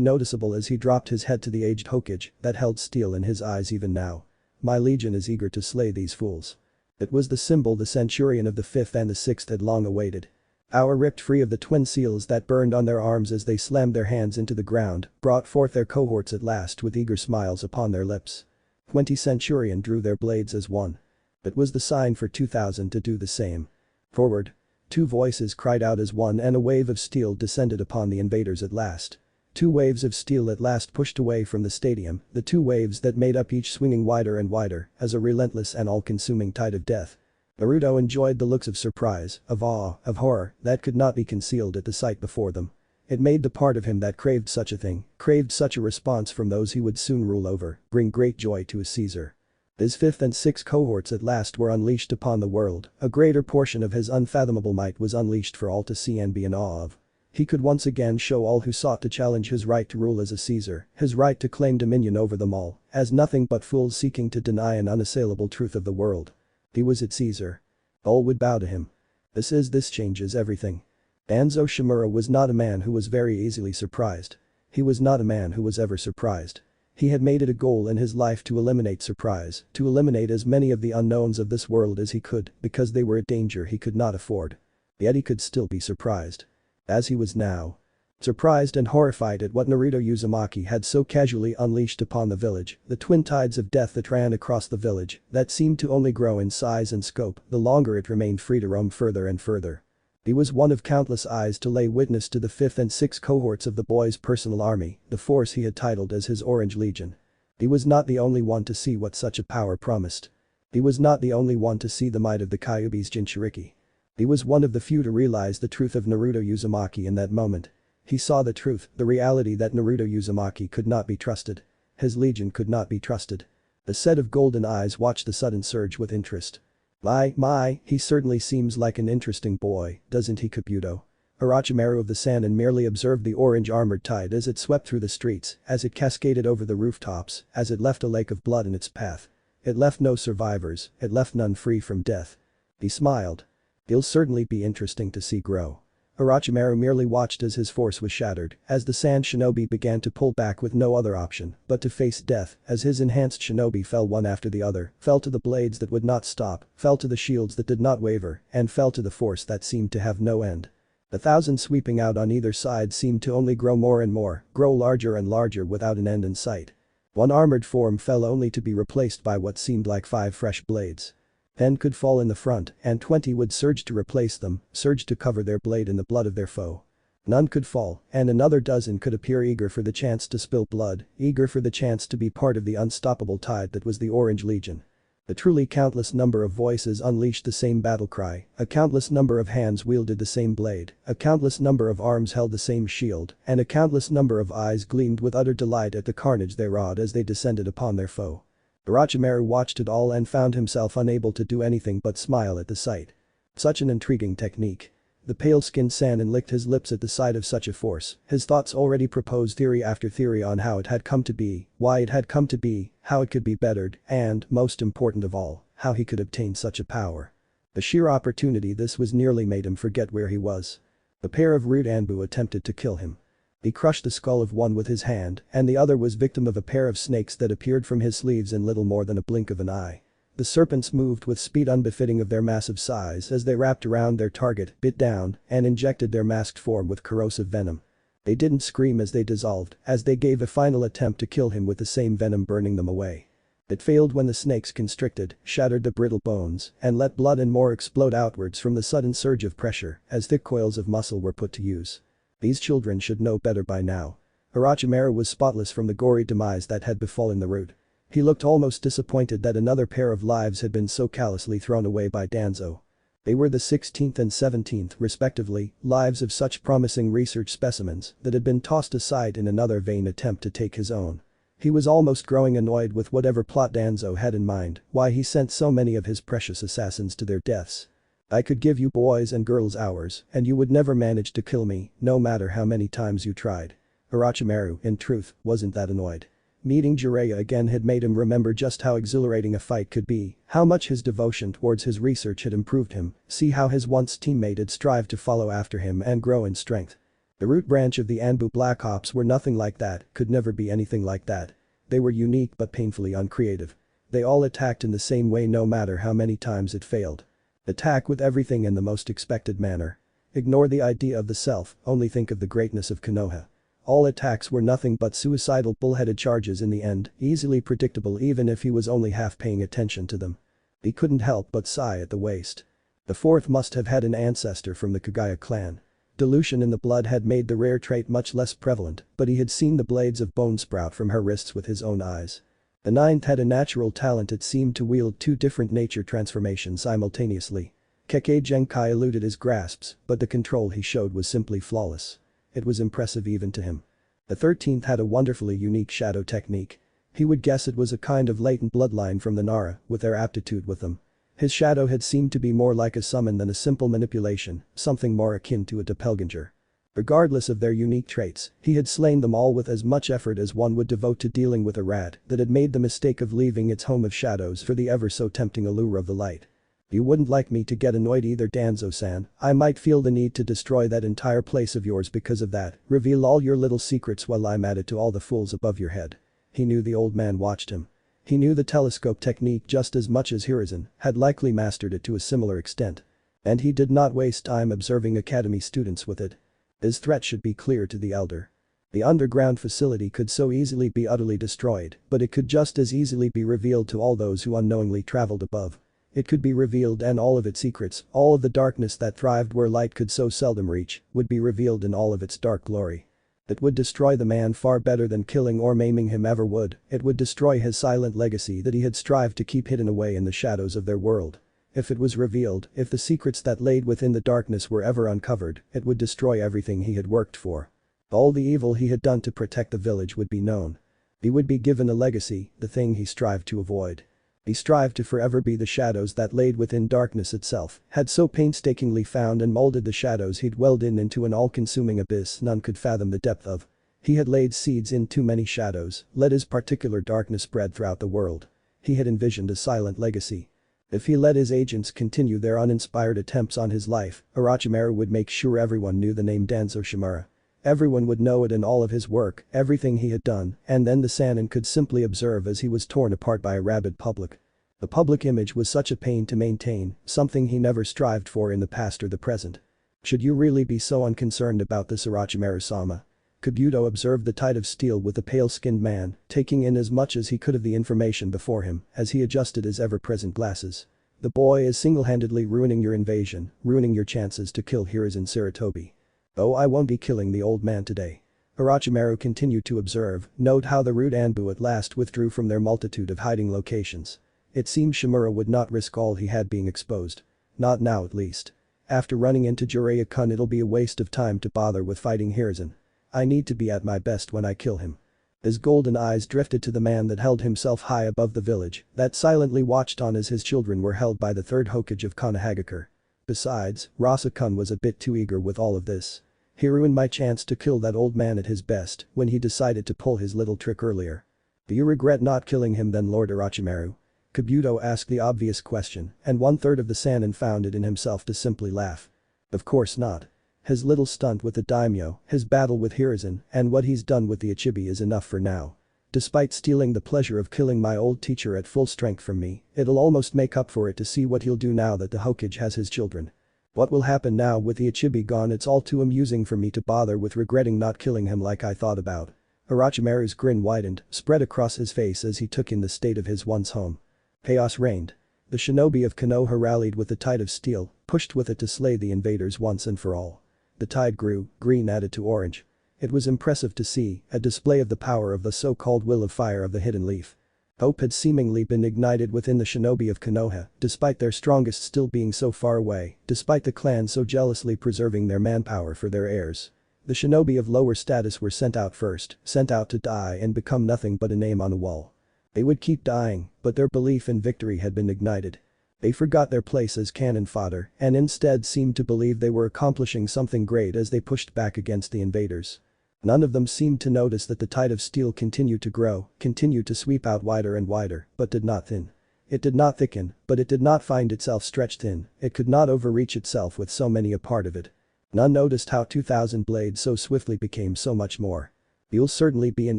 noticeable as he dropped his head to the aged Hokage that held steel in his eyes even now. My legion is eager to slay these fools. It was the symbol the centurion of the 5th and the 6th had long awaited. Our ripped free of the twin seals that burned on their arms as they slammed their hands into the ground, brought forth their cohorts at last with eager smiles upon their lips. 20 centurion drew their blades as one. It was the sign for 2,000 to do the same. Forward. 2 voices cried out as one and a wave of steel descended upon the invaders at last. 2 waves of steel at last pushed away from the stadium, the 2 waves that made up each swinging wider and wider as a relentless and all-consuming tide of death. Naruto enjoyed the looks of surprise, of awe, of horror that could not be concealed at the sight before them. It made the part of him that craved such a thing, craved such a response from those he would soon rule over, bring great joy to his Caesar. His 5th and 6th cohorts at last were unleashed upon the world, a greater portion of his unfathomable might was unleashed for all to see and be in awe of. He could once again show all who sought to challenge his right to rule as a Caesar, his right to claim dominion over them all, as nothing but fools seeking to deny an unassailable truth of the world. He was its Caesar. All would bow to him. This changes everything. Danzo Shimura was not a man who was very easily surprised. He was not a man who was ever surprised. He had made it a goal in his life to eliminate surprise, to eliminate as many of the unknowns of this world as he could, because they were a danger he could not afford. Yet he could still be surprised. As he was now. Surprised and horrified at what Naruto Uzumaki had so casually unleashed upon the village, the twin tides of death that ran across the village, that seemed to only grow in size and scope the longer it remained free to roam further and further. He was one of countless eyes to lay witness to the 5th and 6th cohorts of the boy's personal army, the force he had titled as his Orange Legion. He was not the only one to see what such a power promised. He was not the only one to see the might of the Kyuubi's Jinchuriki. He was one of the few to realize the truth of Naruto Uzumaki in that moment. He saw the truth, the reality that Naruto Uzumaki could not be trusted. His legion could not be trusted. The set of golden eyes watched the sudden surge with interest. My, he certainly seems like an interesting boy, doesn't he, Kabuto? Orochimaru of the Sannin merely observed the orange armored tide as it swept through the streets, as it cascaded over the rooftops, as it left a lake of blood in its path. It left no survivors, it left none free from death. He smiled. He'll certainly be interesting to see grow. Orochimaru merely watched as his force was shattered, as the sand shinobi began to pull back with no other option but to face death, as his enhanced shinobi fell one after the other, fell to the blades that would not stop, fell to the shields that did not waver, and fell to the force that seemed to have no end. The 1,000 sweeping out on either side seemed to only grow more and more, grow larger and larger without an end in sight. One armored form fell only to be replaced by what seemed like 5 fresh blades. 10 could fall in the front, and 20 would surge to replace them, surge to cover their blade in the blood of their foe. None could fall, and another dozen could appear eager for the chance to spill blood, eager for the chance to be part of the unstoppable tide that was the Orange Legion. The truly countless number of voices unleashed the same battle cry, a countless number of hands wielded the same blade, a countless number of arms held the same shield, and a countless number of eyes gleamed with utter delight at the carnage they wrought as they descended upon their foe. Orochimaru watched it all and found himself unable to do anything but smile at the sight. Such an intriguing technique. The pale-skinned Sannin licked his lips at the sight of such a force, his thoughts already proposed theory after theory on how it had come to be, why it had come to be, how it could be bettered, and, most important of all, how he could obtain such a power. The sheer opportunity this was nearly made him forget where he was. A pair of rude Anbu attempted to kill him. He crushed the skull of one with his hand, and the other was victim of a pair of snakes that appeared from his sleeves in little more than a blink of an eye. The serpents moved with speed unbefitting of their massive size as they wrapped around their target, bit down, and injected their masked form with corrosive venom. They didn't scream as they dissolved, as they gave a final attempt to kill him with the same venom burning them away. It failed when the snakes constricted, shattered the brittle bones, and let blood and more explode outwards from the sudden surge of pressure as thick coils of muscle were put to use. These children should know better by now. Orochimaru was spotless from the gory demise that had befallen the root. He looked almost disappointed that another pair of lives had been so callously thrown away by Danzo. They were the 16th and 17th, respectively, lives of such promising research specimens that had been tossed aside in another vain attempt to take his own. He was almost growing annoyed with whatever plot Danzo had in mind, why he sent so many of his precious assassins to their deaths. I could give you boys and girls hours, and you would never manage to kill me, no matter how many times you tried. Orochimaru, in truth, wasn't that annoyed. Meeting Jiraiya again had made him remember just how exhilarating a fight could be, how much his devotion towards his research had improved him, see how his once teammate had strived to follow after him and grow in strength. The root branch of the Anbu Black Ops were nothing like that, could never be anything like that. They were unique but painfully uncreative. They all attacked in the same way no matter how many times it failed. Attack with everything in the most expected manner. Ignore the idea of the self, only think of the greatness of Konoha. All attacks were nothing but suicidal bullheaded charges in the end, easily predictable even if he was only half paying attention to them. He couldn't help but sigh at the waste. The fourth must have had an ancestor from the Kagaya clan. Dilution in the blood had made the rare trait much less prevalent, but he had seen the blades of bone sprout from her wrists with his own eyes. The ninth had a natural talent it seemed to wield two different nature transformations simultaneously. Kekkei Genkai eluded his grasps, but the control he showed was simply flawless. It was impressive even to him. The 13th had a wonderfully unique shadow technique. He would guess it was a kind of latent bloodline from the Nara, with their aptitude with them. His shadow had seemed to be more like a summon than a simple manipulation, something more akin to a doppelganger. Regardless of their unique traits, he had slain them all with as much effort as one would devote to dealing with a rat that had made the mistake of leaving its home of shadows for the ever so tempting allure of the light. You wouldn't like me to get annoyed either, Danzo-san. I might feel the need to destroy that entire place of yours because of that. Reveal all your little secrets while I'm at it to all the fools above your head. He knew the old man watched him. He knew the telescope technique just as much as Hiruzen, had likely mastered it to a similar extent. And he did not waste time observing academy students with it. His threat should be clear to the elder. The underground facility could so easily be utterly destroyed, but it could just as easily be revealed to all those who unknowingly traveled above. It could be revealed and all of its secrets, all of the darkness that thrived where light could so seldom reach, would be revealed in all of its dark glory. It would destroy the man far better than killing or maiming him ever would. It would destroy his silent legacy that he had strived to keep hidden away in the shadows of their world. If it was revealed, if the secrets that laid within the darkness were ever uncovered, it would destroy everything he had worked for. All the evil he had done to protect the village would be known. He would be given a legacy, the thing he strived to avoid. He strived to forever be the shadows that laid within darkness itself, had so painstakingly found and molded the shadows he'd dwelled in into an all-consuming abyss none could fathom the depth of. He had laid seeds in too many shadows, let his particular darkness spread throughout the world. He had envisioned a silent legacy. If he let his agents continue their uninspired attempts on his life, Orochimaru would make sure everyone knew the name Danzo Shimura. Everyone would know it in all of his work, everything he had done, and then the Sannin could simply observe as he was torn apart by a rabid public. The public image was such a pain to maintain, something he never strived for in the past or the present. Should you really be so unconcerned about this, Orochimaru-sama? Kabuto observed the tide of steel with the pale-skinned man, taking in as much as he could of the information before him as he adjusted his ever-present glasses. The boy is single-handedly ruining your invasion, ruining your chances to kill Hiruzen Sarutobi. Oh, I won't be killing the old man today. Orochimaru continued to observe, note how the rude Anbu at last withdrew from their multitude of hiding locations. It seemed Shimura would not risk all he had being exposed. Not now at least. After running into Jiraiya-kun, it'll be a waste of time to bother with fighting Hiruzen. I need to be at my best when I kill him. His golden eyes drifted to the man that held himself high above the village, that silently watched on as his children were held by the third Hokage of Konohagakure. Besides, Rasa-kun was a bit too eager with all of this. He ruined my chance to kill that old man at his best when he decided to pull his little trick earlier. Do you regret not killing him then, Lord Orochimaru? Kabuto asked the obvious question, and 1/3 of the Sannin found it in himself to simply laugh. Of course not. His little stunt with the daimyo, his battle with Hiruzen, and what he's done with the Ichibi is enough for now. Despite stealing the pleasure of killing my old teacher at full strength from me, it'll almost make up for it to see what he'll do now that the Hokage has his children. What will happen now with the Ichibi gone? It's all too amusing for me to bother with regretting not killing him like I thought about. Orochimaru's grin widened, spread across his face as he took in the state of his once home. Chaos reigned. The shinobi of Konoha rallied with the tide of steel, pushed with it to slay the invaders once and for all. The tide grew, green added to orange. It was impressive to see, a display of the power of the so-called will of fire of the hidden leaf. Hope had seemingly been ignited within the shinobi of Konoha, despite their strongest still being so far away, despite the clan so jealously preserving their manpower for their heirs. The shinobi of lower status were sent out first, sent out to die and become nothing but a name on a wall. They would keep dying, but their belief in victory had been ignited. They forgot their place as cannon fodder and instead seemed to believe they were accomplishing something great as they pushed back against the invaders. None of them seemed to notice that the tide of steel continued to grow, continued to sweep out wider and wider, but did not thin. It did not thicken, but it did not find itself stretched thin, it could not overreach itself with so many a part of it. None noticed how 2,000 blades so swiftly became so much more. You'll certainly be an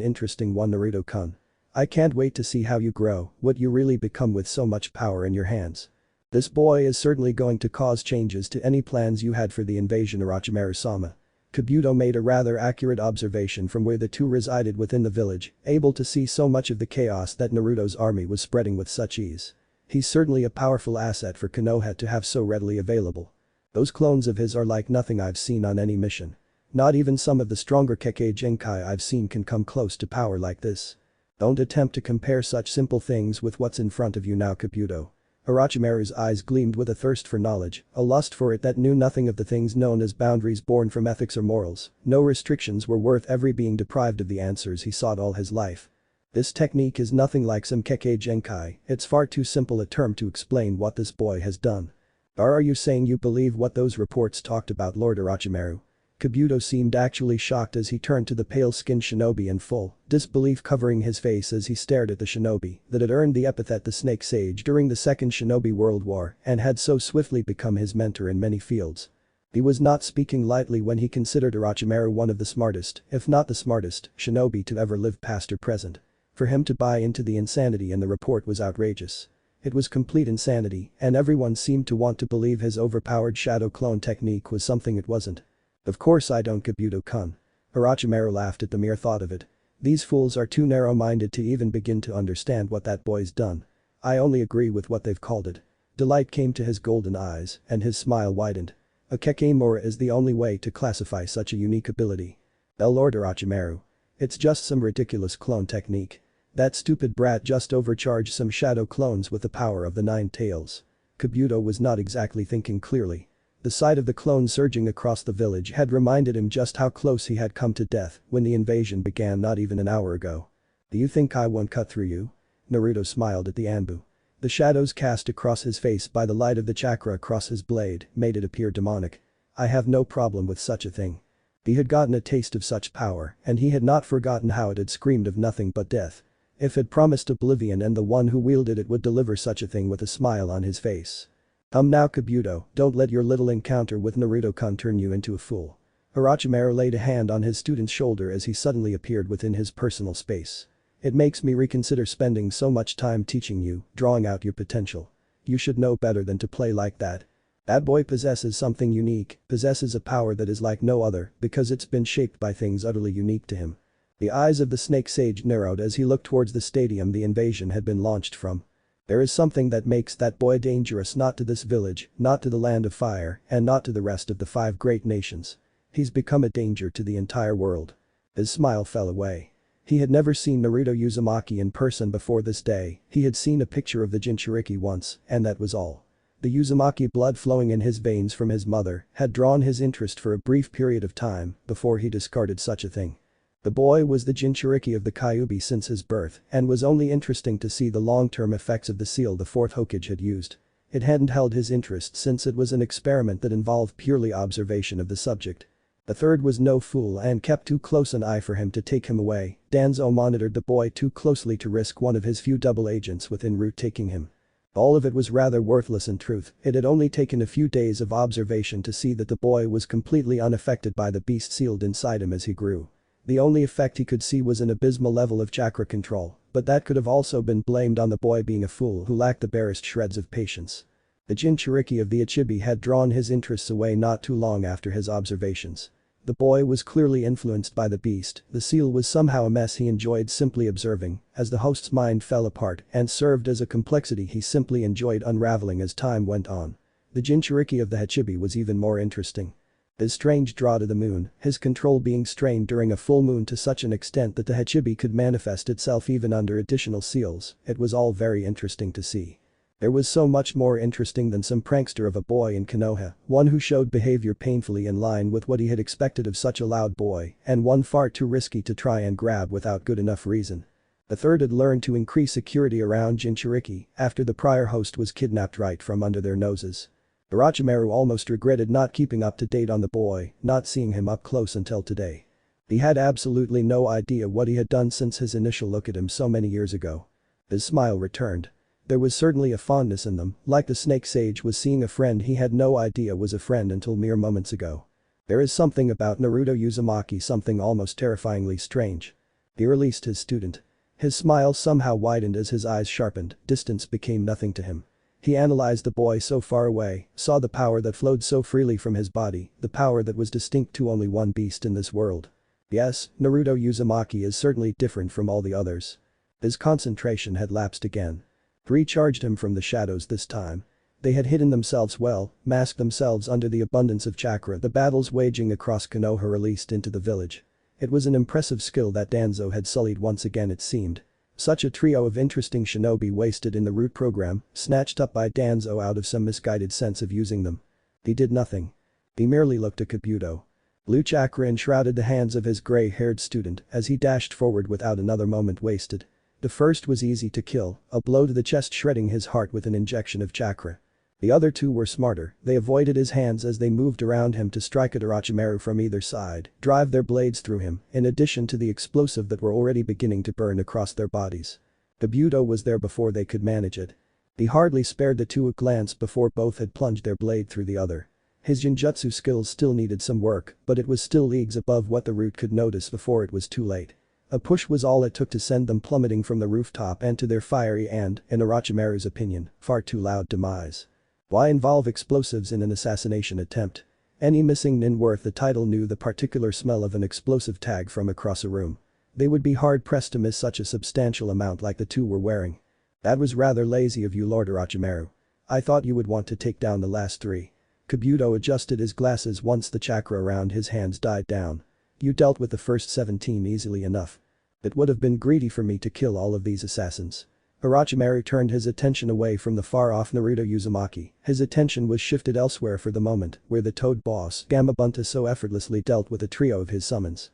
interesting one, Naruto-kun. I can't wait to see how you grow, what you really become with so much power in your hands. This boy is certainly going to cause changes to any plans you had for the invasion, Orochimaru-sama. Kabuto made a rather accurate observation from where the two resided within the village, able to see so much of the chaos that Naruto's army was spreading with such ease. He's certainly a powerful asset for Konoha to have so readily available. Those clones of his are like nothing I've seen on any mission. Not even some of the stronger Kekkei Genkai I've seen can come close to power like this. Don't attempt to compare such simple things with what's in front of you now, Kabuto. Orochimaru's eyes gleamed with a thirst for knowledge, a lust for it that knew nothing of the things known as boundaries born from ethics or morals. No restrictions were worth every being deprived of the answers he sought all his life. This technique is nothing like some Kekkei Genkai, it's far too simple a term to explain what this boy has done. Are you saying you believe what those reports talked about, Lord Orochimaru? Kabuto seemed actually shocked as he turned to the pale-skinned shinobi in full disbelief covering his face as he stared at the shinobi that had earned the epithet the Snake Sage during the Second Shinobi World War and had so swiftly become his mentor in many fields. He was not speaking lightly when he considered Orochimaru one of the smartest, if not the smartest, shinobi to ever live past or present. For him to buy into the insanity in the report was outrageous. It was complete insanity, and everyone seemed to want to believe his overpowered shadow clone technique was something it wasn't. Of course I don't, Kabuto-kun. Orochimaru laughed at the mere thought of it. These fools are too narrow-minded to even begin to understand what that boy's done. I only agree with what they've called it. Delight came to his golden eyes, and his smile widened. A Kekemura is the only way to classify such a unique ability. Lord Orochimaru. It's just some ridiculous clone technique. That stupid brat just overcharged some shadow clones with the power of the 9 tails. Kabuto was not exactly thinking clearly. The sight of the clones surging across the village had reminded him just how close he had come to death when the invasion began not even an hour ago. Do you think I won't cut through you? Naruto smiled at the Anbu. The shadows cast across his face by the light of the chakra across his blade made it appear demonic. I have no problem with such a thing. He had gotten a taste of such power and he had not forgotten how it had screamed of nothing but death. If it promised oblivion and the one who wielded it would deliver such a thing with a smile on his face. Now Kabuto, don't let your little encounter with Naruto-kun turn you into a fool. Orochimaru laid a hand on his student's shoulder as he suddenly appeared within his personal space. It makes me reconsider spending so much time teaching you, drawing out your potential. You should know better than to play like that. That boy possesses something unique, possesses a power that is like no other because it's been shaped by things utterly unique to him. The eyes of the Snake Sage narrowed as he looked towards the stadium the invasion had been launched from. There is something that makes that boy dangerous, not to this village, not to the land of fire, and not to the rest of the 5 great nations. He's become a danger to the entire world. His smile fell away. He had never seen Naruto Uzumaki in person before this day, he had seen a picture of the Jinchuriki once, and that was all. The Uzumaki blood flowing in his veins from his mother had drawn his interest for a brief period of time before he discarded such a thing. The boy was the Jinchuriki of the Kyuubi since his birth and was only interesting to see the long-term effects of the seal the 4th Hokage had used. It hadn't held his interest since it was an experiment that involved purely observation of the subject. The 3rd was no fool and kept too close an eye for him to take him away. Danzo monitored the boy too closely to risk one of his few double agents within route taking him. All of it was rather worthless in truth, it had only taken a few days of observation to see that the boy was completely unaffected by the beast sealed inside him as he grew. The only effect he could see was an abysmal level of chakra control, but that could have also been blamed on the boy being a fool who lacked the barest shreds of patience. The Jinchuriki of the Ichibi had drawn his interests away not too long after his observations. The boy was clearly influenced by the beast, the seal was somehow a mess he enjoyed simply observing, as the host's mind fell apart and served as a complexity he simply enjoyed unraveling as time went on. The Jinchuriki of the Hachibi was even more interesting. His strange draw to the moon, his control being strained during a full moon to such an extent that the Hachibi could manifest itself even under additional seals, it was all very interesting to see. There was so much more interesting than some prankster of a boy in Konoha, one who showed behavior painfully in line with what he had expected of such a loud boy, and one far too risky to try and grab without good enough reason. The 3rd had learned to increase security around Jinchuriki after the prior host was kidnapped right from under their noses. Orochimaru almost regretted not keeping up to date on the boy, not seeing him up close until today. He had absolutely no idea what he had done since his initial look at him so many years ago. His smile returned. There was certainly a fondness in them, like the snake sage was seeing a friend he had no idea was a friend until mere moments ago. There is something about Naruto Uzumaki, something almost terrifyingly strange. He released his student. His smile somehow widened as his eyes sharpened, distance became nothing to him. He analyzed the boy so far away, saw the power that flowed so freely from his body, the power that was distinct to only one beast in this world. Yes, Naruto Uzumaki is certainly different from all the others. His concentration had lapsed again. Recharged him from the shadows this time. They had hidden themselves well, masked themselves under the abundance of chakra the battles waging across Konoha released into the village. It was an impressive skill that Danzo had sullied once again, it seemed. Such a trio of interesting shinobi wasted in the root program, snatched up by Danzo out of some misguided sense of using them. He did nothing. He merely looked at Kabuto. Blue chakra enshrouded the hands of his gray-haired student as he dashed forward without another moment wasted. The first was easy to kill, a blow to the chest shredding his heart with an injection of chakra. The other two were smarter, they avoided his hands as they moved around him to strike at Orochimaru from either side, drive their blades through him, in addition to the explosive that were already beginning to burn across their bodies. Kabuto was there before they could manage it. He hardly spared the two a glance before both had plunged their blade through the other. His genjutsu skills still needed some work, but it was still leagues above what the root could notice before it was too late. A push was all it took to send them plummeting from the rooftop and to their fiery and, in Orochimaru's opinion, far too loud demise. Why involve explosives in an assassination attempt? Any missing nin worth the title knew the particular smell of an explosive tag from across a room. They would be hard-pressed to miss such a substantial amount like the two were wearing. That was rather lazy of you, Lord Orochimaru. I thought you would want to take down the last three. Kabuto adjusted his glasses once the chakra around his hands died down. You dealt with the first 17 easily enough. It would have been greedy for me to kill all of these assassins. Orochimaru turned his attention away from the far-off Naruto Uzumaki. His attention was shifted elsewhere for the moment, where the Toad boss, Gamabunta, so effortlessly dealt with a trio of his summons.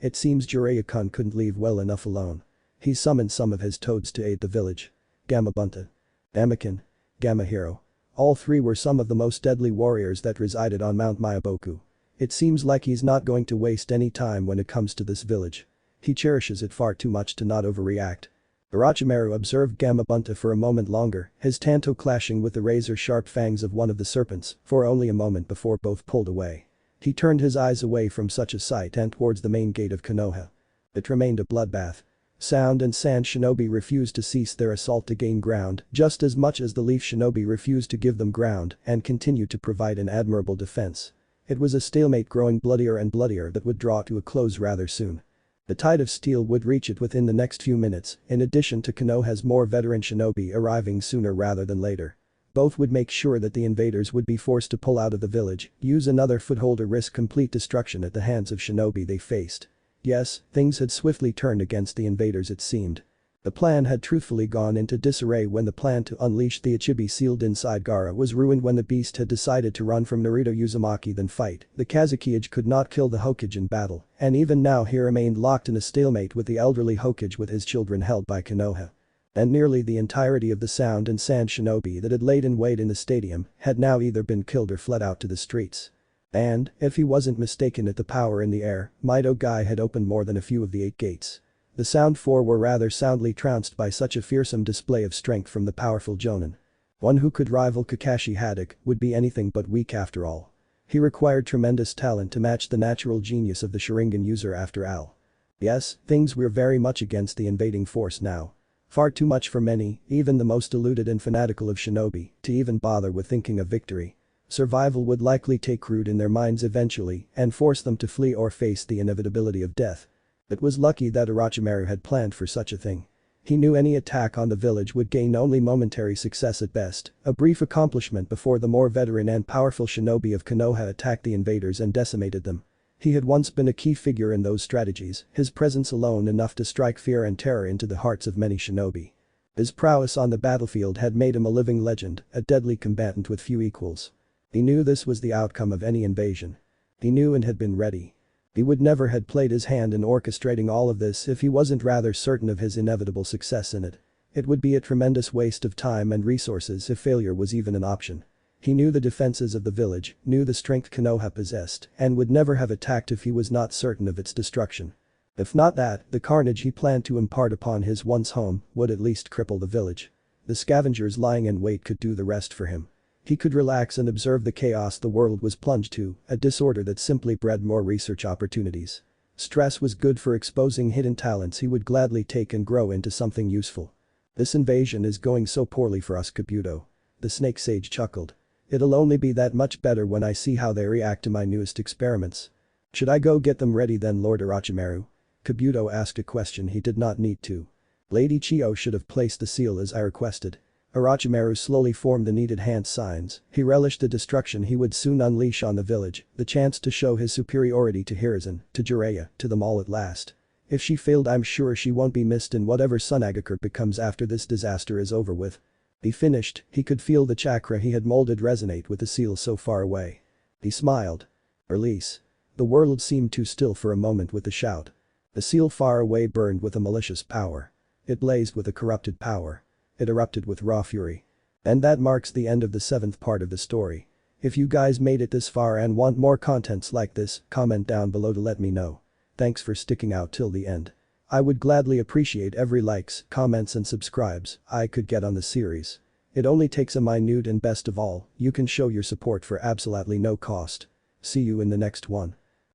It seems Jiraiya-kun couldn't leave well enough alone. He summoned some of his toads to aid the village. Gamabunta. Amakin. Gamahiro. All three were some of the most deadly warriors that resided on Mount Myaboku. It seems like he's not going to waste any time when it comes to this village. He cherishes it far too much to not overreact. Orochimaru observed Gamabunta for a moment longer, his tanto clashing with the razor-sharp fangs of one of the serpents, for only a moment before both pulled away. He turned his eyes away from such a sight and towards the main gate of Konoha. It remained a bloodbath. Sound and Sand shinobi refused to cease their assault to gain ground, just as much as the Leaf shinobi refused to give them ground and continued to provide an admirable defense. It was a stalemate growing bloodier and bloodier that would draw to a close rather soon. The tide of steel would reach it within the next few minutes, in addition to Konoha's more veteran shinobi arriving sooner rather than later. Both would make sure that the invaders would be forced to pull out of the village, use another foothold or risk complete destruction at the hands of shinobi they faced. Yes, things had swiftly turned against the invaders, it seemed. The plan had truthfully gone into disarray when the plan to unleash the Ichibi sealed inside Gaara was ruined when the beast had decided to run from Naruto Uzumaki than fight. The Kazekage could not kill the Hokage in battle, and even now he remained locked in a stalemate with the elderly Hokage with his children held by Konoha. And nearly the entirety of the Sound and Sand shinobi that had laid in wait in the stadium had now either been killed or fled out to the streets. And, if he wasn't mistaken at the power in the air, Mido Gai had opened more than a few of the 8 gates. The Sound Four were rather soundly trounced by such a fearsome display of strength from the powerful Jonin. One who could rival Kakashi Haddock would be anything but weak after all. He required tremendous talent to match the natural genius of the Sharingan user after all. Yes, things were very much against the invading force now. Far too much for many, even the most deluded and fanatical of shinobi, to even bother with thinking of victory. Survival would likely take root in their minds eventually and force them to flee or face the inevitability of death. It was lucky that Orochimaru had planned for such a thing. He knew any attack on the village would gain only momentary success at best, a brief accomplishment before the more veteran and powerful shinobi of Konoha attacked the invaders and decimated them. He had once been a key figure in those strategies, his presence alone enough to strike fear and terror into the hearts of many shinobi. His prowess on the battlefield had made him a living legend, a deadly combatant with few equals. He knew this was the outcome of any invasion. He knew and had been ready. He would never had played his hand in orchestrating all of this if he wasn't rather certain of his inevitable success in it. It would be a tremendous waste of time and resources if failure was even an option. He knew the defenses of the village, knew the strength Konoha possessed, and would never have attacked if he was not certain of its destruction. If not that, the carnage he planned to impart upon his once home would at least cripple the village. The scavengers lying in wait could do the rest for him. He could relax and observe the chaos the world was plunged to, a disorder that simply bred more research opportunities. Stress was good for exposing hidden talents he would gladly take and grow into something useful. This invasion is going so poorly for us, Kabuto. The snake sage chuckled. It'll only be that much better when I see how they react to my newest experiments. Should I go get them ready then, Lord Orochimaru? Kabuto asked a question he did not need to. Lady Chiyo should have placed the seal as I requested. Orochimaru slowly formed the needed hand signs. He relished the destruction he would soon unleash on the village, the chance to show his superiority to Hiruzen, to Jiraiya, to them all at last. If she failed, I'm sure she won't be missed in whatever Sunagakure becomes after this disaster is over with. He finished, he could feel the chakra he had molded resonate with the seal so far away. He smiled. Release. The world seemed too still for a moment with the shout. The seal far away burned with a malicious power. It blazed with a corrupted power. It erupted with raw fury. And that marks the end of the 7th part of the story. If you guys made it this far and want more contents like this, comment down below to let me know. Thanks for sticking out till the end. I would gladly appreciate every likes, comments and subscribes I could get on the series. It only takes a minute, and best of all, you can show your support for absolutely no cost. See you in the next one.